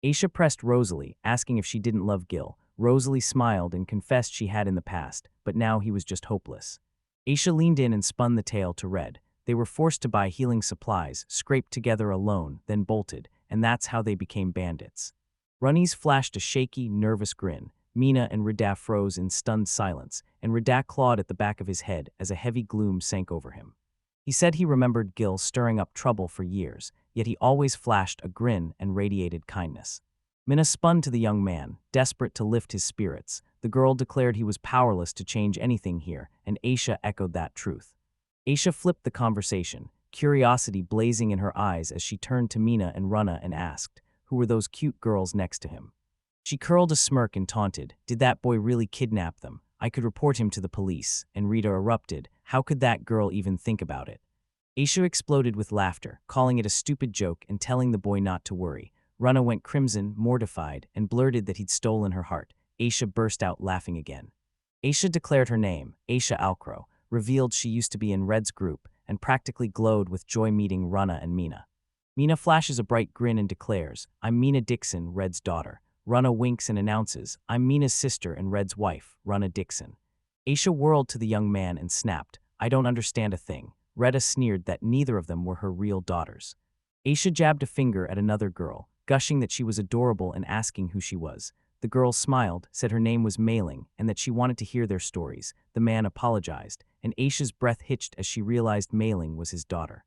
Aisha pressed Rosalie, asking if she didn't love Gil. Rosalie smiled and confessed she had in the past, but now he was just hopeless. Aisha leaned in and spun the tale to Red. They were forced to buy healing supplies, scraped together alone, then bolted, and that's how they became bandits. Runnies flashed a shaky, nervous grin. Mina and Rida froze in stunned silence, and Rida clawed at the back of his head as a heavy gloom sank over him. He said he remembered Gil stirring up trouble for years, yet he always flashed a grin and radiated kindness. Mina spun to the young man, desperate to lift his spirits. The girl declared he was powerless to change anything here, and Aisha echoed that truth. Aisha flipped the conversation, curiosity blazing in her eyes as she turned to Mina and Rana and asked, who were those cute girls next to him? She curled a smirk and taunted, "Did that boy really kidnap them? I could report him to the police," and Rita erupted, "How could that girl even think about it?" Aisha exploded with laughter, calling it a stupid joke and telling the boy not to worry. Rana went crimson, mortified, and blurted that he'd stolen her heart. Aisha burst out laughing again. Aisha declared her name, Aisha Alcro, revealed she used to be in Red's group, and practically glowed with joy meeting Rana and Mina. Mina flashes a bright grin and declares, "I'm Mina Dixon, Red's daughter." Rana winks and announces, "I'm Mina's sister and Red's wife, Rana Dixon." Aisha whirled to the young man and snapped, "I don't understand a thing." Retta sneered that neither of them were her real daughters. Aisha jabbed a finger at another girl, gushing that she was adorable and asking who she was. The girl smiled, said her name was Mailing, and that she wanted to hear their stories. The man apologized, and Aisha's breath hitched as she realized Mailing was his daughter.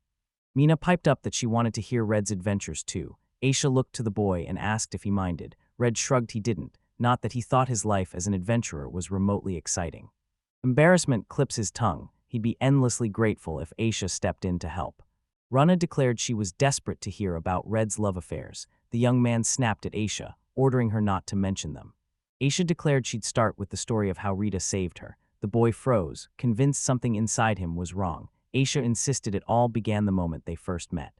Mina piped up that she wanted to hear Red's adventures too. Aisha looked to the boy and asked if he minded. Red shrugged he didn't, not that he thought his life as an adventurer was remotely exciting. Embarrassment clips his tongue. He'd be endlessly grateful if Aisha stepped in to help. Rana declared she was desperate to hear about Red's love affairs. The young man snapped at Aisha, ordering her not to mention them. Aisha declared she'd start with the story of how Rita saved her. The boy froze, convinced something inside him was wrong. Aisha insisted it all began the moment they first met.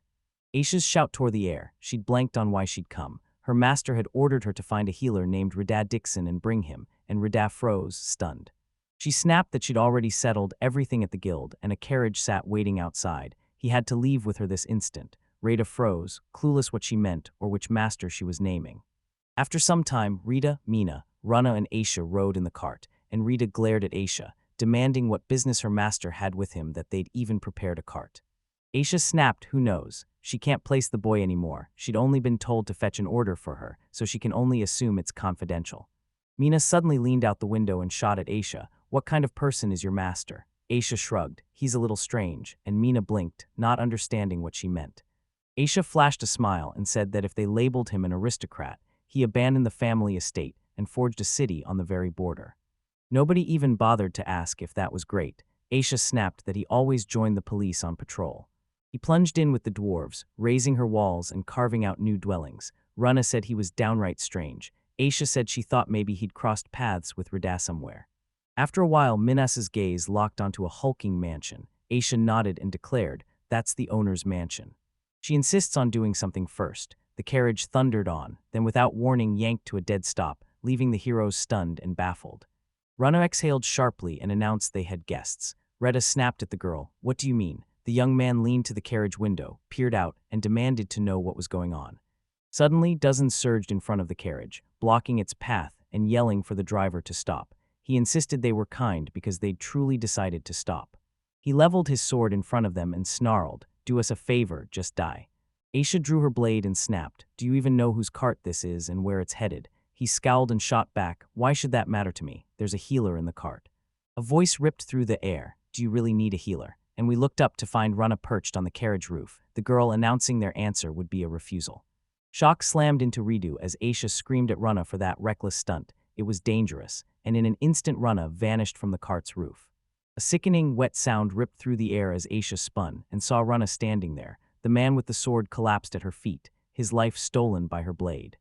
Aisha's shout tore the air. She'd blanked on why she'd come. Her master had ordered her to find a healer named Rada Dixon and bring him, and Rada froze, stunned. She snapped that she'd already settled everything at the guild, and a carriage sat waiting outside. He had to leave with her this instant. Rada froze, clueless what she meant or which master she was naming. After some time, Rita, Mina, Rana and Aisha rode in the cart, and Rita glared at Aisha, demanding what business her master had with him that they'd even prepared a cart. Aisha snapped, who knows? She can't place the boy anymore. She'd only been told to fetch an order for her, so she can only assume it's confidential. Mina suddenly leaned out the window and shot at Aisha. What kind of person is your master? Aisha shrugged. He's a little strange, and Mina blinked, not understanding what she meant. Aisha flashed a smile and said that if they labeled him an aristocrat, he abandoned the family estate and forged a city on the very border. Nobody even bothered to ask if that was great. Aisha snapped that he always joined the police on patrol. He plunged in with the dwarves, raising her walls and carving out new dwellings. Rana said he was downright strange. Aisha said she thought maybe he'd crossed paths with Rada somewhere. After a while, Minas's gaze locked onto a hulking mansion. Aisha nodded and declared, "That's the owner's mansion." She insists on doing something first. The carriage thundered on, then without warning yanked to a dead stop, leaving the heroes stunned and baffled. Rana exhaled sharply and announced they had guests. Retta snapped at the girl. "What do you mean?" The young man leaned to the carriage window, peered out, and demanded to know what was going on. Suddenly, dozens surged in front of the carriage, blocking its path and yelling for the driver to stop. He insisted they were kind because they'd truly decided to stop. He leveled his sword in front of them and snarled, "Do us a favor, just die." Aisha drew her blade and snapped, "Do you even know whose cart this is and where it's headed?" He scowled and shot back, "Why should that matter to me? There's a healer in the cart." A voice ripped through the air, "Do you really need a healer?" And we looked up to find Rana perched on the carriage roof, the girl announcing their answer would be a refusal. Shock slammed into Ridu as Aisha screamed at Rana for that reckless stunt. It was dangerous, and in an instant Rana vanished from the cart's roof. A sickening, wet sound ripped through the air as Aisha spun and saw Rana standing there. The man with the sword collapsed at her feet, his life stolen by her blade.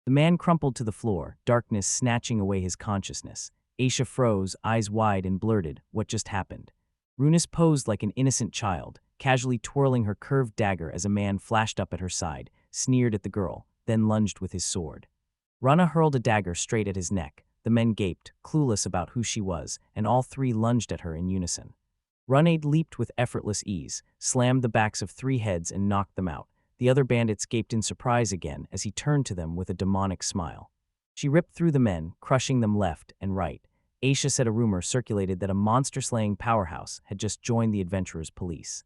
The man crumpled to the floor, darkness snatching away his consciousness. Aisha froze, eyes wide and blurted, what just happened? Runis posed like an innocent child, casually twirling her curved dagger as a man flashed up at her side, sneered at the girl, then lunged with his sword. Rana hurled a dagger straight at his neck. The men gaped, clueless about who she was, and all three lunged at her in unison. Runade leaped with effortless ease, slammed the backs of three heads and knocked them out. The other bandits gaped in surprise again as he turned to them with a demonic smile. She ripped through the men, crushing them left and right. Aisha said a rumor circulated that a monster-slaying powerhouse had just joined the adventurers' police.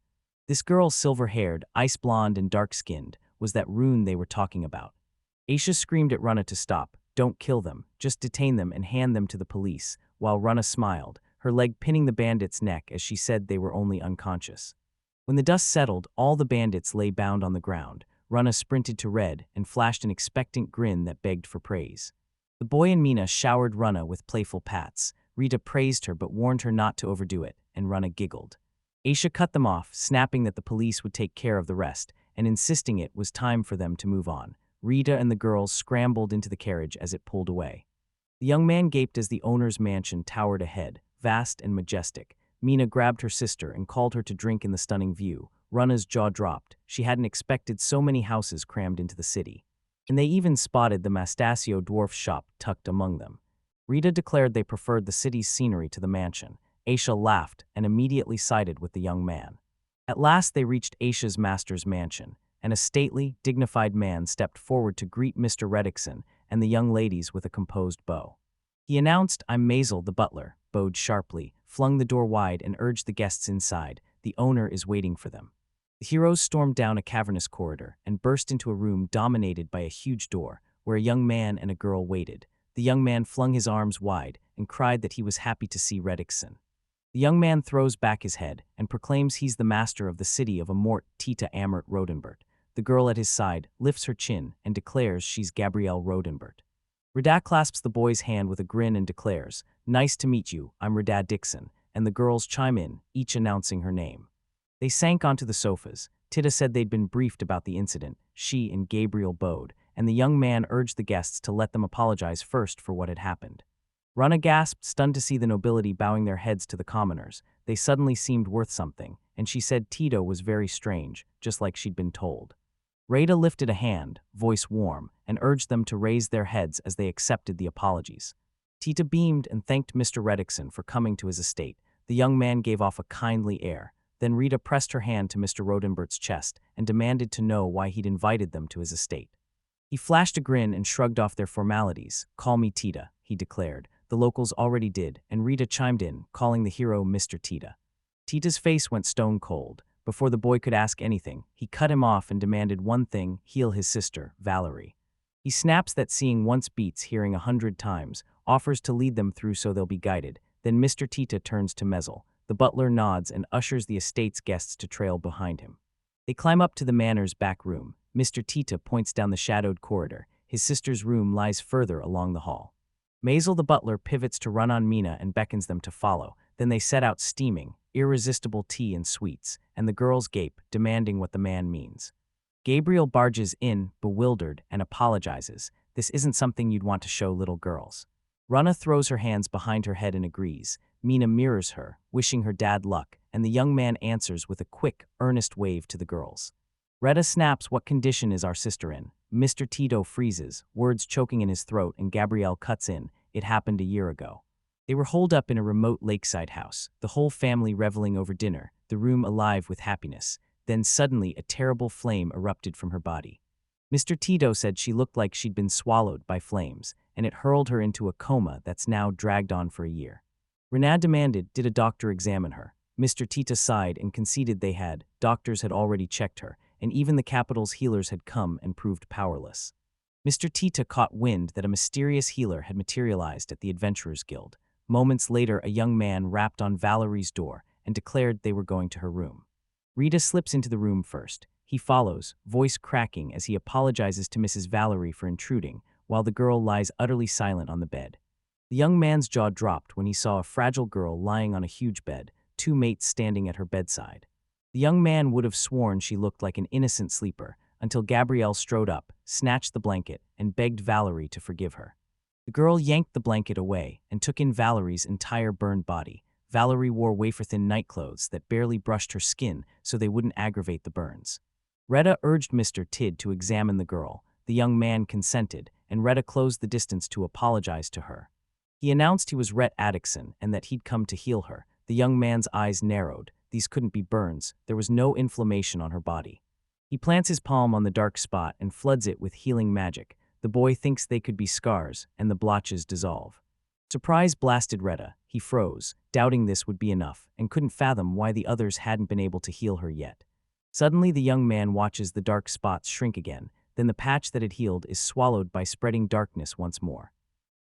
This girl, silver-haired, ice-blonde and dark-skinned, was that rune they were talking about. Aisha screamed at Rana to stop. "Don't kill them, just detain them and hand them to the police," while Rana smiled, her leg pinning the bandit's neck as she said they were only unconscious. When the dust settled, all the bandits lay bound on the ground. Rana sprinted to Red and flashed an expectant grin that begged for praise. The boy and Mina showered Rana with playful pats. Rita praised her but warned her not to overdo it, and Rana giggled. Aisha cut them off, snapping that the police would take care of the rest, and insisting it was time for them to move on. Rita and the girls scrambled into the carriage as it pulled away. The young man gaped as the owner's mansion towered ahead, vast and majestic. Mina grabbed her sister and called her to drink in the stunning view. Rana's jaw dropped. She hadn't expected so many houses crammed into the city. And they even spotted the Mastaccio dwarf shop tucked among them. Rita declared they preferred the city's scenery to the mansion. Aisha laughed and immediately sided with the young man. At last they reached Aisha's master's mansion, and a stately, dignified man stepped forward to greet Mr. Reddickson and the young ladies with a composed bow. He announced, "I'm Maisel, the butler," bowed sharply, flung the door wide and urged the guests inside. "The owner is waiting for them." The heroes stormed down a cavernous corridor and burst into a room dominated by a huge door, where a young man and a girl waited. The young man flung his arms wide and cried that he was happy to see Reddickson. The young man throws back his head and proclaims he's the master of the city of Amort Tita Amert Rodenbert. The girl at his side lifts her chin and declares she's Gabrielle Rodenbert. Rada clasps the boy's hand with a grin and declares, "Nice to meet you, I'm Rada Dixon," and the girls chime in, each announcing her name. They sank onto the sofas. Tita said they'd been briefed about the incident. She and Gabriel bowed, and the young man urged the guests to let them apologize first for what had happened. Rana gasped, stunned to see the nobility bowing their heads to the commoners. They suddenly seemed worth something, and she said Tito was very strange, just like she'd been told. Rada lifted a hand, voice warm, and urged them to raise their heads as they accepted the apologies. Tita beamed and thanked Mr. Reddickson for coming to his estate. The young man gave off a kindly air. Then Rita pressed her hand to Mr. Rodenbert's chest and demanded to know why he'd invited them to his estate. He flashed a grin and shrugged off their formalities. "Call me Tita," he declared. The locals already did, and Rita chimed in, calling the hero Mr. Tita. Tita's face went stone cold. Before the boy could ask anything, he cut him off and demanded one thing: heal his sister, Valerie. He snaps that seeing once beats hearing 100 times, offers to lead them through so they'll be guided. Then Mr. Tita turns to Mezel. The butler nods and ushers the estate's guests to trail behind him. They climb up to the manor's back room. Mr. Tita points down the shadowed corridor. His sister's room lies further along the hall. Mazel the butler pivots to Rana and Mina and beckons them to follow. Then they set out steaming, irresistible tea and sweets, and the girls gape, demanding what the man means. Gabriel barges in, bewildered, and apologizes. "This isn't something you'd want to show little girls." Rana throws her hands behind her head and agrees. Mina mirrors her, wishing her dad luck, and the young man answers with a quick, earnest wave to the girls. Retta snaps, "What condition is our sister in?" Mr. Tito freezes, words choking in his throat, and Gabrielle cuts in. "It happened a year ago." They were holed up in a remote lakeside house, the whole family reveling over dinner, the room alive with happiness. Then suddenly a terrible flame erupted from her body. Mr. Tito said she looked like she'd been swallowed by flames, and it hurled her into a coma that's now dragged on for a year. Rana demanded, "Did a doctor examine her?" Mr. Tito sighed and conceded they had. Doctors had already checked her, and even the capital's healers had come and proved powerless. Mr. Tito caught wind that a mysterious healer had materialized at the Adventurers Guild. Moments later, a young man rapped on Valerie's door and declared they were going to her room. Rita slips into the room first. He follows, voice cracking as he apologizes to Mrs. Valerie for intruding, while the girl lies utterly silent on the bed. The young man's jaw dropped when he saw a fragile girl lying on a huge bed, two mates standing at her bedside. The young man would have sworn she looked like an innocent sleeper, until Gabrielle strode up, snatched the blanket, and begged Valerie to forgive her. The girl yanked the blanket away and took in Valerie's entire burned body. Valerie wore wafer-thin nightclothes that barely brushed her skin so they wouldn't aggravate the burns. Retta urged Mr. Tidd to examine the girl. The young man consented, and Retta closed the distance to apologize to her. He announced he was Rhett Atkinson and that he'd come to heal her. The young man's eyes narrowed. These couldn't be burns. There was no inflammation on her body. He plants his palm on the dark spot and floods it with healing magic. The boy thinks they could be scars, and the blotches dissolve. Surprise blasted Retta. He froze, doubting this would be enough, and couldn't fathom why the others hadn't been able to heal her yet. Suddenly, the young man watches the dark spots shrink again. Then the patch that had healed is swallowed by spreading darkness once more.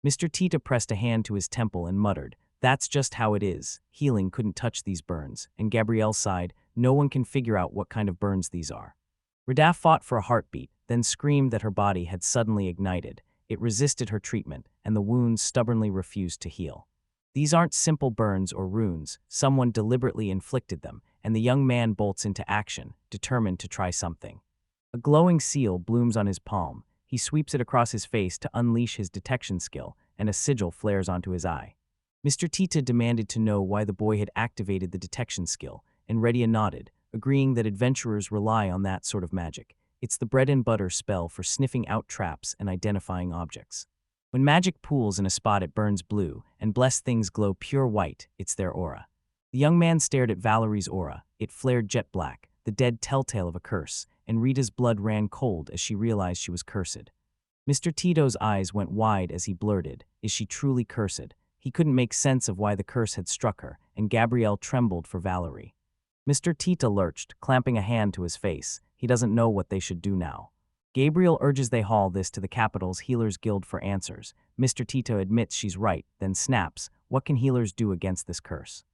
Mr. Tita pressed a hand to his temple and muttered, "That's just how it is. Healing couldn't touch these burns." And Gabrielle sighed, "No one can figure out what kind of burns these are." Rada fought for a heartbeat, then screamed that her body had suddenly ignited. It resisted her treatment, and the wounds stubbornly refused to heal. These aren't simple burns or runes. Someone deliberately inflicted them, and the young man bolts into action, determined to try something. A glowing seal blooms on his palm. He sweeps it across his face to unleash his detection skill, and a sigil flares onto his eye. Mr. Tita demanded to know why the boy had activated the detection skill, and Redia nodded, agreeing that adventurers rely on that sort of magic. It's the bread-and-butter spell for sniffing out traps and identifying objects. When magic pools in a spot, it burns blue, and blessed things glow pure white. It's their aura. The young man stared at Valerie's aura. It flared jet black, the dead telltale of a curse, and Rita's blood ran cold as she realized she was cursed. Mr. Tito's eyes went wide as he blurted, "Is she truly cursed?" He couldn't make sense of why the curse had struck her, and Gabrielle trembled for Valerie. Mr. Tita lurched, clamping a hand to his face. He doesn't know what they should do now. Gabriel urges they haul this to the capital's Healers Guild for answers. Mr. Tito admits she's right, then snaps, "What can healers do against this curse?"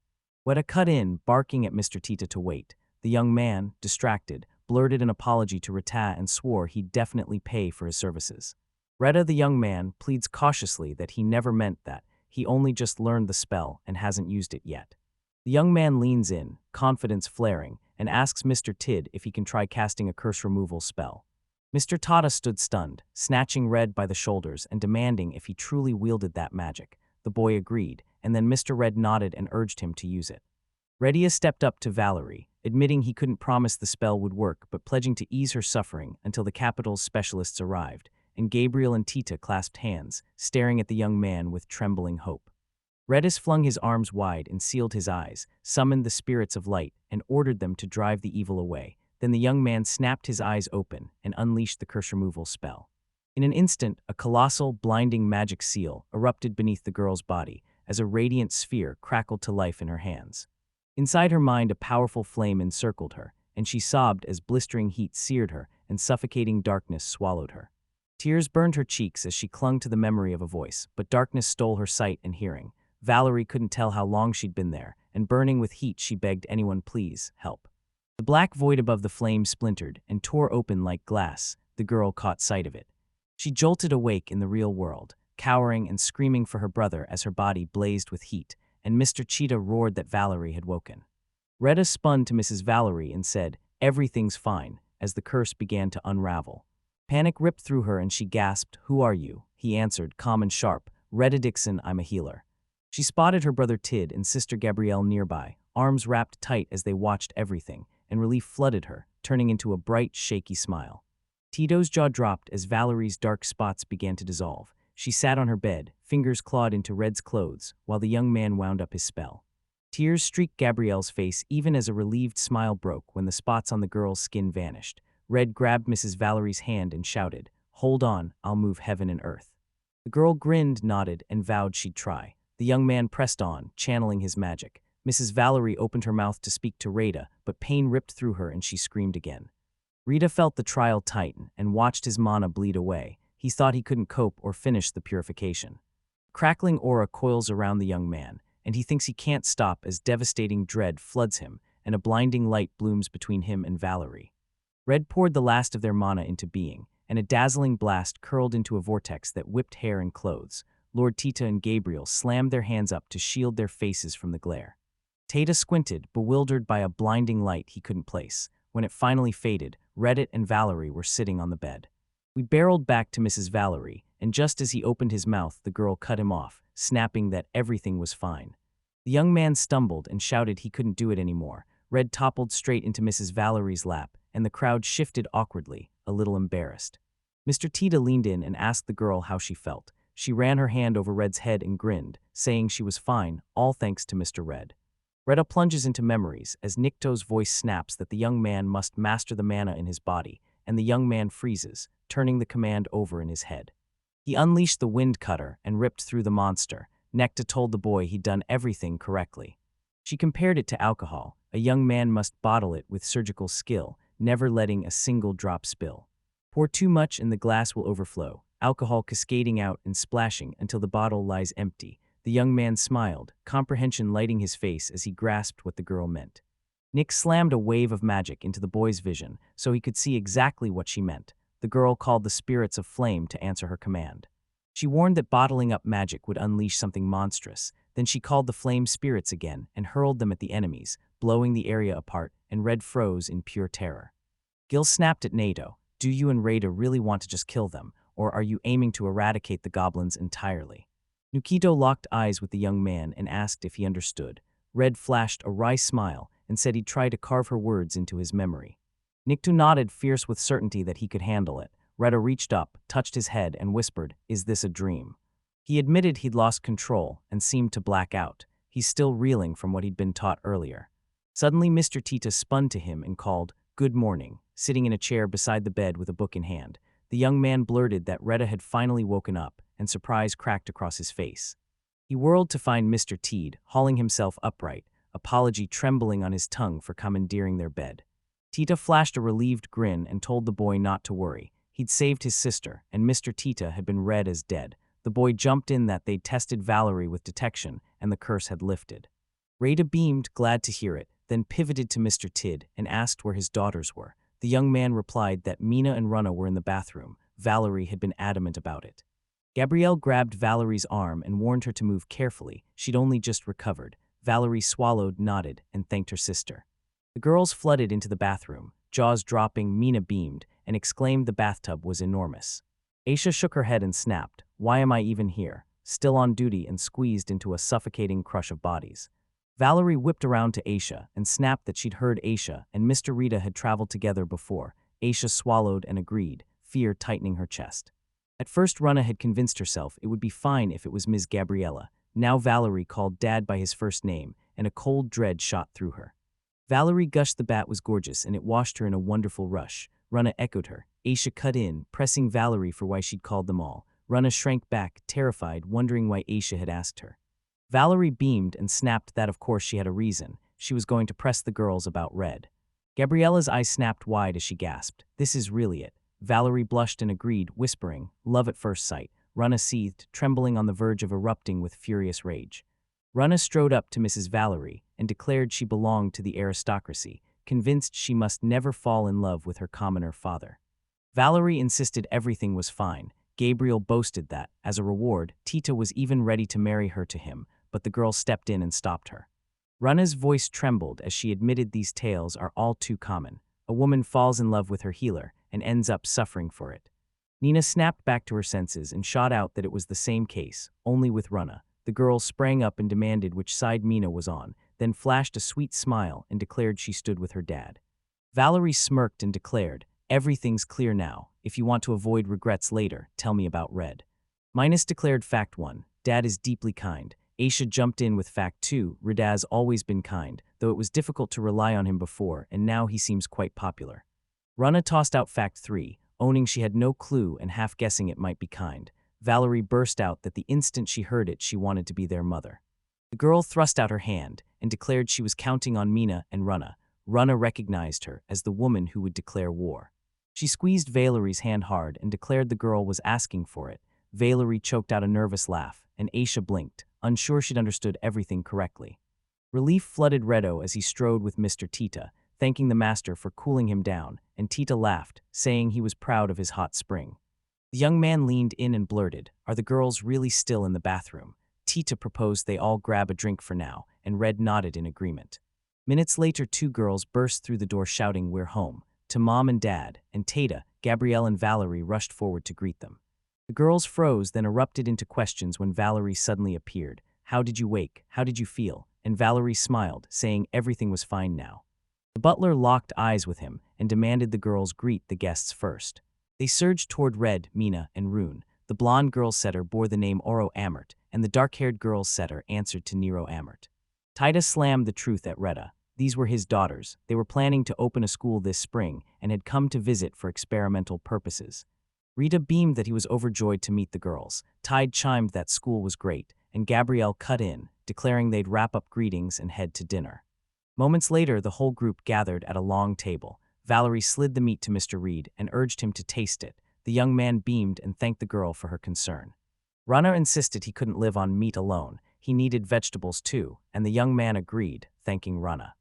Weta cut in, barking at Mr. Tita to wait. The young man, distracted, blurted an apology to Rita and swore he'd definitely pay for his services. Retta, the young man, pleads cautiously that he never meant that. He only just learned the spell and hasn't used it yet. The young man leans in, confidence flaring, and asks Mr. Tidd if he can try casting a curse removal spell. Mr. Tata stood stunned, snatching Red by the shoulders and demanding if he truly wielded that magic. The boy agreed, and then Mr. Red nodded and urged him to use it. Redia stepped up to Valerie. admitting he couldn't promise the spell would work but pledging to ease her suffering until the capital's specialists arrived, and Gabriel and Tita clasped hands, staring at the young man with trembling hope. Redis flung his arms wide and sealed his eyes, summoned the spirits of light, and ordered them to drive the evil away. Then the young man snapped his eyes open and unleashed the curse removal spell. In an instant, a colossal, blinding magic seal erupted beneath the girl's body as a radiant sphere crackled to life in her hands. Inside her mind, a powerful flame encircled her, and she sobbed as blistering heat seared her and suffocating darkness swallowed her. Tears burned her cheeks as she clung to the memory of a voice, but darkness stole her sight and hearing. Valerie couldn't tell how long she'd been there, and burning with heat she begged anyone, please, help. The black void above the flame splintered and tore open like glass. The girl caught sight of it. She jolted awake in the real world, cowering and screaming for her brother as her body blazed with heat, and Mr. Cheetah roared that Valerie had woken. Retta spun to Mrs. Valerie and said, "Everything's fine," as the curse began to unravel. Panic ripped through her and she gasped, "Who are you?" He answered, calm and sharp, "Retta Dixon, I'm a healer." She spotted her brother Tid and sister Gabrielle nearby, arms wrapped tight as they watched everything, and relief flooded her, turning into a bright, shaky smile. Tito's jaw dropped as Valerie's dark spots began to dissolve. She sat on her bed, fingers clawed into Red's clothes, while the young man wound up his spell. Tears streaked Gabrielle's face even as a relieved smile broke when the spots on the girl's skin vanished. Red grabbed Mrs. Valerie's hand and shouted, "Hold on, I'll move heaven and earth." The girl grinned, nodded, and vowed she'd try. The young man pressed on, channeling his magic. Mrs. Valerie opened her mouth to speak to Rita, but pain ripped through her and she screamed again. Rita felt the trial tighten and watched his mana bleed away. He thought he couldn't cope or finish the purification. Crackling aura coils around the young man, and he thinks he can't stop as devastating dread floods him, and a blinding light blooms between him and Valerie. Red poured the last of their mana into being, and a dazzling blast curled into a vortex that whipped hair and clothes. Lord Tita and Gabriel slammed their hands up to shield their faces from the glare. Tata squinted, bewildered by a blinding light he couldn't place. When it finally faded, Reddit and Valerie were sitting on the bed. We barreled back to Mrs. Valerie, and just as he opened his mouth, the girl cut him off, snapping that everything was fine. The young man stumbled and shouted he couldn't do it anymore. Red toppled straight into Mrs. Valerie's lap, and the crowd shifted awkwardly, a little embarrassed. Mr. Tita leaned in and asked the girl how she felt. She ran her hand over Red's head and grinned, saying she was fine, all thanks to Mr. Red. Retta plunges into memories as Nikto's voice snaps that the young man must master the mana in his body, and the young man freezes, turning the command over in his head. He unleashed the wind cutter and ripped through the monster. Nekta told the boy he'd done everything correctly. She compared it to alcohol. A young man must bottle it with surgical skill, never letting a single drop spill. Pour too much and the glass will overflow, alcohol cascading out and splashing until the bottle lies empty. The young man smiled, comprehension lighting his face as he grasped what the girl meant. Nick slammed a wave of magic into the boy's vision so he could see exactly what she meant. The girl called the spirits of flame to answer her command. She warned that bottling up magic would unleash something monstrous. Then she called the flame spirits again and hurled them at the enemies, blowing the area apart, and Red froze in pure terror. Gil snapped at NATO. "Do you and Rada really want to just kill them, or are you aiming to eradicate the goblins entirely?" Nukito locked eyes with the young man and asked if he understood. Red flashed a wry smile and said he'd try to carve her words into his memory. Nikto nodded, fierce with certainty that he could handle it. Retta reached up, touched his head, and whispered, "Is this a dream?" He admitted he'd lost control and seemed to black out. He's still reeling from what he'd been taught earlier. Suddenly, Mr. Tita spun to him and called, "Good morning," sitting in a chair beside the bed with a book in hand. The young man blurted that Retta had finally woken up, and surprise cracked across his face. He whirled to find Mr. Teed, hauling himself upright, apology trembling on his tongue for commandeering their bed. Tita flashed a relieved grin and told the boy not to worry. He'd saved his sister, and Mr. Tita had been read as dead. The boy jumped in that they'd tested Valerie with detection, and the curse had lifted. Rada beamed, glad to hear it, then pivoted to Mr. Tid and asked where his daughters were. The young man replied that Mina and Rana were in the bathroom. Valerie had been adamant about it. Gabrielle grabbed Valerie's arm and warned her to move carefully. She'd only just recovered. Valerie swallowed, nodded, and thanked her sister. The girls flooded into the bathroom. Jaws dropping, Mina beamed and exclaimed the bathtub was enormous. Aisha shook her head and snapped, "Why am I even here?" Still on duty and squeezed into a suffocating crush of bodies. Valerie whipped around to Aisha and snapped that she'd heard Aisha and Mr. Rita had traveled together before. Aisha swallowed and agreed, fear tightening her chest. At first Rana had convinced herself it would be fine if it was Ms. Gabriella. Now Valerie called Dad by his first name, and a cold dread shot through her. Valerie gushed the bat was gorgeous and it washed her in a wonderful rush. Rana echoed her. Aisha cut in, pressing Valerie for why she'd called them all. Rana shrank back, terrified, wondering why Aisha had asked her. Valerie beamed and snapped that of course she had a reason. She was going to press the girls about Red. Gabriella's eyes snapped wide as she gasped. This is really it. Valerie blushed and agreed, whispering, love at first sight. Rana seethed, trembling on the verge of erupting with furious rage. Rana strode up to Mrs. Valerie and declared she belonged to the aristocracy, convinced she must never fall in love with her commoner father. Valerie insisted everything was fine. Gabriel boasted that, as a reward, Tita was even ready to marry her to him, but the girl stepped in and stopped her. Rana's voice trembled as she admitted these tales are all too common. A woman falls in love with her healer and ends up suffering for it. Nina snapped back to her senses and shot out that it was the same case, only with Rana. The girl sprang up and demanded which side Mina was on, then flashed a sweet smile and declared she stood with her dad. Valerie smirked and declared, everything's clear now. If you want to avoid regrets later, tell me about Red. Minus declared fact 1, Dad is deeply kind. Aisha jumped in with fact 2, Red's always been kind, though it was difficult to rely on him before and now he seems quite popular. Rana tossed out fact 3, owning she had no clue and half guessing it might be kind. Valerie burst out that the instant she heard it she wanted to be their mother. The girl thrust out her hand and declared she was counting on Mina and Rana. Rana recognized her as the woman who would declare war. She squeezed Valerie's hand hard and declared the girl was asking for it. Valerie choked out a nervous laugh, and Aisha blinked, unsure she'd understood everything correctly. Relief flooded Redo as he strode with Mr. Tita, thanking the master for cooling him down, and Tita laughed, saying he was proud of his hot spring. The young man leaned in and blurted, are the girls really still in the bathroom? Tita proposed they all grab a drink for now, and Red nodded in agreement. Minutes later 2 girls burst through the door shouting, we're home, to Mom and Dad, and Tata, Gabrielle and Valerie rushed forward to greet them. The girls froze, then erupted into questions when Valerie suddenly appeared. How did you wake? How did you feel? And Valerie smiled, saying everything was fine now. The butler locked eyes with him and demanded the girls greet the guests first. They surged toward Red, Mina, and Rune. The blonde girl setter bore the name Oro Ammert, and the dark-haired girl setter answered to Nero Ammert. Tita slammed the truth at Retta. These were his daughters. They were planning to open a school this spring and had come to visit for experimental purposes. Rita beamed that he was overjoyed to meet the girls. Tide chimed that school was great, and Gabrielle cut in, declaring they'd wrap up greetings and head to dinner. Moments later, the whole group gathered at a long table. Valerie slid the meat to Mr. Reed and urged him to taste it. The young man beamed and thanked the girl for her concern. Rana insisted he couldn't live on meat alone. He needed vegetables too, and the young man agreed, thanking Rana.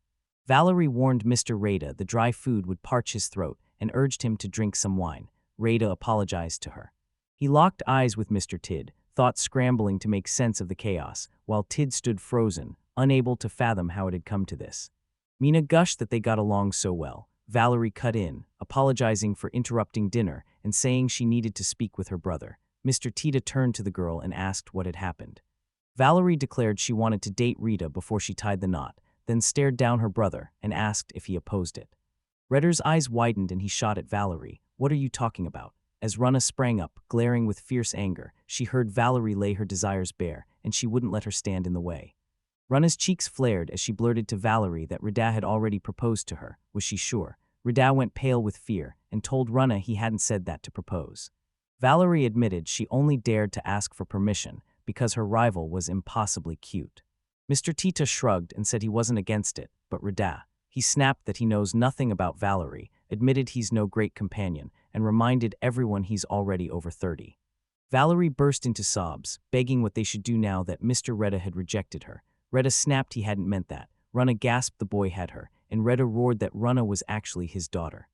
Valerie warned Mr. Rada the dry food would parch his throat and urged him to drink some wine. Rada apologized to her. He locked eyes with Mr. Tid, thoughts scrambling to make sense of the chaos, while Tid stood frozen, unable to fathom how it had come to this. Mina gushed that they got along so well. Valerie cut in, apologizing for interrupting dinner and saying she needed to speak with her brother. Mr. Tita turned to the girl and asked what had happened. Valerie declared she wanted to date Rita before she tied the knot, then stared down her brother and asked if he opposed it. Redder's eyes widened and he shot at Valerie. What are you talking about? As Rana sprang up, glaring with fierce anger, she heard Valerie lay her desires bare, and she wouldn't let her stand in the way. Rana's cheeks flared as she blurted to Valerie that Rida had already proposed to her. Was she sure? Rida went pale with fear and told Rana he hadn't said that to propose. Valerie admitted she only dared to ask for permission because her rival was impossibly cute. Mr. Tita shrugged and said he wasn't against it, but Rida. He snapped that he knows nothing about Valerie, admitted he's no great companion, and reminded everyone he's already over 30. Valerie burst into sobs, begging what they should do now that Mr. Retta had rejected her. Retta snapped he hadn't meant that. Rana gasped the boy had her, and Retta roared that Rana was actually his daughter.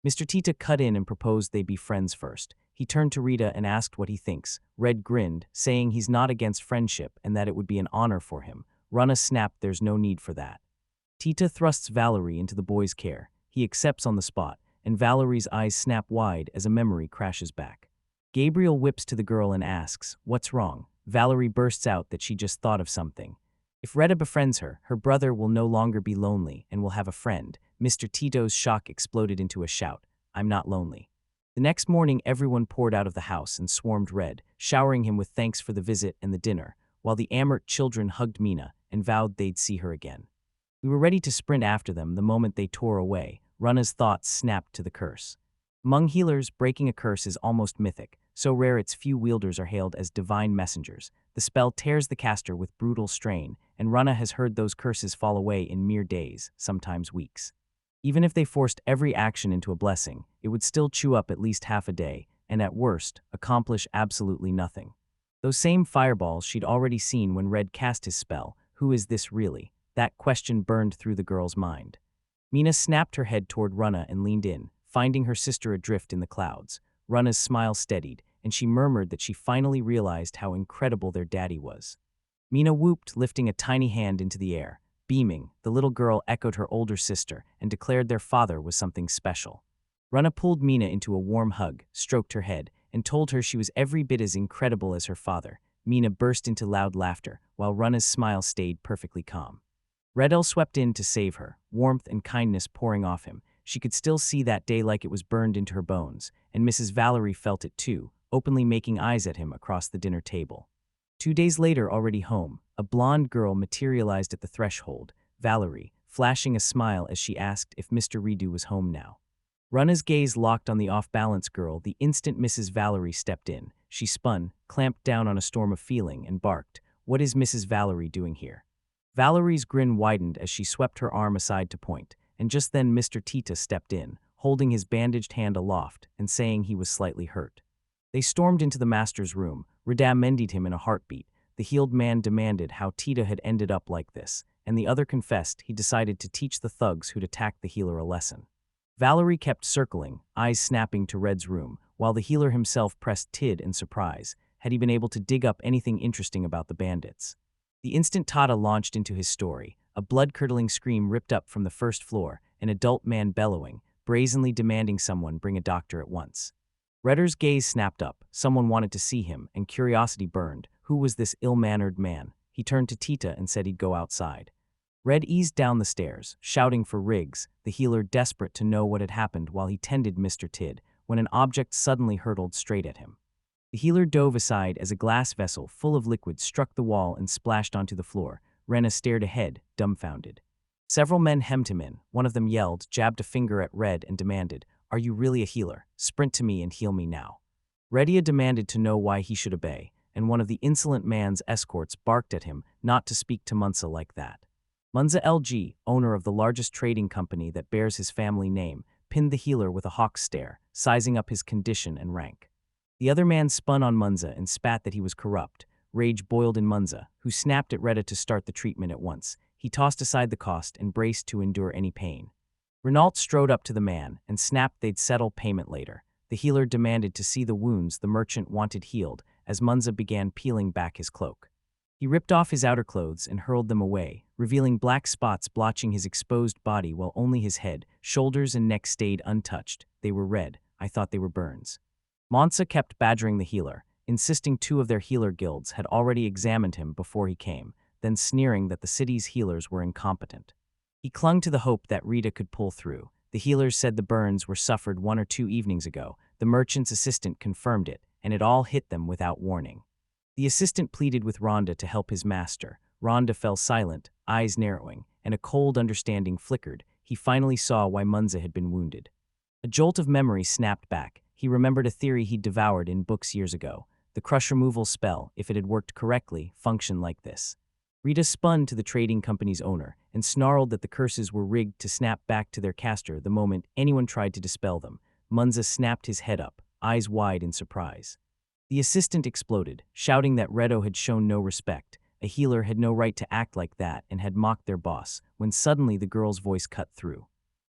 Mr. Tita cut in and proposed they be friends first. He turned to Rita and asked what he thinks. Red grinned, saying he's not against friendship and that it would be an honor for him. Rana snapped there's no need for that. Tita thrusts Valerie into the boy's care. He accepts on the spot, and Valerie's eyes snap wide as a memory crashes back. Gabriel whips to the girl and asks, "What's wrong?" Valerie bursts out that she just thought of something. If Retta befriends her, her brother will no longer be lonely and will have a friend. Mr. Tito's shock exploded into a shout. I'm not lonely. The next morning, everyone poured out of the house and swarmed Red, showering him with thanks for the visit and the dinner, while the Ammer children hugged Mina and vowed they'd see her again. We were ready to sprint after them the moment they tore away. Rana's thoughts snapped to the curse. Among healers, breaking a curse is almost mythic, so rare its few wielders are hailed as divine messengers. The spell tears the caster with brutal strain, and Rana has heard those curses fall away in mere days, sometimes weeks. Even if they forced every action into a blessing, it would still chew up at least half a day, and at worst, accomplish absolutely nothing. Those same fireballs she'd already seen when Red cast his spell. Who is this really? That question burned through the girl's mind. Mina snapped her head toward Rana and leaned in, finding her sister adrift in the clouds. Rana's smile steadied, and she murmured that she finally realized how incredible their daddy was. Mina whooped, lifting a tiny hand into the air. Beaming, the little girl echoed her older sister and declared their father was something special. Rana pulled Mina into a warm hug, stroked her head, and told her she was every bit as incredible as her father. Mina burst into loud laughter, while Rana's smile stayed perfectly calm. Redel swept in to save her, warmth and kindness pouring off him. She could still see that day like it was burned into her bones, and Mrs. Valerie felt it too, openly making eyes at him across the dinner table. 2 days later, already home, a blonde girl materialized at the threshold, Valerie, flashing a smile as she asked if Mr. Redo was home now. Rana's gaze locked on the off-balance girl the instant Mrs. Valerie stepped in. She spun, clamped down on a storm of feeling, and barked, "What is Mrs. Valerie doing here?" Valerie's grin widened as she swept her arm aside to point, and just then Mr. Tita stepped in, holding his bandaged hand aloft and saying he was slightly hurt. They stormed into the master's room. Rida mendied him in a heartbeat. The healed man demanded how Tita had ended up like this, and the other confessed he decided to teach the thugs who'd attacked the healer a lesson. Valerie kept circling, eyes snapping to Red's room, while the healer himself pressed Tid in surprise. Had he been able to dig up anything interesting about the bandits? The instant Tata launched into his story, a blood-curdling scream ripped up from the first floor, an adult man bellowing, brazenly demanding someone bring a doctor at once. Redder's gaze snapped up. Someone wanted to see him, and curiosity burned. Who was this ill-mannered man? He turned to Tita and said he'd go outside. Red eased down the stairs, shouting for Riggs, the healer desperate to know what had happened while he tended Mr. Tid, when an object suddenly hurtled straight at him. The healer dove aside as a glass vessel full of liquid struck the wall and splashed onto the floor. Rana stared ahead, dumbfounded. Several men hemmed him in. One of them yelled, jabbed a finger at Red and demanded, "Are you really a healer? Sprint to me and heal me now." Redia demanded to know why he should obey, and one of the insolent man's escorts barked at him not to speak to Munza like that. Munza LG, owner of the largest trading company that bears his family name, pinned the healer with a hawk's stare, sizing up his condition and rank. The other man spun on Munza and spat that he was corrupt. Rage boiled in Munza, who snapped at Retta to start the treatment at once. He tossed aside the cost and braced to endure any pain. Renault strode up to the man and snapped they'd settle payment later. The healer demanded to see the wounds the merchant wanted healed as Munza began peeling back his cloak. He ripped off his outer clothes and hurled them away, revealing black spots blotching his exposed body while only his head, shoulders, and neck stayed untouched. They were red. I thought they were burns. Monsa kept badgering the healer, insisting 2 of their healer guilds had already examined him before he came, then sneering that the city's healers were incompetent. He clung to the hope that Rita could pull through. The healers said the burns were suffered 1 or 2 evenings ago. The merchant's assistant confirmed it, and it all hit them without warning. The assistant pleaded with Rhonda to help his master. Rhonda fell silent, eyes narrowing, and a cold understanding flickered. He finally saw why Munza had been wounded. A jolt of memory snapped back. He remembered a theory he'd devoured in books years ago. The crush removal spell, if it had worked correctly, functioned like this. Rita spun to the trading company's owner and snarled that the curses were rigged to snap back to their caster the moment anyone tried to dispel them. Munza snapped his head up, eyes wide in surprise. The assistant exploded, shouting that Redo had shown no respect. A healer had no right to act like that and had mocked their boss, when suddenly the girl's voice cut through.